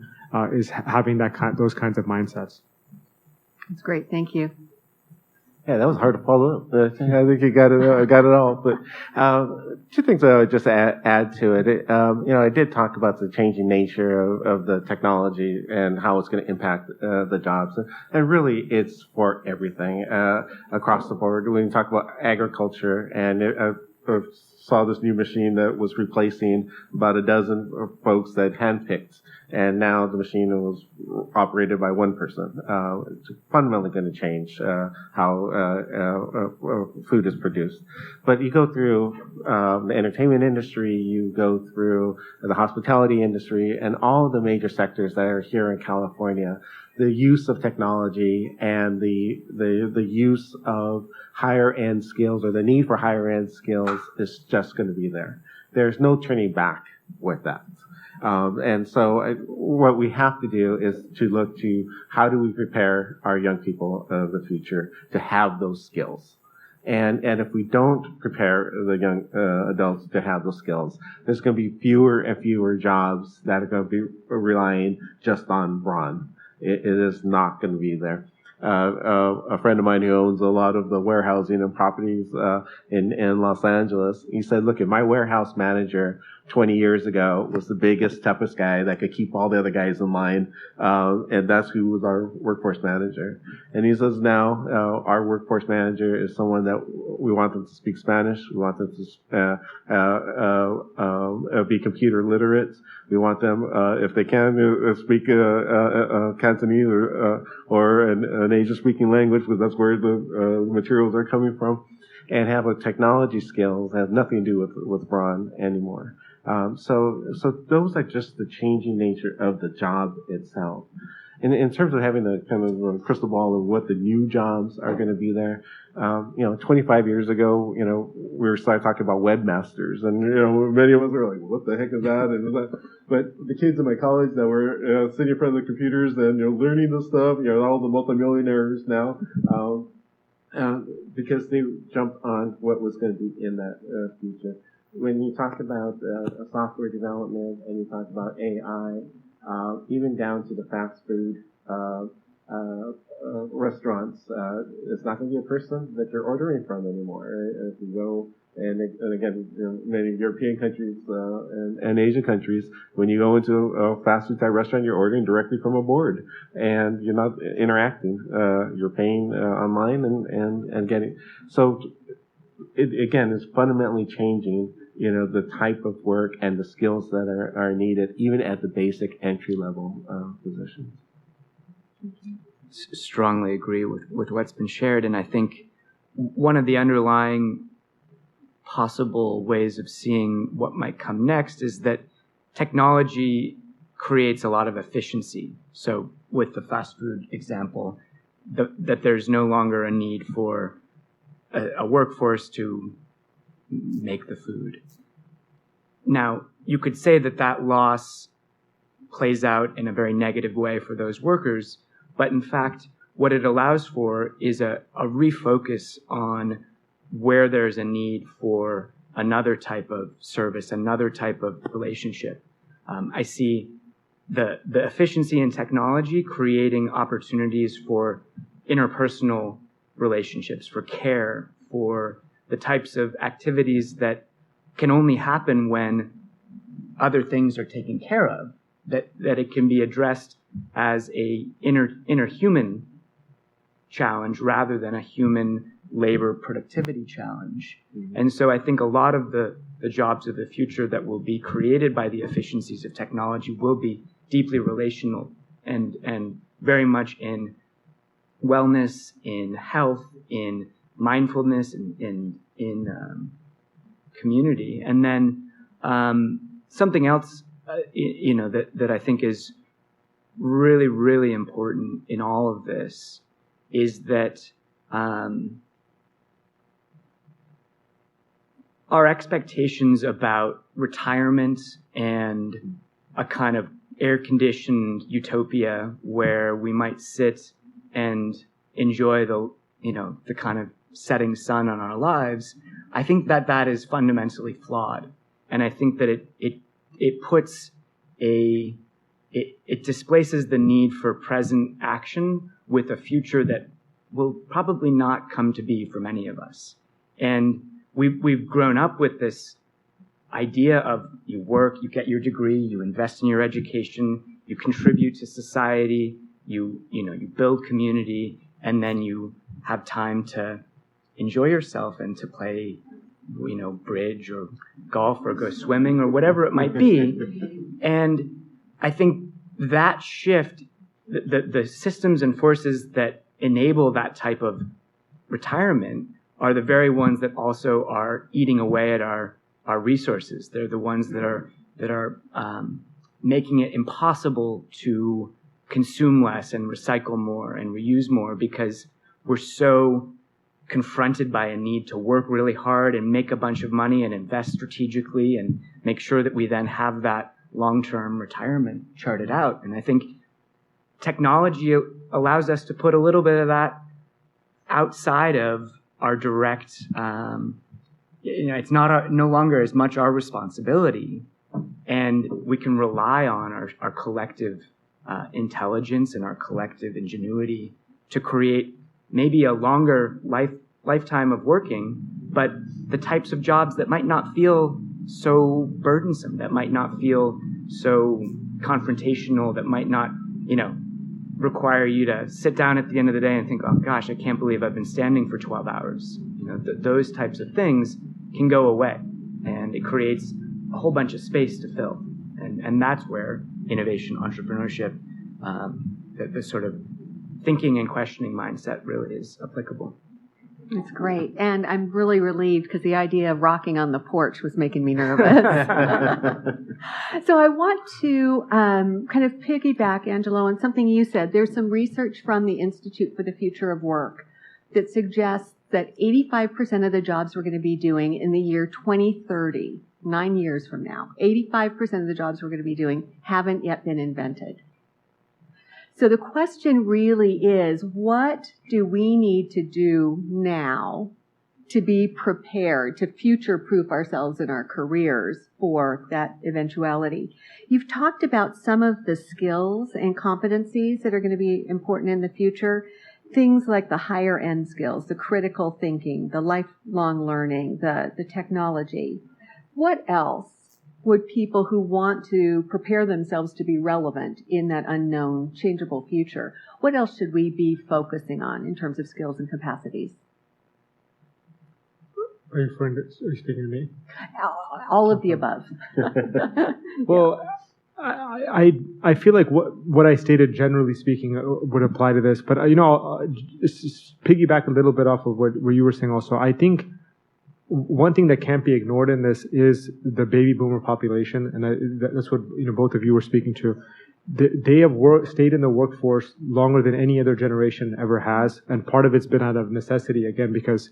is having those kinds of mindsets. That's great. Thank you. Yeah, that was hard to follow up. I think you got it all. But two things I would just add to it. I did talk about the changing nature of the technology and how it's going to impact the jobs. And really, it's for everything across the board. When you talk about agriculture, and I saw this new machine that was replacing about a dozen folks that handpicked. And now the machine was operated by one person. It's fundamentally going to change how food is produced. But you go through the entertainment industry, you go through the hospitality industry, and all of the major sectors that are here in California. The use of technology and the use of higher end skills, or the need for higher end skills, is just going to be there. There's no turning back with that. And so what we have to do is to look to how do we prepare our young people of the future to have those skills. And if we don't prepare the young adults to have those skills, there's going to be fewer and fewer jobs that are going to be relying just on brawn. It is not going to be there. A friend of mine who owns a lot of the warehousing and properties in Los Angeles, he said, look, my warehouse manager 20 years ago was the biggest, toughest guy that could keep all the other guys in line, and that's who was our workforce manager. And he says now our workforce manager is someone that we want them to speak Spanish, we want them to be computer literate, we want them, if they can, speak Cantonese or an Asian-speaking language, because that's where the materials are coming from, and have a technology skills that have nothing to do with brawn anymore. So those are just the changing nature of the job itself. In terms of having the kind of crystal ball of what the new jobs are going to be there, 25 years ago, we were starting talking about webmasters, and many of us were like, "What the heck is that?" But the kids in my college that were sitting in front of the computers and learning this stuff, all the multimillionaires now, because they jumped on what was going to be in that future. When you talk about software development and you talk about AI, even down to the fast food restaurants, it's not going to be a person that you're ordering from anymore. If you go, and again, many European countries and Asian countries, when you go into a fast food type restaurant, you're ordering directly from a board, and you're not interacting. You're paying online and getting. So, again, it's fundamentally changing. The type of work and the skills that are needed, even at the basic entry-level positions. Strongly agree with what's been shared, and I think one of the underlying possible ways of seeing what might come next is that technology creates a lot of efficiency. So with the fast food example, that there's no longer a need for a workforce to make the food. Now, you could say that that loss plays out in a very negative way for those workers, but in fact, what it allows for is a refocus on where there's a need for another type of service, another type of relationship. I see the efficiency in technology creating opportunities for interpersonal relationships, for care, for the types of activities that can only happen when other things are taken care of, that it can be addressed as a inner human challenge rather than a human labor productivity challenge. And so I think a lot of the jobs of the future that will be created by the efficiencies of technology will be deeply relational and very much in wellness, in health, in mindfulness, in community. And then something else, that I think is really, really important in all of this is that our expectations about retirement and a kind of air-conditioned utopia where we might sit and enjoy the kind of setting sun on our lives, I think that is fundamentally flawed. And I think that it puts it displaces the need for present action with a future that will probably not come to be for many of us. And we've grown up with this idea of you work, you get your degree, you invest in your education, you contribute to society, you build community, and then you have time to enjoy yourself and to play, bridge or golf or go swimming or whatever it might be. And I think that shift, the systems and forces that enable that type of retirement are the very ones that also are eating away at our resources. They're the ones that are making it impossible to consume less and recycle more and reuse more because we're so confronted by a need to work really hard and make a bunch of money and invest strategically and make sure that we then have that long-term retirement charted out. And I think technology allows us to put a little bit of that outside of our direct, it's no longer as much our responsibility, and we can rely on our collective intelligence and our collective ingenuity to create maybe a longer lifetime of working, but the types of jobs that might not feel so burdensome, that might not feel so confrontational, that might not, require you to sit down at the end of the day and think, oh gosh, I can't believe I've been standing for 12 hours. Those types of things can go away, and it creates a whole bunch of space to fill. And that's where innovation, entrepreneurship, the sort of thinking and questioning mindset really is applicable. That's great. And I'm really relieved because the idea of rocking on the porch was making me nervous. So I want to kind of piggyback, Angelo, on something you said. There's some research from the Institute for the Future of Work that suggests that 85% of the jobs we're going to be doing in the year 2030, 9 years from now, 85% of the jobs we're going to be doing haven't yet been invented. So the question really is, what do we need to do now to be prepared, to future-proof ourselves in our careers for that eventuality? You've talked about some of the skills and competencies that are going to be important in the future, things like the higher-end skills, the critical thinking, the lifelong learning, the technology. What else would people who want to prepare themselves to be relevant in that unknown, changeable future, what else should we be focusing on in terms of skills and capacities? Are you speaking to me? All of the above. Well, I feel like what I stated, generally speaking, would apply to this. But, just piggyback a little bit off of what you were saying also. I think one thing that can't be ignored in this is the baby boomer population, and that's what both of you were speaking to. They have stayed in the workforce longer than any other generation ever has, and part of it's been out of necessity, again, because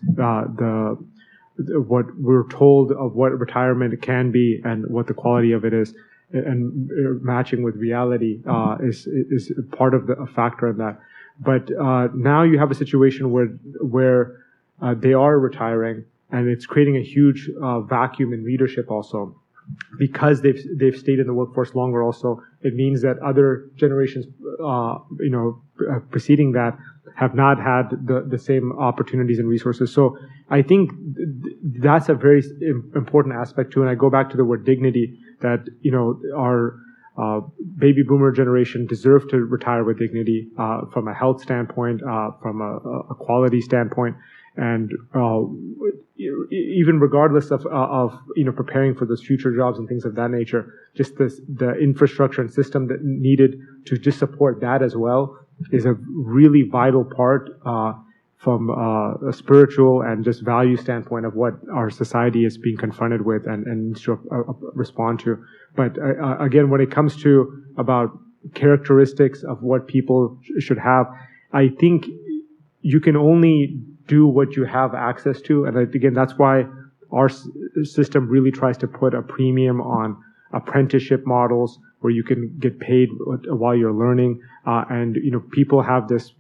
what we're told of what retirement can be and what the quality of it is, and matching with reality is part of a factor in that. But now you have a situation where they are retiring, and it's creating a huge vacuum in leadership also. Because they've stayed in the workforce longer also, it means that other generations, preceding that have not had the same opportunities and resources. So I think that's a very important aspect too. And I go back to the word dignity, that, our baby boomer generation deserve to retire with dignity, from a health standpoint, from a quality standpoint. And even regardless of preparing for those future jobs and things of that nature, just the infrastructure and system that needed to just support that as well is a really vital part from a spiritual and just value standpoint of what our society is being confronted with and needs to respond to. But again, when it comes to about characteristics of what people should have, I think you can only do what you have access to. And again, that's why our system really tries to put a premium on apprenticeship models where you can get paid while you're learning. And people have this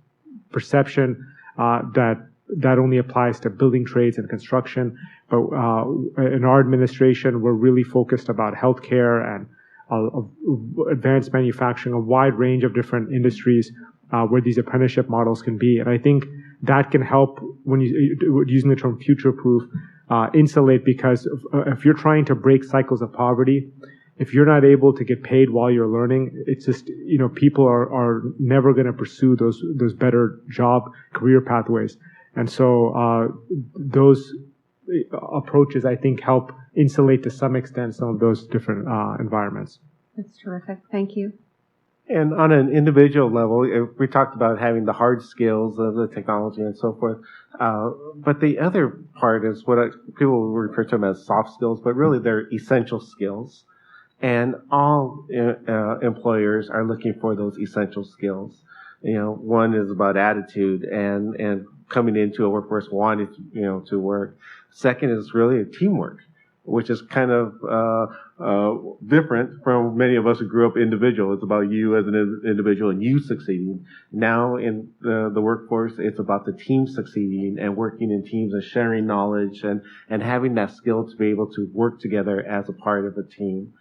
perception that only applies to building trades and construction. But in our administration, we're really focused about healthcare and advanced manufacturing, a wide range of different industries where these apprenticeship models can be. And I think that can help, when using the term future-proof, insulate, because if you're trying to break cycles of poverty, if you're not able to get paid while you're learning, it's just, people are never going to pursue those better job career pathways. And so those approaches, I think, help insulate to some extent some of those different environments. That's terrific. Thank you. And on an individual level, we talked about having the hard skills of the technology and so forth. But the other part is what people refer to them as soft skills, but really they're essential skills. And all employers are looking for those essential skills. One is about attitude and coming into a workforce wanting to work. Second is really teamwork, which is kind of different from many of us who grew up individual. It's about you as an individual and you succeeding. Now in the workforce, it's about the team succeeding and working in teams and sharing knowledge and having that skill to be able to work together as a part of a team.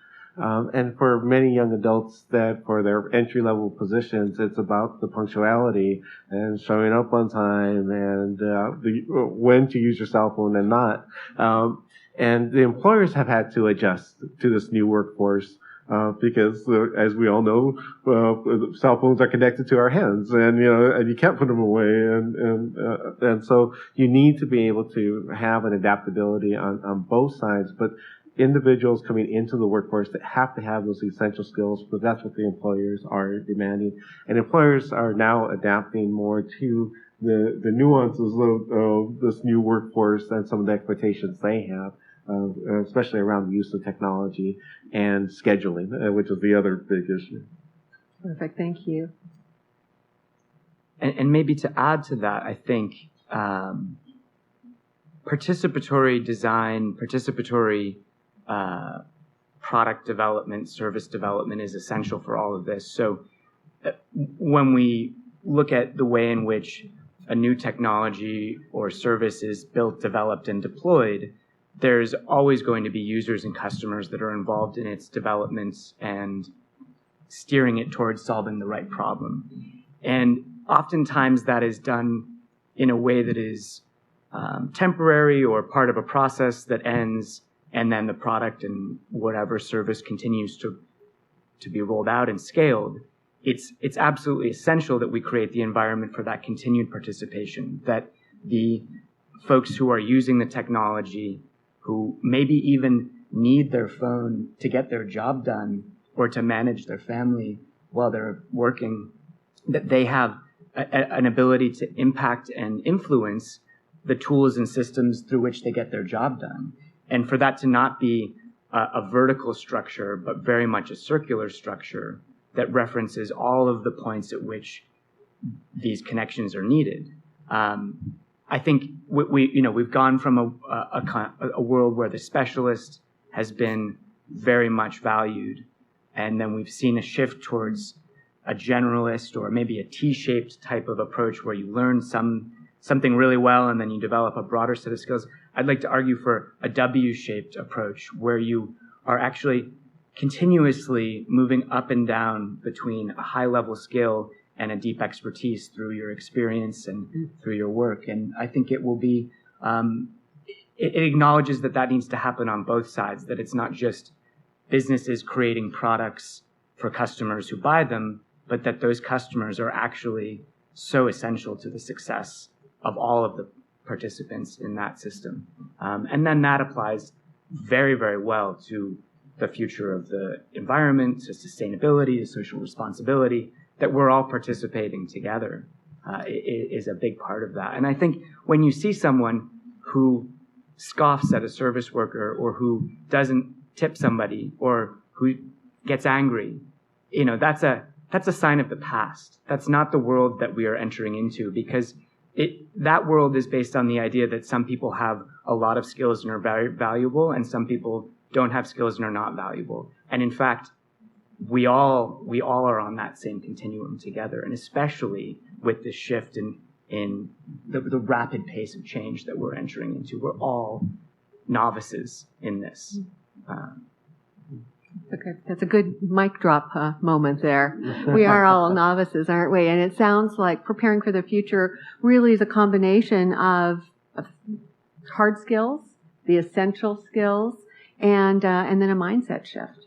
And for many young adults that for their entry-level positions, it's about the punctuality and showing up on time and when to use your cell phone and not. And the employers have had to adjust to this new workforce because, as we all know, cell phones are connected to our hands, and you can't put them away, and so you need to be able to have an adaptability on both sides. But individuals coming into the workforce that have to have those essential skills, but that's what the employers are demanding. And employers are now adapting more to the nuances of this new workforce and some of the expectations they have, especially around the use of technology and scheduling, which is the other big issue. Perfect. Thank you. And maybe to add to that, I think participatory design, participatory product development, service development is essential for all of this. So when we look at the way in which a new technology or service is built, developed, and deployed, there's always going to be users and customers that are involved in its development and steering it towards solving the right problem. And oftentimes that is done in a way that is temporary or part of a process that ends, and then the product and whatever service continues to be rolled out and scaled. It's absolutely essential that we create the environment for that continued participation, that the folks who are using the technology, who maybe even need their phone to get their job done or to manage their family while they're working, that they have an ability to impact and influence the tools and systems through which they get their job done. And for that to not be a vertical structure, but very much a circular structure that references all of the points at which these connections are needed. I think we've gone from a world where the specialist has been very much valued, and then we've seen a shift towards a generalist or maybe a T-shaped type of approach where you learn something really well and then you develop a broader set of skills. I'd like to argue for a W-shaped approach where you are actually continuously moving up and down between a high-level skill and a deep expertise through your experience and through your work. And I think it will be, it acknowledges that needs to happen on both sides, that it's not just businesses creating products for customers who buy them, but that those customers are actually so essential to the success of all of the participants in that system. And then that applies very, very well to the future of the environment, to sustainability, to social responsibility, that we're all participating together is a big part of that. And I think when you see someone who scoffs at a service worker or who doesn't tip somebody or who gets angry, that's a sign of the past. That's not the world that we are entering into, because that world is based on the idea that some people have a lot of skills and are very valuable, and some people don't have skills and are not valuable. And in fact, we all are on that same continuum together, and especially with this shift in the rapid pace of change that we're entering into. We're all novices in this. Okay, that's a good mic drop moment there. We are all novices, aren't we? And it sounds like preparing for the future really is a combination of hard skills, the essential skills, and then a mindset shift.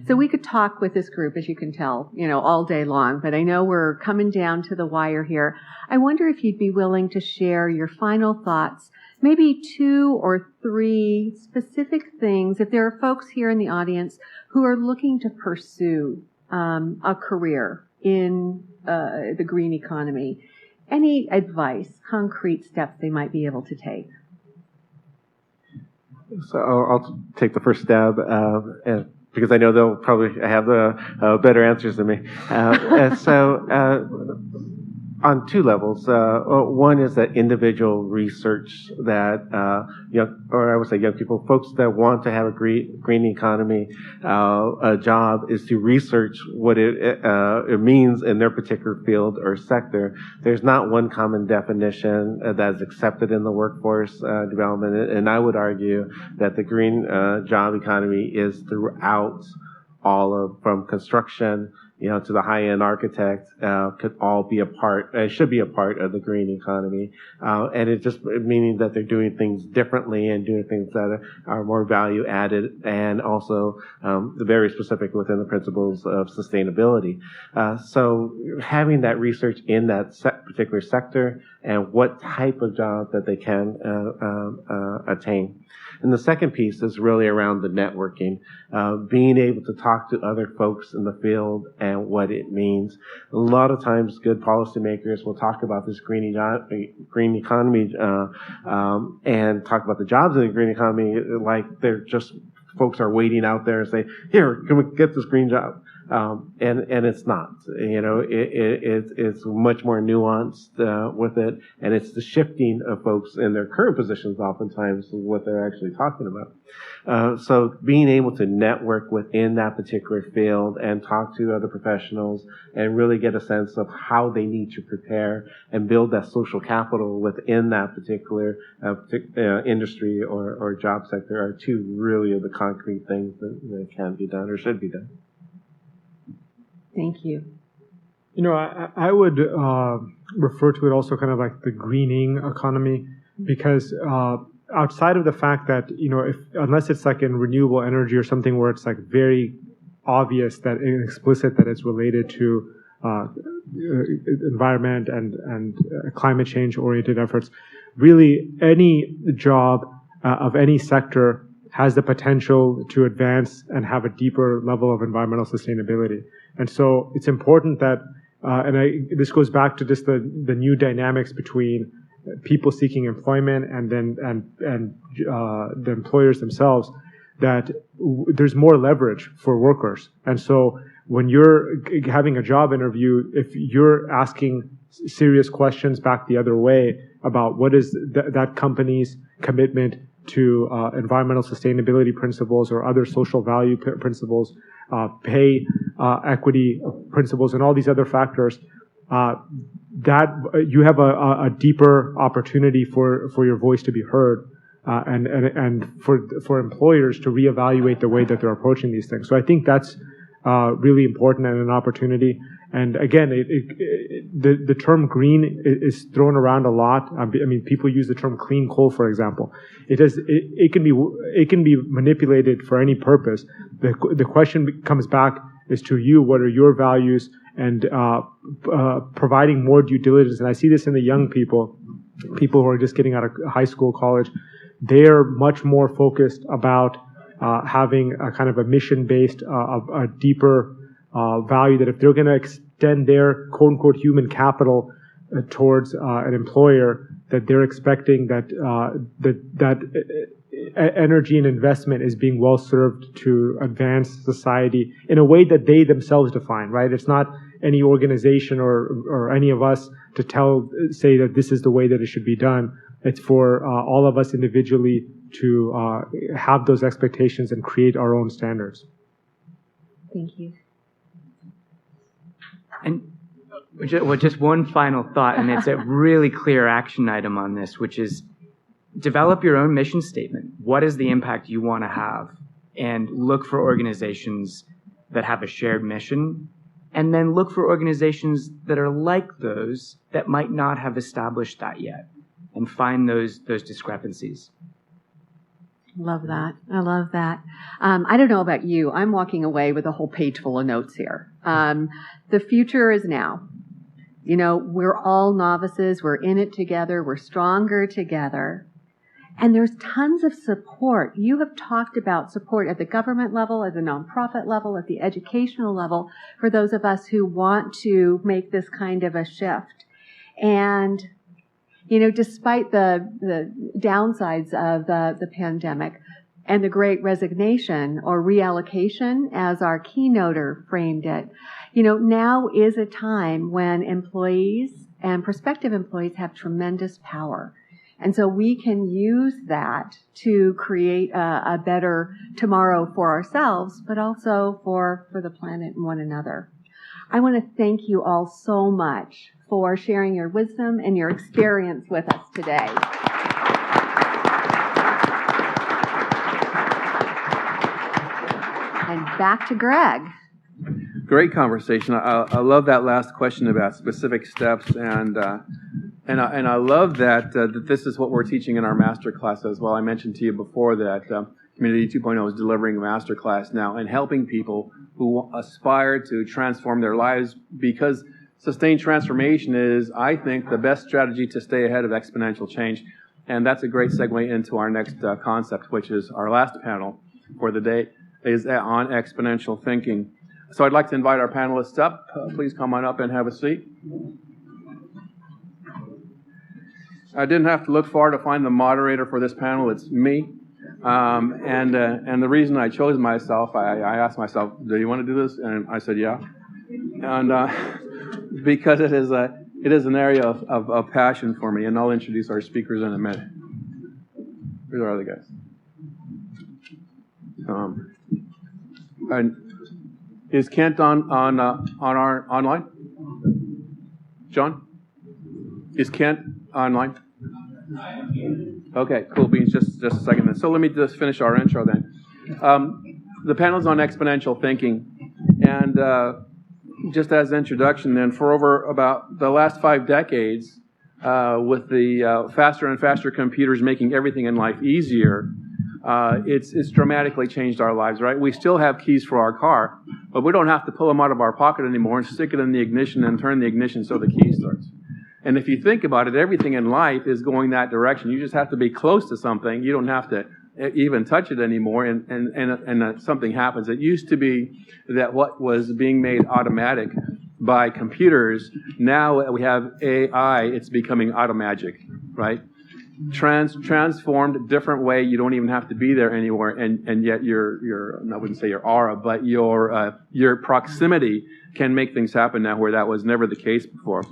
So we could talk with this group, as you can tell, all day long, but I know we're coming down to the wire here. I wonder if you'd be willing to share your final thoughts, maybe 2 or 3 specific things, if there are folks here in the audience who are looking to pursue a career in the green economy. Any advice, concrete steps they might be able to take? So I'll take the first stab, because I know they'll probably have the better answers than me. On 2 levels. One is that individual research that or I would say young people, folks that want to have a green economy job, is to research what it means in their particular field or sector. There's not one common definition that is accepted in the workforce development, and I would argue that the green job economy is throughout from construction, to the high-end architect, could all be should be a part of the green economy. And it just meaning that they're doing things differently and doing things that are more value added, and also very specific within the principles of sustainability. So having that research in that particular sector and what type of job that they can attain. And the second piece is really around the networking, being able to talk to other folks in the field and what it means. A lot of times, good policymakers will talk about this green economy and talk about the jobs in the green economy like they're just folks are waiting out there and say, "Here, can we get this green job?" And it's not. It's much more nuanced with it, and it's the shifting of folks in their current positions oftentimes what they're actually talking about. So being able to network within that particular field and talk to other professionals and really get a sense of how they need to prepare and build that social capital within that particular industry or job sector are 2 really of the concrete things that can be done or should be done. Thank you. I would refer to it also kind of like the greening economy, because outside of the fact that, unless it's like in renewable energy or something where it's like very obvious that and explicit that it's related to environment and climate change oriented efforts, really any job of any sector has the potential to advance and have a deeper level of environmental sustainability. And so it's important that, this goes back to just the new dynamics between people seeking employment and the employers themselves, that there's more leverage for workers. And so when you're having a job interview, if you're asking serious questions back the other way about what is that company's commitment to environmental sustainability principles or other social value principles, pay equity principles, and all these other factors, that you have a deeper opportunity for your voice to be heard, and for employers to reevaluate the way that they're approaching these things. So I think that's really important and an opportunity. And again, the term green is thrown around a lot. I mean, people use the term clean coal, for example. It can be manipulated for any purpose. The question comes back is to you: what are your values? And providing more due diligence. And I see this in the young people who are just getting out of high school, college. They are much more focused about having a kind of a mission-based, a deeper value, that if they're going to extend their quote-unquote human capital towards an employer, that they're expecting that energy and investment is being well served to advance society in a way that they themselves define, right? It's not any organization or any of us to say that this is the way that it should be done. It's for all of us individually to have those expectations and create our own standards. Thank you. And just one final thought, and it's a really clear action item on this, which is develop your own mission statement. What is the impact you want to have? And look for organizations that have a shared mission, and then look for organizations that are like those that might not have established that yet, and find those discrepancies. Love that. I love that. I don't know about you. I'm walking away with a whole page full of notes here. The future is now. You know, we're all novices. We're in it together. We're stronger together. And there's tons of support. You have talked about support at the government level, at the nonprofit level, at the educational level, for those of us who want to make this kind of a shift. And you know, despite the downsides of the pandemic and the great resignation or reallocation, as our keynoter framed it, you know, now is a time when employees and prospective employees have tremendous power. And so we can use that to create a better tomorrow for ourselves, but also for the planet and one another. I want to thank you all so much for sharing your wisdom and your experience with us today. And back to Greg. Great conversation. I love that last question about specific steps, and I love that this is what we're teaching in our master class as well. I mentioned to you before that Community 2.0 is delivering a master class now and helping people who aspire to transform their lives, because sustained transformation is, I think, the best strategy to stay ahead of exponential change. And that's a great segue into our next concept, which is our last panel for the day, is on exponential thinking. So I'd like to invite our panelists up. Please come on up and have a seat. I didn't have to look far to find the moderator for this panel. It's me. And the reason I chose myself, I asked myself, do you want to do this? And I said, yeah. And because it is an area of passion for me, and I'll introduce our speakers in a minute. Where's our other guys? And is Kent on our online? John? Is Kent online? Okay, cool beans. Just a second then. So let me just finish our intro then. The panel is on exponential thinking, and just as an introduction then, for over about the last 5 decades, with the faster and faster computers making everything in life easier, it's dramatically changed our lives, right? We still have keys for our car, but we don't have to pull them out of our pocket anymore and stick it in the ignition and turn the ignition so the key starts. And if you think about it, everything in life is going that direction. You just have to be close to something. You don't have to even touch it anymore, and something happens. It used to be that what was being made automatic by computers, now we have AI, it's becoming automagic, right? Transformed, different way. You don't even have to be there anymore, and yet your I wouldn't say your aura, but your proximity can make things happen now where that was never the case before.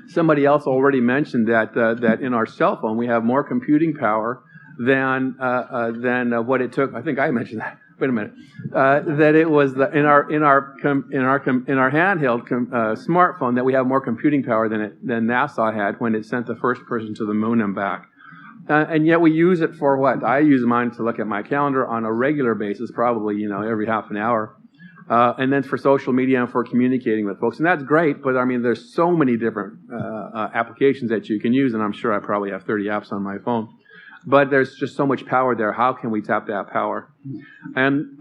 Somebody else already mentioned that that in our cell phone we have more computing power than what it took. I think I mentioned that. Wait a minute. That it was in our handheld smartphone that we have more computing power than NASA had when it sent the first person to the moon and back. And yet we use it for what? I use mine to look at my calendar on a regular basis, probably every half an hour. And then for social media and for communicating with folks. And that's great, but I mean, there's so many different applications that you can use, and I'm sure I probably have 30 apps on my phone. But there's just so much power there. How can we tap that power? And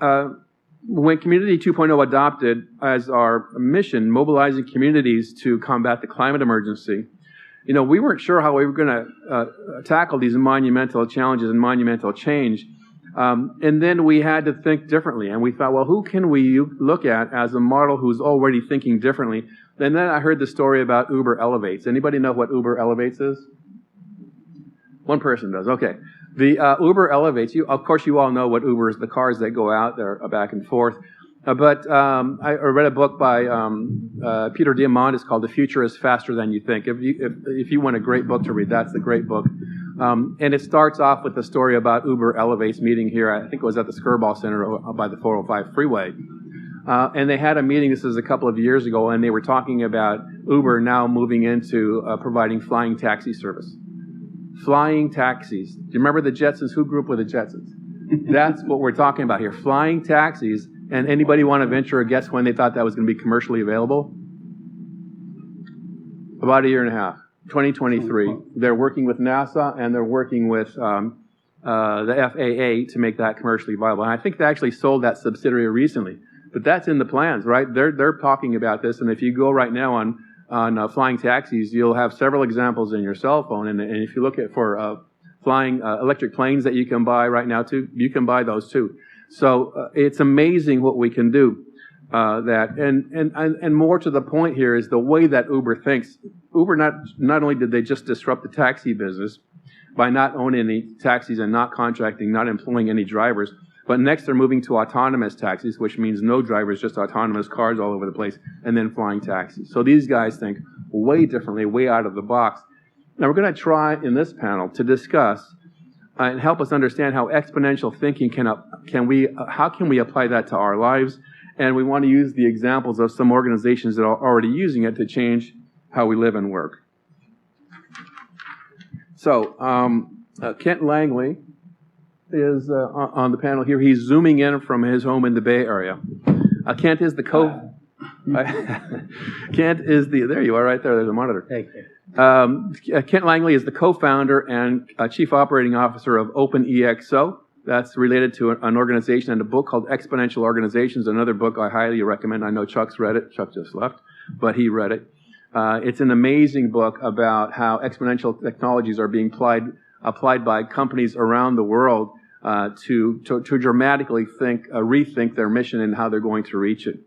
when Community 2.0 adopted as our mission, mobilizing communities to combat the climate emergency, we weren't sure how we were going to tackle these monumental challenges and monumental change. And then we had to think differently. And we thought, well, who can we look at as a model who's already thinking differently? And then I heard the story about Uber Elevates. Anybody know what Uber Elevates is? One person does. Okay. The Uber Elevates, of course you all know what Uber is, the cars that go out there back and forth. But I read a book by Peter Diamandis called The Future is Faster Than You Think. If you want a great book to read, that's the great book. And it starts off with a story about Uber Elevates meeting here. I think it was at the Skirball Center by the 405 freeway. And they had a meeting, this is a couple of years ago, and they were talking about Uber now moving into providing flying taxi service. Flying taxis. Do you remember the Jetsons? Who grew up with the Jetsons? That's what we're talking about here. Flying taxis. And anybody want to venture a guess when they thought that was going to be commercially available? About a year and a half. 2023. They're working with NASA and they're working with the FAA to make that commercially viable. And I think they actually sold that subsidiary recently. But that's in the plans, right? They're talking about this. And if you go right now on flying taxis, you'll have several examples in your cell phone. And if you look at for flying electric planes that you can buy right now too, you can buy those too. So it's amazing what we can do. And more to the point here is the way that Uber thinks. Uber not only did they just disrupt the taxi business by not owning any taxis and not contracting, not employing any drivers, but next they're moving to autonomous taxis, which means no drivers, just autonomous cars all over the place, and then flying taxis. So these guys think way differently, way out of the box. Now we're going to try in this panel to discuss and help us understand how exponential thinking how can we apply that to our lives. And we want to use the examples of some organizations that are already using it to change how we live and work. So Kent Langley is on the panel here. He's zooming in from his home in the Bay Area. Kent is the there you are right there. There's a monitor. Thank you. Kent Langley is the co-founder and chief operating officer of OpenEXO. That's related to an organization and a book called Exponential Organizations, another book I highly recommend. I know Chuck's read it. Chuck just left, but he read it. It's an amazing book about how exponential technologies are being applied by companies around the world to dramatically rethink their mission and how they're going to reach it.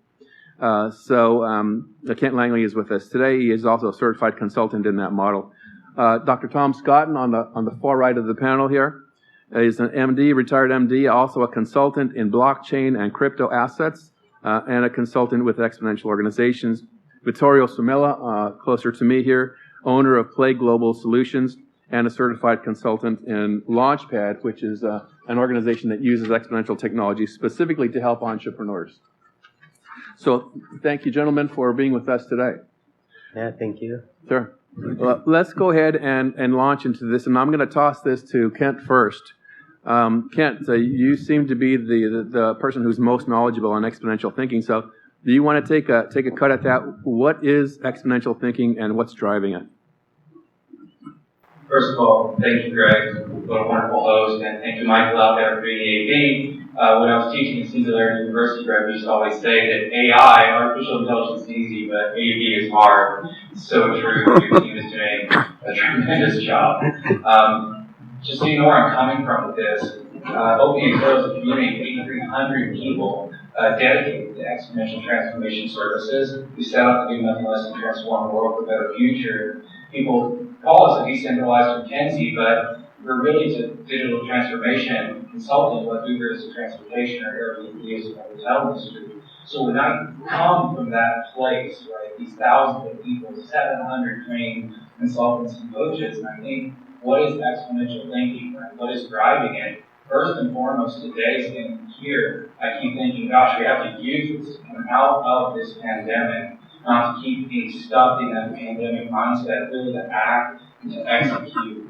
Kent Langley is with us today. He is also a certified consultant in that model. Dr. Tom Scotton on the far right of the panel here is an MD, retired MD, also a consultant in blockchain and crypto assets, and a consultant with exponential organizations. Vittorio Sumella, closer to me here, owner of Play Global Solutions and a certified consultant in Launchpad, which is an organization that uses exponential technology specifically to help entrepreneurs. So thank you, gentlemen, for being with us today. Yeah, thank you. Sure. Well, let's go ahead and launch into this, and I'm going to toss this to Kent first. Kent, you seem to be the person who's most knowledgeable on exponential thinking. So do you want to take a cut at that? What is exponential thinking and what's driving it? First of all, thank you, Greg. What a wonderful host. And thank you, Michael, out there for doing the AAP. When I was teaching at Singularity University, Greg, we used to always say that AI, artificial intelligence, is easy, but AAP is hard. It's so true. Your team is doing a tremendous job. Just so you know where I'm coming from with this, OpenEXO is a community of 8,300 people dedicated to exponential transformation services. We set out to do nothing less than transform the world for a better future. People call us a decentralized Mackenzie, but we're really to digital transformation consulting what Uber is to transportation or Airbnb is to the hotel industry. So when I come from that place, right, these thousands of people, 700 trained consultants and coaches, and I think, what is exponential thinking, right? What is driving it? First and foremost, today, standing here, I keep thinking, gosh, we have to use this to come out of this pandemic, not to keep being stuck in that pandemic mindset, really to act and to execute.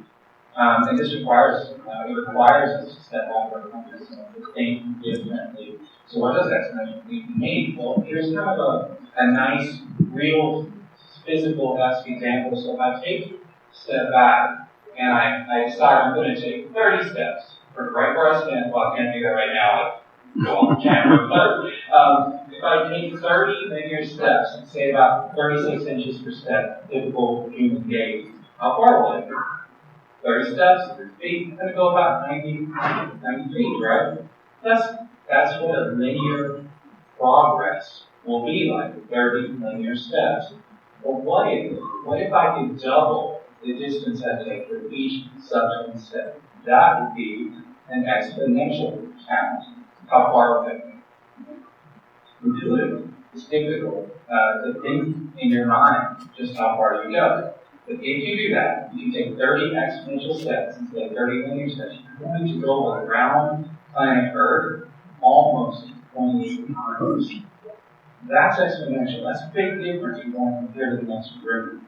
And this requires us to step off our comfort zone, to think differently. So what does exponential thinking mean? Well, here's kind of a nice, real, physical-esque example. So if I take a step back and I decide I'm going to take 30 steps from right where I stand, well, I can't do that right now, I'll go on the camera, but if I take 30 linear steps, and say about 36 inches per step, typical human gaze, how far will I go? 30 steps, 30 feet, I'm going to go about 90 feet, right? That's what a linear progress will be like, 30 linear steps. But what if I could double the distance I take for each subsequent step? That would be an exponential count. How far would that be? Intuitive. It's difficult to think in your mind just how far you go. But if you do that, if you take 30 exponential steps instead of 30 linear steps, you're going to go around planet Earth almost 28 times. That's exponential. That's a big difference from going from here to the next room.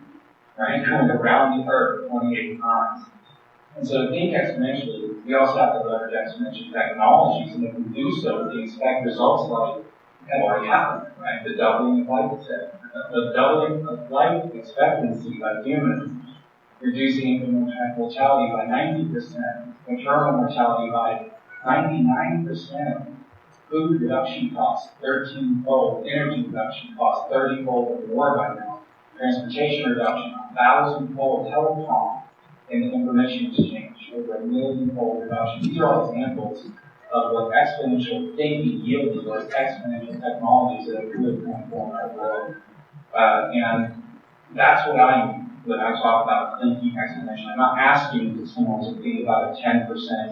Right? Going around the Earth 28 times. And so to think exponentially, we also have to leverage exponential technologies, and if we do so, we expect results like have already happened, right? The doubling of life expectancy by humans, reducing infant mortality by 90%, maternal mortality by 99%, food production costs 13-fold, energy production costs 30-fold or more by now, transportation reduction 1,000-fold, telecom and information exchange over 1,000,000-fold reduction. These are all examples of what exponential thinking yields, or exponential technologies that have really transformed our world. And that's what I mean when I talk about thinking exponentially. I'm not asking for someone to think about a 10%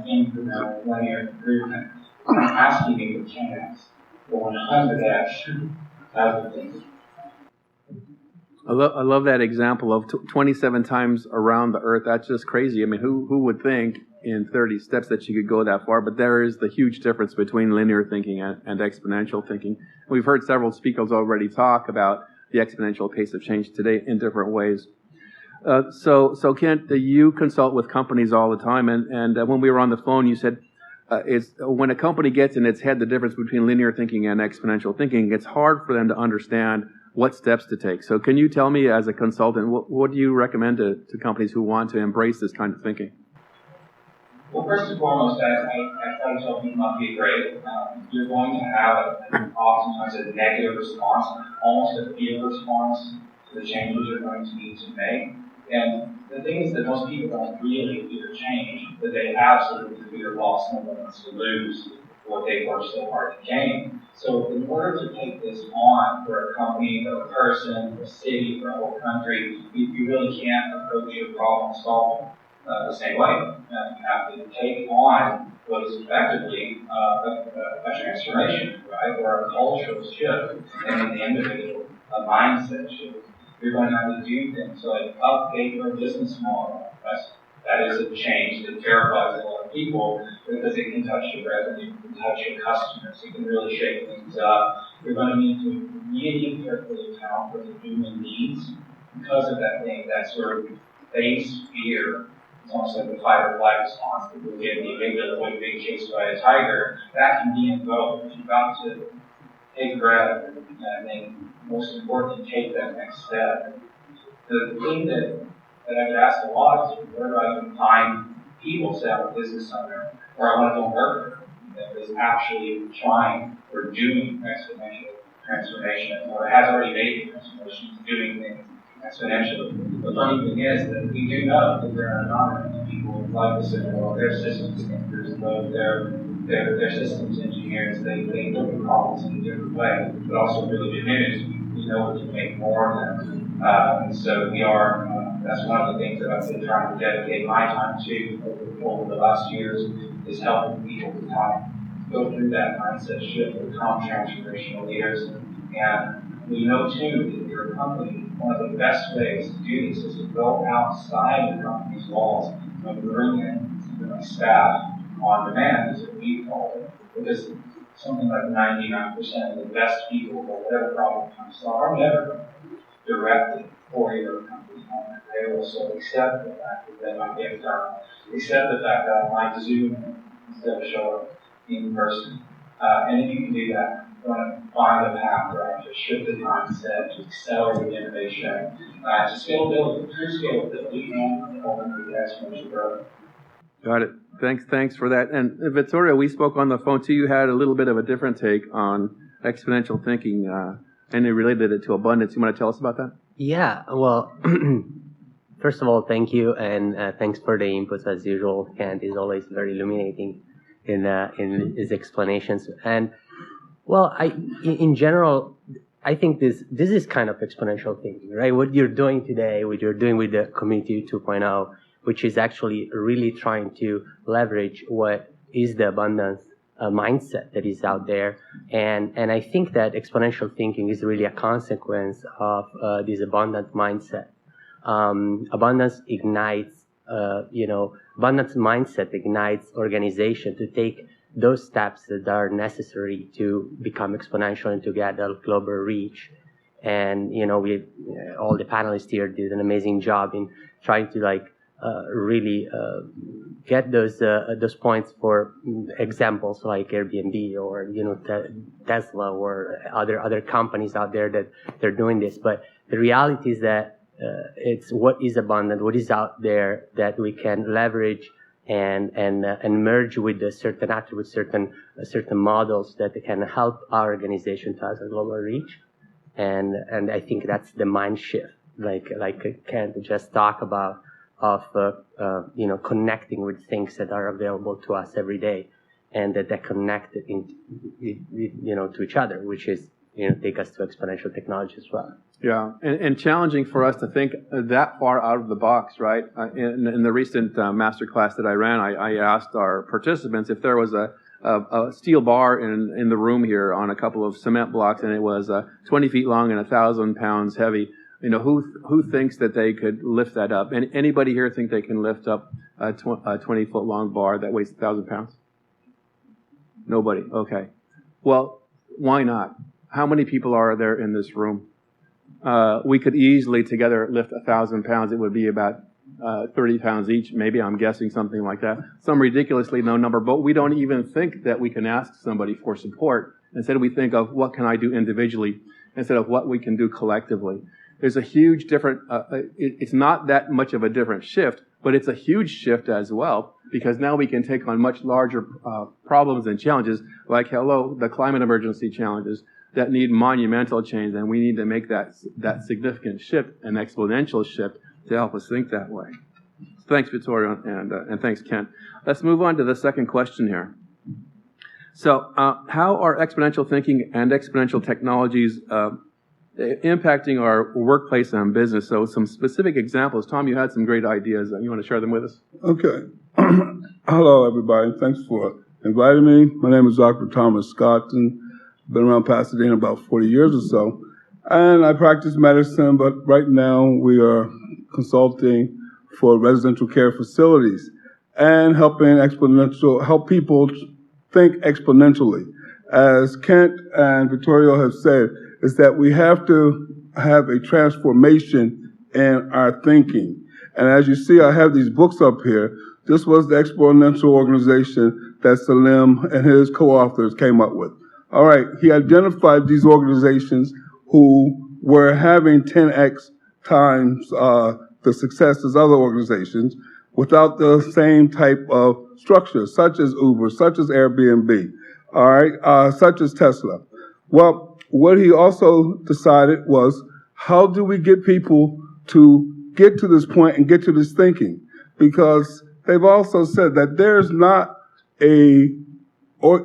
incremental linear improvement. I'm not asking you to 10x or 100x type of thing. I love that example of 27 times around the earth. That's just crazy. I mean, who would think in 30 steps that you could go that far? But there is the huge difference between linear thinking and exponential thinking. We've heard several speakers already talk about the exponential pace of change today in different ways. So Kent, you consult with companies all the time, and when we were on the phone, you said it's when a company gets in its head the difference between linear thinking and exponential thinking, it's hard for them to understand what steps to take. So can you tell me, as a consultant, what do you recommend to companies who want to embrace this kind of thinking? Well, first and foremost, I try to tell people not to be afraid. You're going to have oftentimes a negative response, almost a fear response to the changes you're going to need to make. And the thing is that most people don't really fear change, but they absolutely fear loss. No one wants to lose what they've worked so hard to gain. So in order to take this on for a company, for a person, for a city, for a whole country, you really can't approach your problem solving the same way. You have to take on what is effectively a transformation, right, or a cultural shift, and in the individual, a mindset shift. You're going to have to do things like update your business model. That is a change that terrifies a lot of people because it can touch your revenue, it can touch your customers, it can really shake things up. You're going to need to really carefully account for the human needs because of that thing, that sort of base fear. It's almost like the fight or flight response that we get in the amygdala when we're being chased by a tiger. That can be invoked. You've got to take a breath and I think most importantly, take that next step. The thing that I get asked a lot is where do I even find people to have a business owner or I want to go work that is actually trying or doing exponential transformation or has already made the transformation to doing things exponentially. The funny thing is that we do know that there are not many people like this in the world. They're systems thinkers, they're systems engineers. They look at problems in a different way, but also really diminished. We know we can make more of them. And so we are That's one of the things that I've been trying to dedicate my time to over the last years, is helping people with time go through that mindset shift, become transformational leaders. And we know too that your company, one of the best ways to do this is to go outside the company's walls and bring in staff on demand, as we call it, because something like 99% of the best people, whatever problem comes to, are never directly for your company. They also accept the fact that they might get done, accept the fact that I might Zoom instead of show up in person. And if you can do that, you want to find a path, right, to shift the mindset, to accelerate innovation, to scalability, true scalability, and ultimately exponential growth. Got it. Thanks for that. And Vittorio, we spoke on the phone too. You had a little bit of a different take on exponential thinking, and you related it to abundance. You want to tell us about that? Yeah, well, first of all, thank you, and thanks for the inputs as usual. Kent is always very illuminating in his explanations. And well, in general, I think this is kind of exponential thinking, right? What you're doing today, what you're doing with the Community 2.0, which is actually really trying to leverage what is the abundance mindset that is out there. And I think that exponential thinking is really a consequence of this abundant mindset. Abundance ignites, abundance mindset ignites organization to take those steps that are necessary to become exponential and to get a global reach. And, we, all the panelists here did an amazing job in trying to really get those points for examples like Airbnb or Tesla or other companies out there that they're doing this. But the reality is that it's what is abundant, what is out there that we can leverage and merge with a certain attributes, certain models that can help our organization to have a global reach. And I think that's the mind shift, like Kent just talked about, of connecting with things that are available to us every day, and that they're connected to each other, which is take us to exponential technology as well. Yeah, and challenging for us to think that far out of the box, right? In the recent master class that I ran, I asked our participants if there was a steel bar in the room here on a couple of cement blocks, and it was 20 feet long and 1,000 pounds heavy. Who thinks that they could lift that up? Anybody here think they can lift up a 20-foot long bar that weighs 1,000 pounds? Nobody. Okay. Well, why not? How many people are there in this room? We could easily together lift 1,000 pounds. It would be about 30 pounds each. Maybe I'm guessing something like that. Some ridiculously low number, but we don't even think that we can ask somebody for support. Instead, we think of what can I do individually instead of what we can do collectively. There's a huge different, it's not that much of a different shift, but it's a huge shift as well, because now we can take on much larger problems and challenges, like, the climate emergency challenges that need monumental change, and we need to make that significant shift, an exponential shift, to help us think that way. Thanks, Vittorio, and thanks, Kent. Let's move on to the second question here. So, how are exponential thinking and exponential technologies impacting our workplace and business? So some specific examples. Tom, you had some great ideas. You want to share them with us? Okay. Hello, everybody. Thanks for inviting me. My name is Dr. Thomas Scotton. Been around Pasadena about 40 years or so. And I practice medicine, but right now we are consulting for residential care facilities and help people think exponentially. As Kent and Vittorio have said, is that we have to have a transformation in our thinking. And as you see, I have these books up here. This was the exponential organization that Salim and his co-authors came up with. All right, he identified these organizations who were having 10x times the success as other organizations without the same type of structure, such as Uber, such as Airbnb, all right, such as Tesla. Well, what he also decided was, how do we get people to get to this point and get to this thinking? Because they've also said that there's not an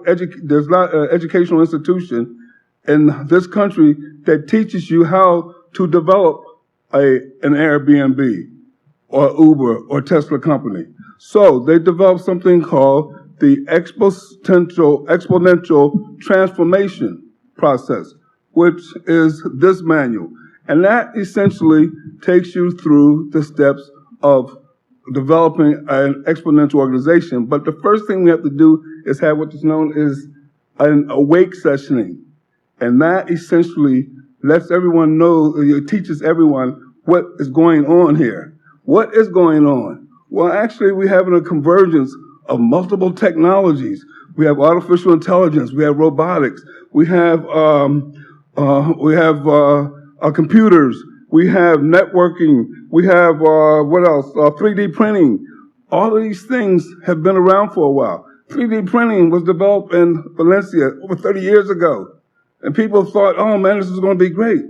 educational institution in this country that teaches you how to develop an Airbnb, or Uber or Tesla company. So they developed something called the exponential transformation process, which is this manual. And that essentially takes you through the steps of developing an exponential organization. But the first thing we have to do is have what is known as an awake sessioning. And that essentially lets everyone know, it teaches everyone what is going on here. What is going on? Well, actually, we're having a convergence of multiple technologies. We have artificial intelligence. We have robotics. We have computers. We have networking. We have what else? 3D printing. All of these things have been around for a while. 3D printing was developed in Valencia over 30 years ago. And people thought, oh man, this is going to be great.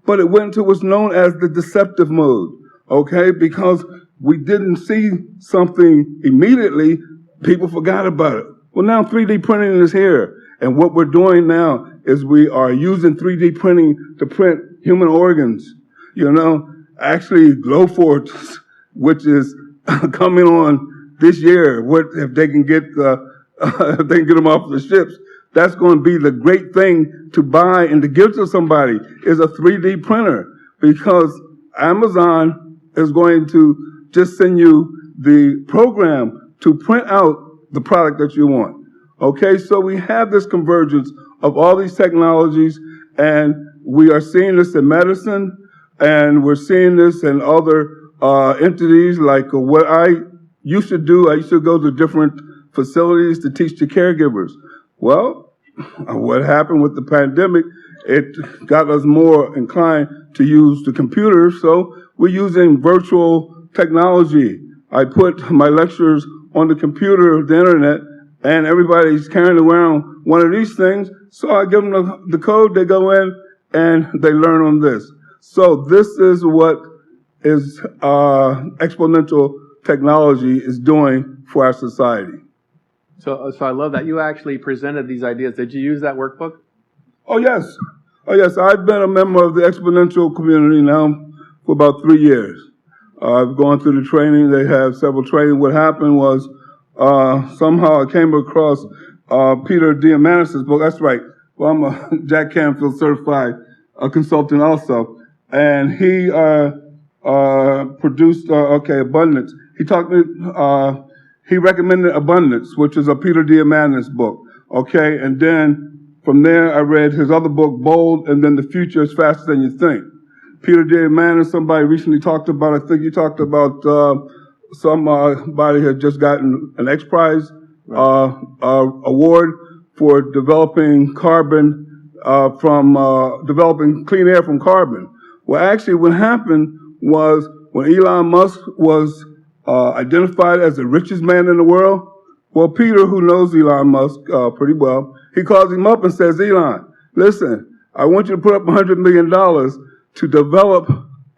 But it went into what's known as the deceptive mode, okay? Because we didn't see something immediately, people forgot about it. Well, now 3D printing is here. And what we're doing now is we are using 3D printing to print human organs. You know, actually Glowforge, which is coming on this year. What if they can get if they can get them off the ships? That's going to be the great thing to buy and to give to somebody is a 3D printer, because Amazon is going to just send you the program to print out the product that you want. Okay, so we have this convergence of all these technologies, and we are seeing this in medicine, and we're seeing this in other entities. Like what I used to do, I used to go to different facilities to teach the caregivers. Well, what happened with the pandemic, it got us more inclined to use the computer, so we're using virtual technology. I put my lectures on the computer, the internet, and everybody's carrying around one of these things, so I give them the code, they go in, and they learn on this. So this is what is exponential technology is doing for our society. So I love that. You actually presented these ideas. Did you use that workbook? Oh, yes. Oh, yes. I've been a member of the exponential community now for about 3 years. I've gone through the training. They have several training. What happened was somehow I came across Peter Diamandis' book. That's right. Well, I'm a Jack Canfield certified consultant also. And he produced, Abundance. He recommended Abundance, which is a Peter Diamandis book. Okay, and then from there I read his other book, Bold, and then The Future is Faster Than You Think. Peter Diamandis, somebody recently talked about, I think you talked about somebody had just gotten an X Prize award for developing carbon developing clean air from carbon. Well, actually what happened was when Elon Musk was identified as the richest man in the world, well, Peter, who knows Elon Musk pretty well, he calls him up and says, Elon, listen, I want you to put up $100 million to develop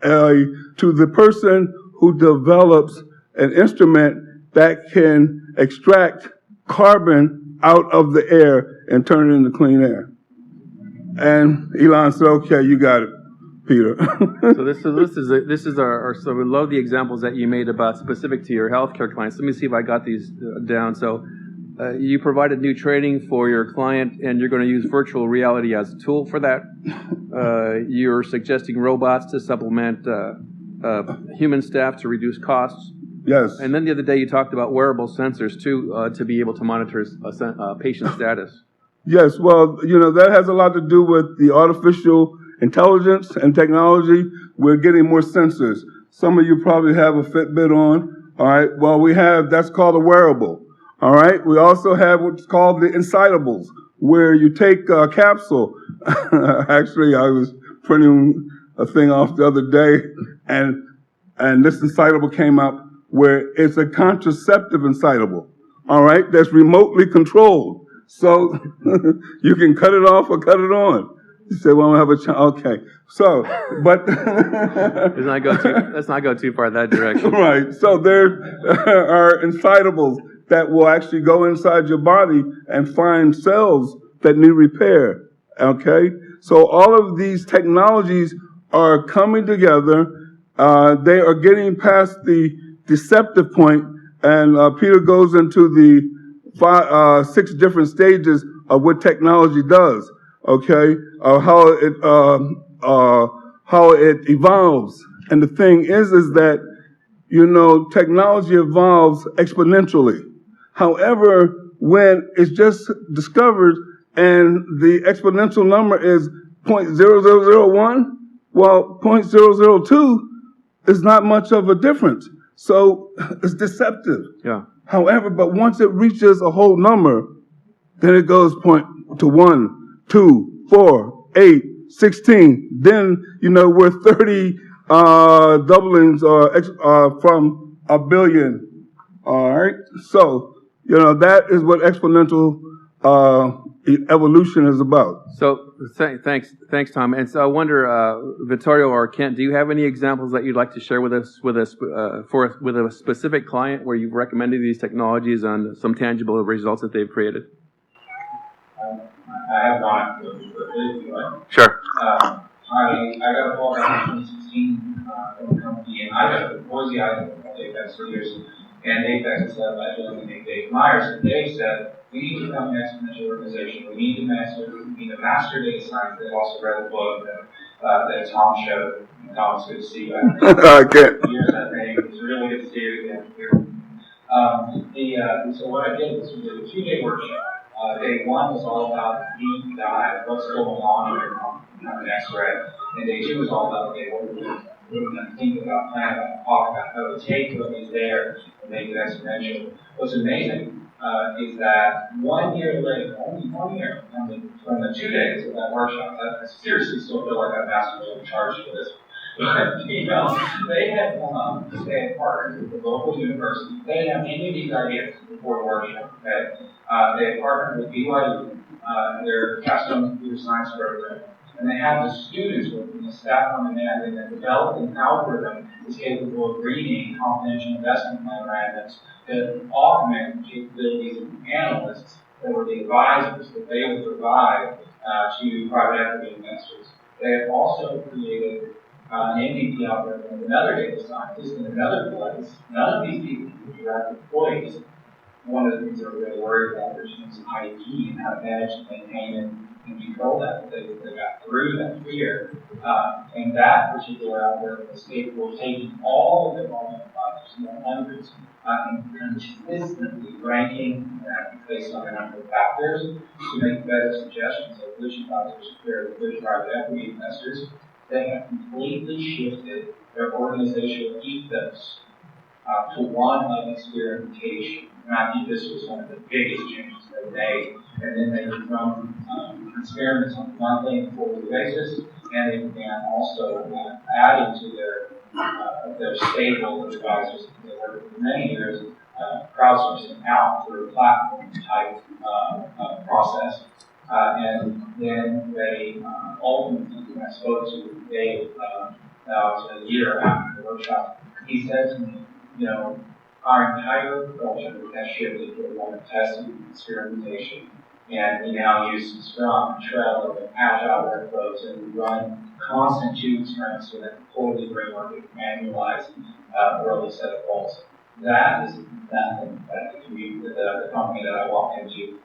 to the person who develops an instrument that can extract carbon out of the air and turn it into clean air. And Elon said, okay, you got it, Peter. So this is our so we love the examples that you made about specific to your healthcare clients. Let me see if I got these down. So you provided new training for your client, and you're going to use virtual reality as a tool for that. You're suggesting robots to supplement human staff to reduce costs. Yes. And then the other day you talked about wearable sensors too, to be able to monitor patient status. Yes, well, that has a lot to do with the artificial intelligence and technology. We're getting more sensors. Some of you probably have a Fitbit on. All right. Well, that's called a wearable. All right. We also have what's called the incitables, where you take a capsule. Actually, I was printing a thing off the other day, and this incitable came up where it's a contraceptive incitable. All right. That's remotely controlled. So you can cut it off or cut it on. You say, well, I have a child. Okay. So, but let's not go too far that direction. Right. So there are incitables that will actually go inside your body and find cells that need repair. Okay. So all of these technologies are coming together They are getting past the deceptive point, and Peter goes into the 6 different stages of what technology does. Okay, how it evolves, and the thing is that technology evolves exponentially. However, when it's just discovered and the exponential number is 0.0001, well, 0.002 is not much of a difference. So it's deceptive. Yeah. However, but once it reaches a whole number, then it goes point to 1, 2, 4, 8, 16. Then, we're 30 doublings from a billion. All right. So, that is what exponential evolution is about. So thanks, Tom. And so I wonder, Vittorio or Kent, do you have any examples that you'd like to share with us with a specific client where you've recommended these technologies and some tangible results that they've created? I have not. Sure. I got a call back in 2016 from a company, and I got a Boise, Idaho, Apex leaders, and Apex is led by Gentleman named Dave Myers, and Dave said, we need to become an exponential organization. We need to master data science. They also read the book that Tom showed. Tom, it's good to see you. Okay. Years, I think. It's really good to see you again here. So what I did was we did a 2-day workshop. Day 1 was all about deep dive, what's going on here on an X-ray. And day 2 was all about, okay, what are we going to think about, plan about, talk about, how to take what is there and make it exponential. What's amazing is that 1 year later, only 1 year from the 2 days of that workshop, I seriously still feel like I'm massively charged for this. But, they had partnered with the local university. They didn't have any of these ideas before the workshop. Okay? They had partnered with BYU, their capstone computer science program, and they had the students working, the staff on the net, and they developed an algorithm that's capable of reading confidential investment memorandums that augment the capabilities of the analysts that were the advisors that they would provide to private equity investors. They have also created an MVP algorithm with another data scientist in another place. None of these people are direct employees. One of the things they're really worried about is IP and how to manage and maintain and control that. They got through that fear. And that particular algorithm is capable of taking all of the volume providers, hundreds, and consistently ranking based on a number of factors to make better suggestions of which advisors are fair to which private equity investors. They have completely shifted their organizational ethos to one of experimentation. And I think this was one of the biggest changes they made. And then they become experiments on a monthly and quarterly basis, and they began also adding to their stable of advisors that they worked with for many years, crowdsourcing out through a platform type process. And then they ultimately, when I spoke to Dave about a year after the workshop, he said to me, our entire culture has shifted to one of testing and experimentation. And we now use Scrum, Trello, and Agile workflows, and we run constant tube sprints so that the quarterly framework can manualize early set of goals. That is nothing that the company that I walked into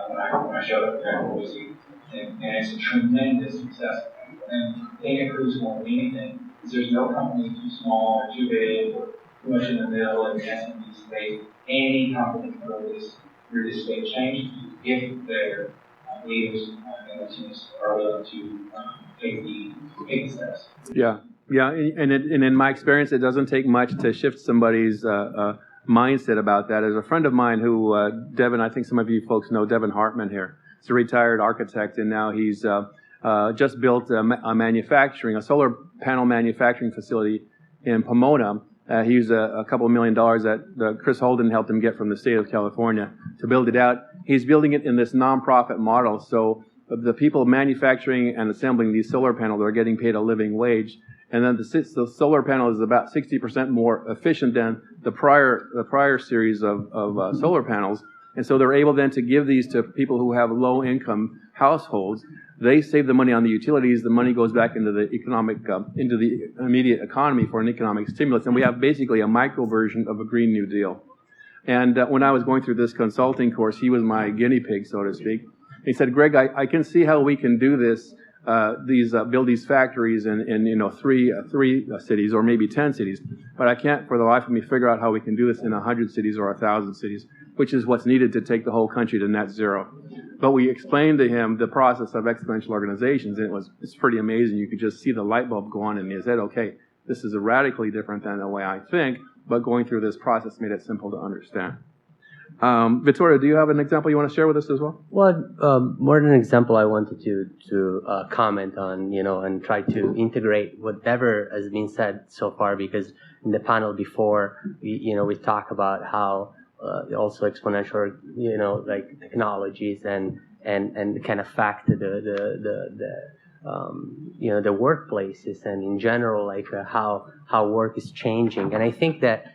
when I showed up there in Boise. And it's a tremendous success. And I think it proves more than anything is there's no company too small or too big or too much in the middle in the SMB space. Any company can go through this big change if their leaders and the teams are willing to take the steps. Yeah, and in my experience, it doesn't take much to shift somebody's mindset about that. As a friend of mine who, Devin, I think some of you folks know Devin Hartman here. He's a retired architect, and now he's just built a solar panel manufacturing facility in Pomona. He used a couple of $1 million that Chris Holden helped him get from the state of California to build it out. He's building it in this nonprofit model, so the people manufacturing and assembling these solar panels are getting paid a living wage. And then the solar panel is about 60% more efficient than the prior series of solar panels. And so they're able then to give these to people who have low-income households. They save the money on the utilities. The money goes back into the into the immediate economy for an economic stimulus. And we have basically a micro version of a Green New Deal. And when I was going through this consulting course, he was my guinea pig, so to speak. He said, Greg, I can see how we can do this, build these factories in three cities or maybe 10 cities, but I can't for the life of me figure out how we can do this in 100 cities or 1,000 cities, which is what's needed to take the whole country to net zero. But we explained to him the process of exponential organizations, and it's pretty amazing. You could just see the light bulb go on in his head. Okay, this is radically different than the way I think, but going through this process made it simple to understand. Vittorio, do you have an example you want to share with us as well? Well, more than an example, I wanted to comment on, and try to integrate whatever has been said so far, because in the panel before, we talk about how also exponential, like technologies and can affect the workplaces and in general, like how work is changing. And I think that,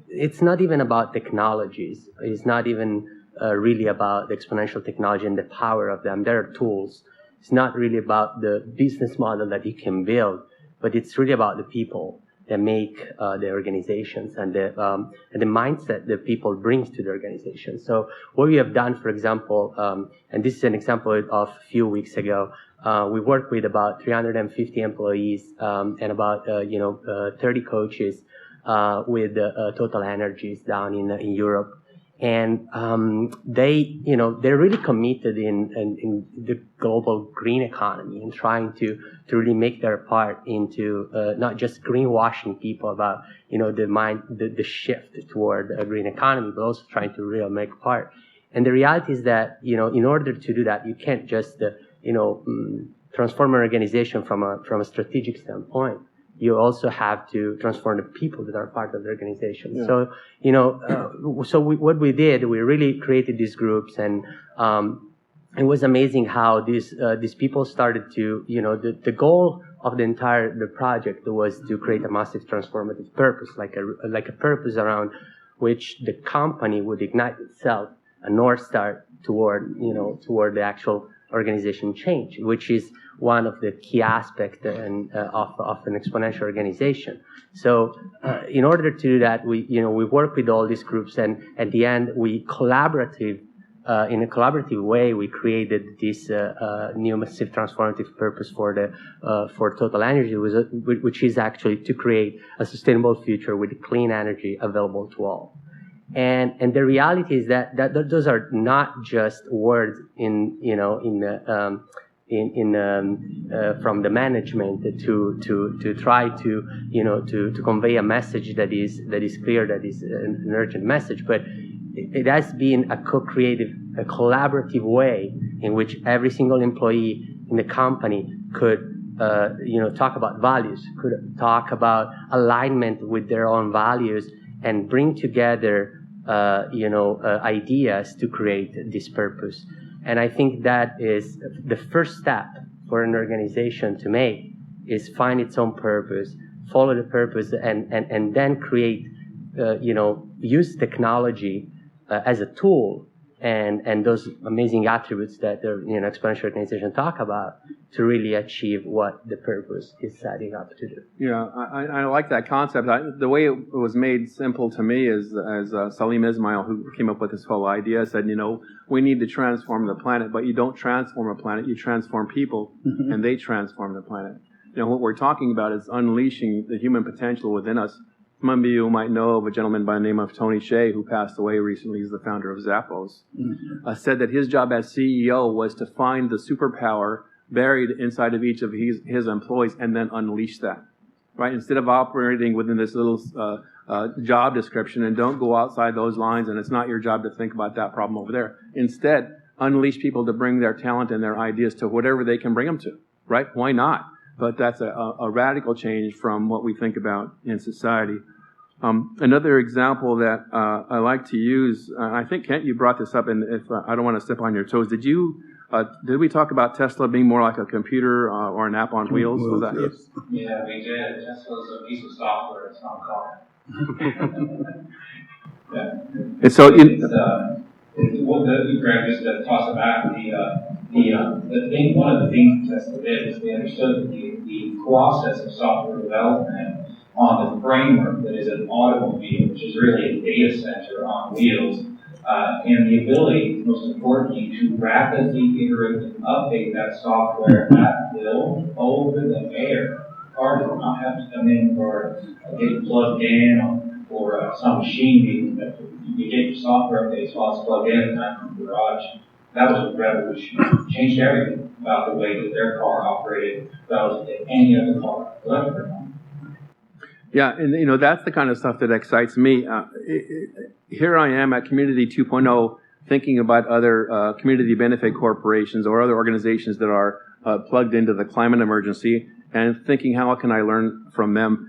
it's not even about technologies. It's not even really about the exponential technology and the power of them. There are tools. It's not really about the business model that you can build, but it's really about the people that make the organizations and the mindset that people bring to the organization. So what we have done, for example, and this is an example of a few weeks ago, we worked with about 350 employees and about 30 coaches with Total Energies down in Europe, and they're really committed in the global green economy and trying to really make their part into not just greenwashing people about the shift toward a green economy, but also trying to really make part. And the reality is that in order to do that, you can't just transform an organization from a strategic standpoint. You also have to transform the people that are part of the organization. Yeah. So, what we did, we really created these groups, and it was amazing how these people started to, the goal of the project was to create a massive transformative purpose, like a purpose around which the company would ignite itself, a North Star toward the actual organization change, which is one of the key aspects of an exponential organization. So in order to do that, we work with all these groups, and at the end, in a collaborative way, we created this new massive transformative purpose for Total Energy, which is actually to create a sustainable future with clean energy available to all. And the reality is that those are not just words from the management to try to convey a message that is clear, that is an urgent message, but it has been a a collaborative way in which every single employee in the company could talk about values, could talk about alignment with their own values, and bring together ideas to create this purpose. And I think that is the first step for an organization to make, is find its own purpose, follow the purpose, and then create, use technology as a tool and those amazing attributes that the exponential organization talk about to really achieve what the purpose is setting up to do. Yeah, I like that concept. The way it was made simple to me is, as Salim Ismail, who came up with this whole idea, said, we need to transform the planet, but you don't transform a planet, you transform people, and they transform the planet. What we're talking about is unleashing the human potential within us. Some of you might know of a gentleman by the name of Tony Hsieh, who passed away recently. He's the founder of Zappos. Said that his job as CEO was to find the superpower buried inside of each of his employees and then unleash that, right? Instead of operating within this little job description, and don't go outside those lines, and it's not your job to think about that problem over there. Instead, unleash people to bring their talent and their ideas to whatever they can bring them to, right? Why not? But that's a radical change from what we think about in society. Another example that I like to use, I think, Kent, you brought this up, and if I don't want to step on your toes, did we talk about Tesla being more like a computer or an app on wheels? Was that it? Yeah, we did. Tesla's a piece of software. It's not a car. Yeah. And so, what the Greg just toss it back. The One of the things that Tesla did was they understood that the process of software development on the framework that is an automobile, which is really a data center on wheels, and the ability, most importantly, to rapidly iterate and update that software at will over the air. The car does not have to come in or get plugged in or some machine being that you get your software updates while it's plugged in the garage. That was a revolution. It changed everything about the way that their car operated relative to any other car, electric or not. Yeah, and that's the kind of stuff that excites me. Here I am at Community 2.0 thinking about other community benefit corporations or other organizations that are plugged into the climate emergency and thinking how can I learn from them.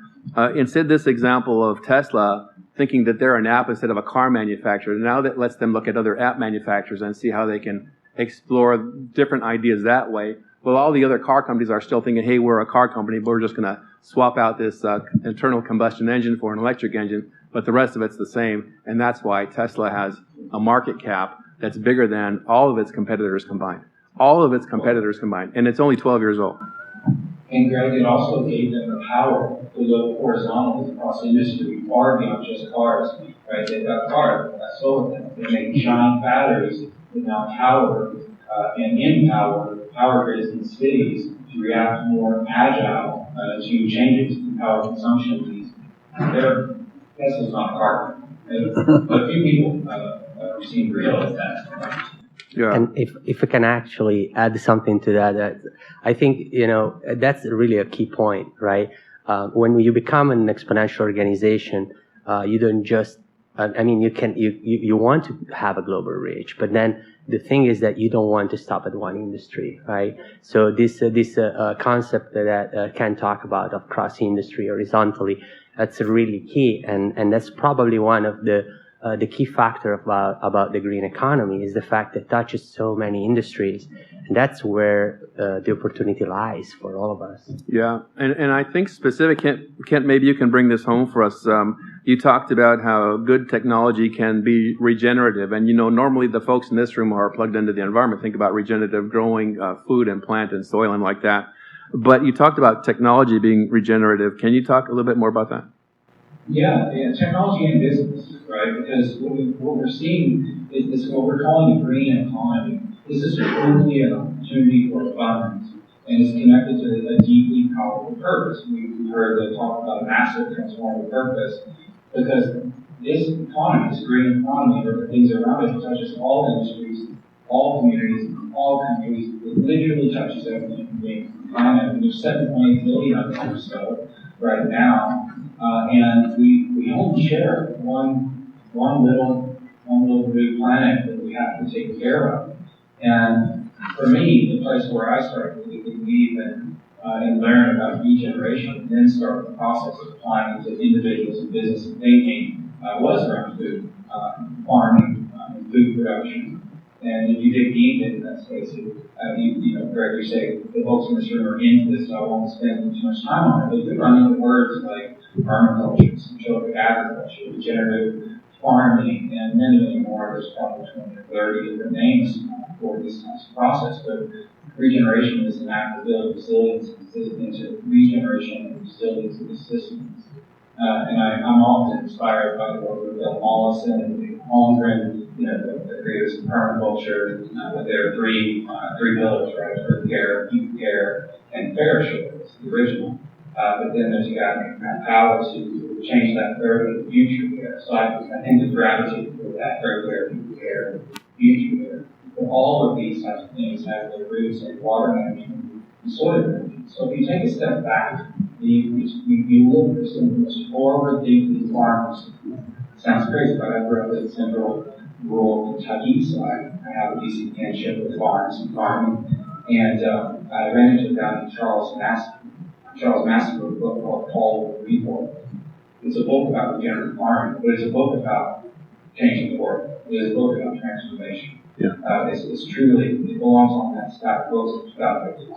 Instead, this example of Tesla thinking that they're an app instead of a car manufacturer, now that lets them look at other app manufacturers and see how they can explore different ideas that way. Well, all the other car companies are still thinking, hey, we're a car company, but we're just going to swap out this internal combustion engine for an electric engine, but the rest of it's the same. And that's why Tesla has a market cap that's bigger than all of its competitors combined. All of its competitors combined. And it's only 12 years old. And Greg, it also gave them the power to look horizontally across industry, far beyond just cars. Right? They've got cars, they've got solar panels, they make giant batteries that now power and empower power grids in cities to react more agile to changes in power consumption needs. Tesla's not a car company, but a few people seem to realize that. Yeah. And if I can actually add something to that, I think, that's really a key point, right? When you become an exponential organization, you don't just, you want to have a global reach, but then the thing is that you don't want to stop at one industry, right? So this concept that Ken talked about of cross-industry horizontally, that's really key, and that's probably one of the key factor about the green economy is the fact that it touches so many industries, and that's where the opportunity lies for all of us. Yeah, and I think specific, Kent, maybe you can bring this home for us. You talked about how good technology can be regenerative, and normally the folks in this room are plugged into the environment, think about regenerative growing food and plant and soil and like that. But you talked about technology being regenerative. Can you talk a little bit more about that? Yeah, technology and business, right? Because what we're seeing is what we're calling the green economy. This is truly an opportunity for abundance, and it's connected to a deeply powerful purpose. We've heard the talk about a massive transformative purpose, because this economy, this green economy, or the things around it, touches all industries, all communities, all countries. It literally touches every human being on the planet. And there's 7.8 billion of them or so right now. And we only share one little blue planet that we have to take care of. And for me, the place where I started to believe and learn about regeneration, and then start the process of applying it to individuals and business and thinking, was around food, farming, and food production. And if you dig deep into that space, Greg, you say the folks in this room are into this, so I won't spend too much time on it. But we run into words like permaculture, centric agriculture, regenerative farming, and many more. There's probably 20 or 30 different names for this type of process. But regeneration is an act of building resilience into regeneration and resilience of the systems. And I'm often inspired by the work of Bill Mollison and Holmgren, the creators of permaculture, but there are three pillars, right? Earth care, people care, and fellowship is the original. But then there's got power to change that third to future care. So I think the gravity for that earth care, people care, future care. But all of these types of things have their roots in water management and soil management. So if you take a step back, you look for some of the most forward-thinking farmers. Sounds crazy, but I grew up in central rural Kentucky, so I have a decent kinship with farms and farming. And I ran into a guy named Charles Massey. Charles Massey wrote a book called Call of the Revolt. It's a book about regenerative farming, but it's a book about changing the world. It is a book about transformation. Yeah. It's truly, it belongs on that stack of books that's about it.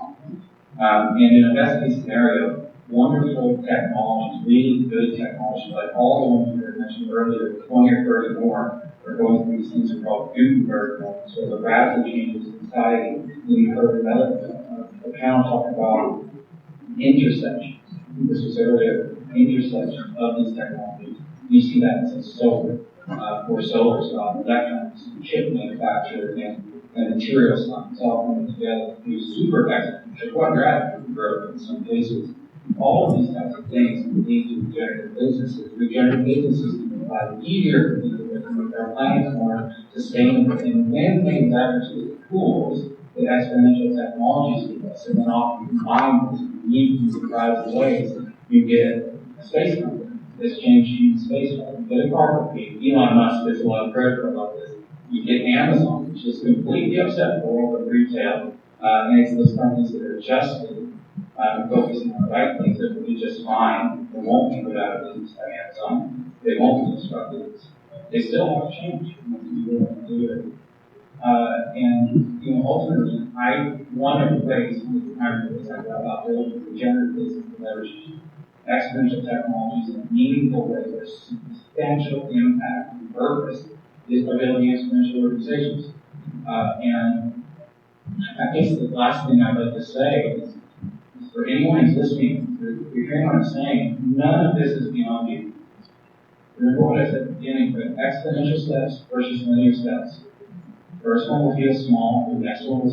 And in a best-case scenario, wonderful technologies, really good technologies, like all the ones we mentioned earlier, 20 or 30 more, are going through these things are called Gutenberg moments, or the radical changes in society. And you heard a panel talk about intersections. This was earlier, intersection of these technologies. You see that in solar, for solar stuff, electronics, chip manufacture, and material science all coming together to do super exponential quadratic growth in some cases. All of these types of things lead to regenerative businesses. Regenerative businesses can provide easier for people to make their plans more sustainable. And when things leverage the tools that exponential technologies give us, and then often combine those in unique and surprising ways, you get a space company that's changed human space flight. You get a car company. Elon Musk gets a lot of credit for all this. You get Amazon, which is completely upset the world of retail, and it's those companies that are adjusting focusing on the right things that will be just fine. They won't be put out of business by Amazon. They won't be disrupted. They still have to change. And ultimately, one of the ways I talk about building regenerative business to leverage exponential technologies in a meaningful way with substantial impact and purpose is by building exponential organizations. And I guess the last thing I'd like to say is for anyone who's listening, if you're hearing what I'm saying, none of this is beyond you. Remember what I said at the beginning, but exponential steps versus linear steps. First one will feel small, the next one will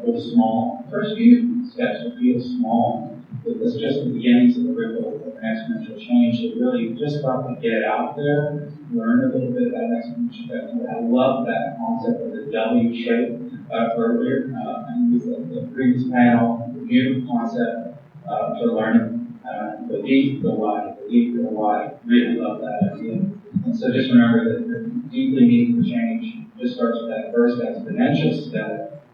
feel small. First few steps will feel small, but it's just the beginnings of the ripple of an exponential change. So really just about to get out there, learn a little bit about exponential technology. I love that concept of the W shape earlier. I used the previous panel, the beautiful concept for learning. The deep, the wide, the deep, the wide. Really love that idea. And so just remember that the deeply meaningful change just starts with that first exponential step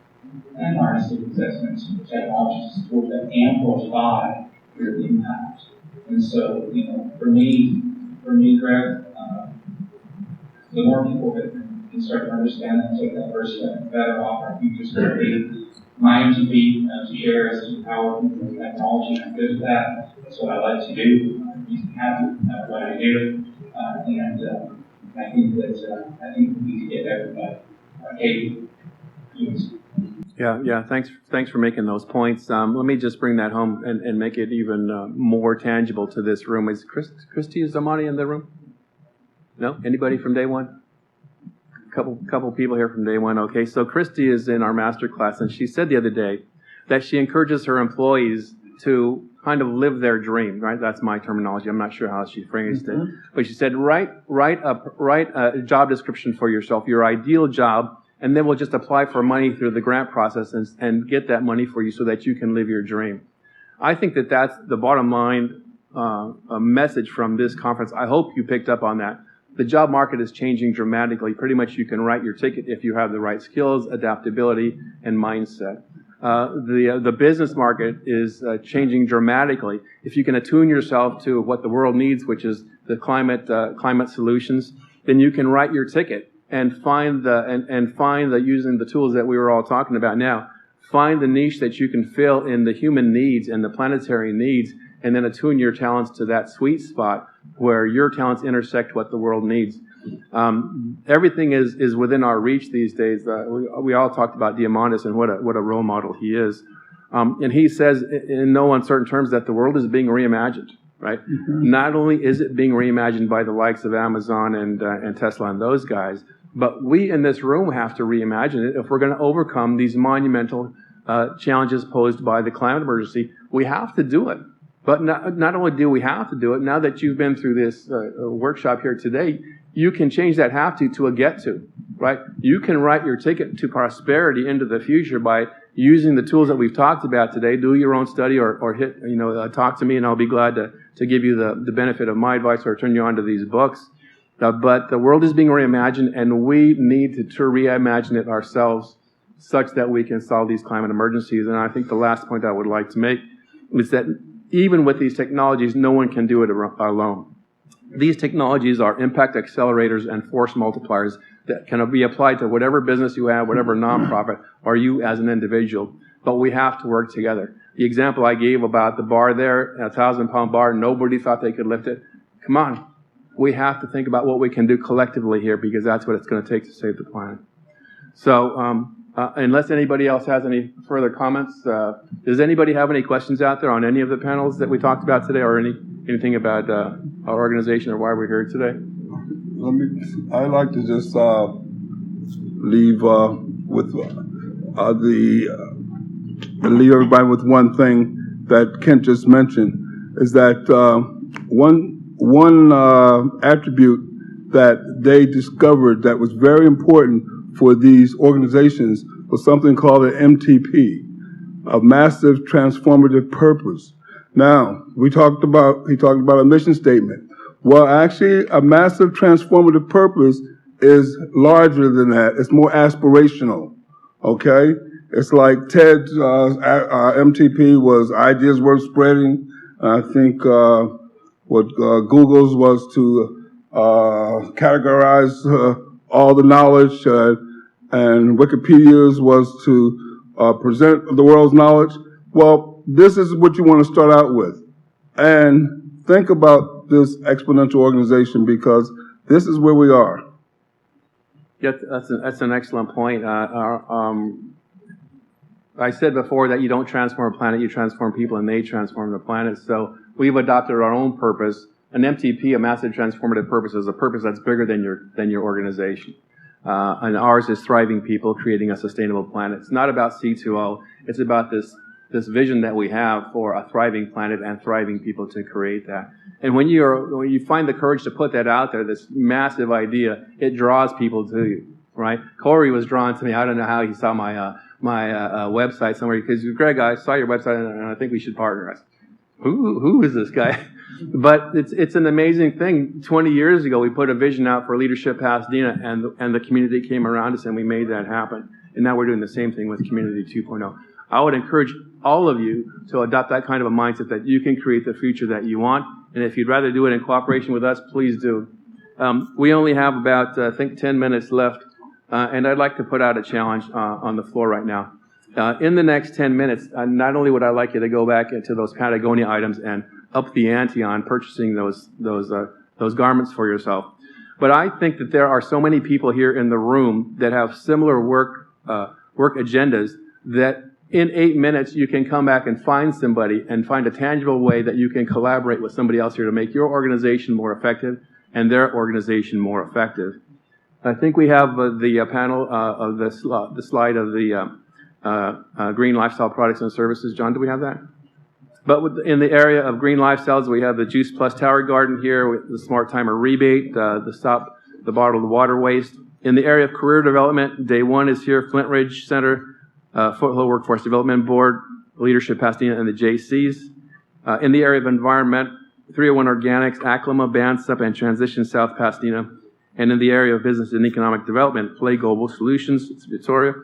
and harnessing these exponential technologies as tools that amplify your impact. And so, for me, Greg, the more people that can start to understand and take that first step, the better off our future's going to be. My MGP to share is to empower people with technology. I'm good at that. That's what I like to do. I'm happy at what I do. And I think we need to get everybody. Katie, please. Yeah. Thanks for making those points. Let me just bring that home and make it even more tangible to this room. Is Christy Zamani in the room? No? Anybody from day one? Couple people here from day one. Okay, so Christy is in our master class, and she said the other day that she encourages her employees to kind of live their dream, right? That's my terminology. I'm not sure how she phrased it. But she said, write a job description for yourself, your ideal job, and then we'll just apply for money through the grant process and get that money for you so that you can live your dream. I think that that's the bottom line message from this conference. I hope you picked up on that. The job market is changing dramatically. Pretty much you can write your ticket if you have the right skills, adaptability, and mindset. The business market is changing dramatically. If you can attune yourself to what the world needs, which is the climate solutions, then you can write your ticket and find using the tools that we were all talking about now, find the niche that you can fill in the human needs and the planetary needs, and then attune your talents to that sweet spot where your talents intersect what the world needs. Everything is within our reach these days. We all talked about Diamandis and what a role model he is. And he says in no uncertain terms that the world is being reimagined, right? Mm-hmm. Not only is it being reimagined by the likes of Amazon and Tesla and those guys, but we in this room have to reimagine it if we're going to overcome these monumental challenges posed by the climate emergency. We have to do it. But not only do we have to do it, now that you've been through this workshop here today, you can change that have to a get to, right? You can write your ticket to prosperity into the future by using the tools that we've talked about today. Do your own study or hit, talk to me, and I'll be glad to give you the benefit of my advice or turn you on to these books. But the world is being reimagined, and we need to reimagine it ourselves such that we can solve these climate emergencies. And I think the last point I would like to make is that even with these technologies, no one can do it alone. These technologies are impact accelerators and force multipliers that can be applied to whatever business you have, whatever nonprofit, or you as an individual. But we have to work together. The example I gave about the bar there, a 1,000-pound bar, nobody thought they could lift it. Come on. we have to think about what we can do collectively here, because that's what it's going to take to save the planet. So unless anybody else has any further comments, does anybody have any questions out there on any of the panels that we talked about today, or anything about our organization or why we're here today? I'd like to just leave leave everybody with one thing that Kent just mentioned, is that one attribute that they discovered that was very important for these organizations was something called an MTP, a massive transformative purpose. Now, he talked about a mission statement. Well, actually, a massive transformative purpose is larger than that. It's more aspirational, okay? It's like Ted's MTP was ideas worth spreading. I think what Google's was to categorize all the knowledge, and Wikipedia's was to present the world's knowledge. Well, this is what you want to start out with. And think about this exponential organization, because this is where we are. Yeah, that's an excellent point. I said before that you don't transform a planet, you transform people, and they transform the planet. So we've adopted our own purpose. An MTP, a massive transformative purpose, is a purpose that's bigger than your organization. And ours is thriving people, creating a sustainable planet. It's not about C2O. It's about this vision that we have for a thriving planet and thriving people to create that. And when you find the courage to put that out there, this massive idea, it draws people to you, right? Corey was drawn to me. I don't know how he saw my website somewhere, because Greg, I saw your website and I think we should partner. I said, who is this guy? But it's an amazing thing. 20 years ago, we put a vision out for Leadership Pasadena, and the community came around us, and we made that happen. And now we're doing the same thing with Community 2.0. I would encourage all of you to adopt that kind of a mindset, that you can create the future that you want. And if you'd rather do it in cooperation with us, please do. We only have about, I think, 10 minutes left. And I'd like to put out a challenge on the floor right now. In the next 10 minutes, not only would I like you to go back into those Patagonia items and up the ante on purchasing those garments for yourself, but I think that there are so many people here in the room that have similar work agendas, that in 8 minutes you can come back and find somebody and find a tangible way that you can collaborate with somebody else here to make your organization more effective and their organization more effective. I think we have the panel of the slide of the green lifestyle products and services. John, do we have that? But in the area of green lifestyles, we have the Juice Plus Tower Garden here with the Smart Timer rebate, the Stop the Bottled Water Waste. In the area of career development, Day One is here, Flint Ridge Center, Foothill Workforce Development Board, Leadership Pasadena, and the JCs. In the area of environment, 301 Organics, Aclima, Bansup, and Transition South Pasadena. And in the area of business and economic development, Play Global Solutions, it's Victoria,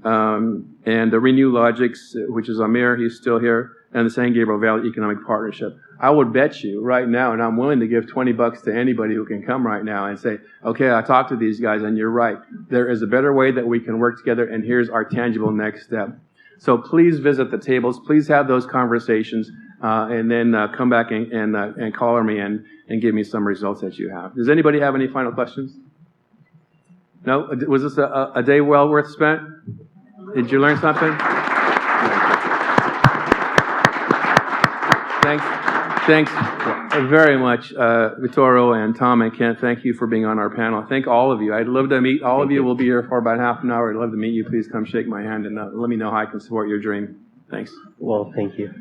and the Renew Logics, which is Amir, he's still here, and the San Gabriel Valley Economic Partnership. I would bet you right now, and I'm willing to give $20 to anybody who can come right now and say, okay, I talked to these guys, and you're right. There is a better way that we can work together, and here's our tangible next step. So please visit the tables. Please have those conversations, and then come back and call me and give me some results that you have. Does anybody have any final questions? No? Was this a day well worth spent? Did you learn something? Thanks very much, Vittorio and Tom and Kent. Thank you for being on our panel. Thank all of you. I'd love to meet all of you. We'll be here for about half an hour. I'd love to meet you. Please come shake my hand and let me know how I can support your dream. Thanks. Well, thank you.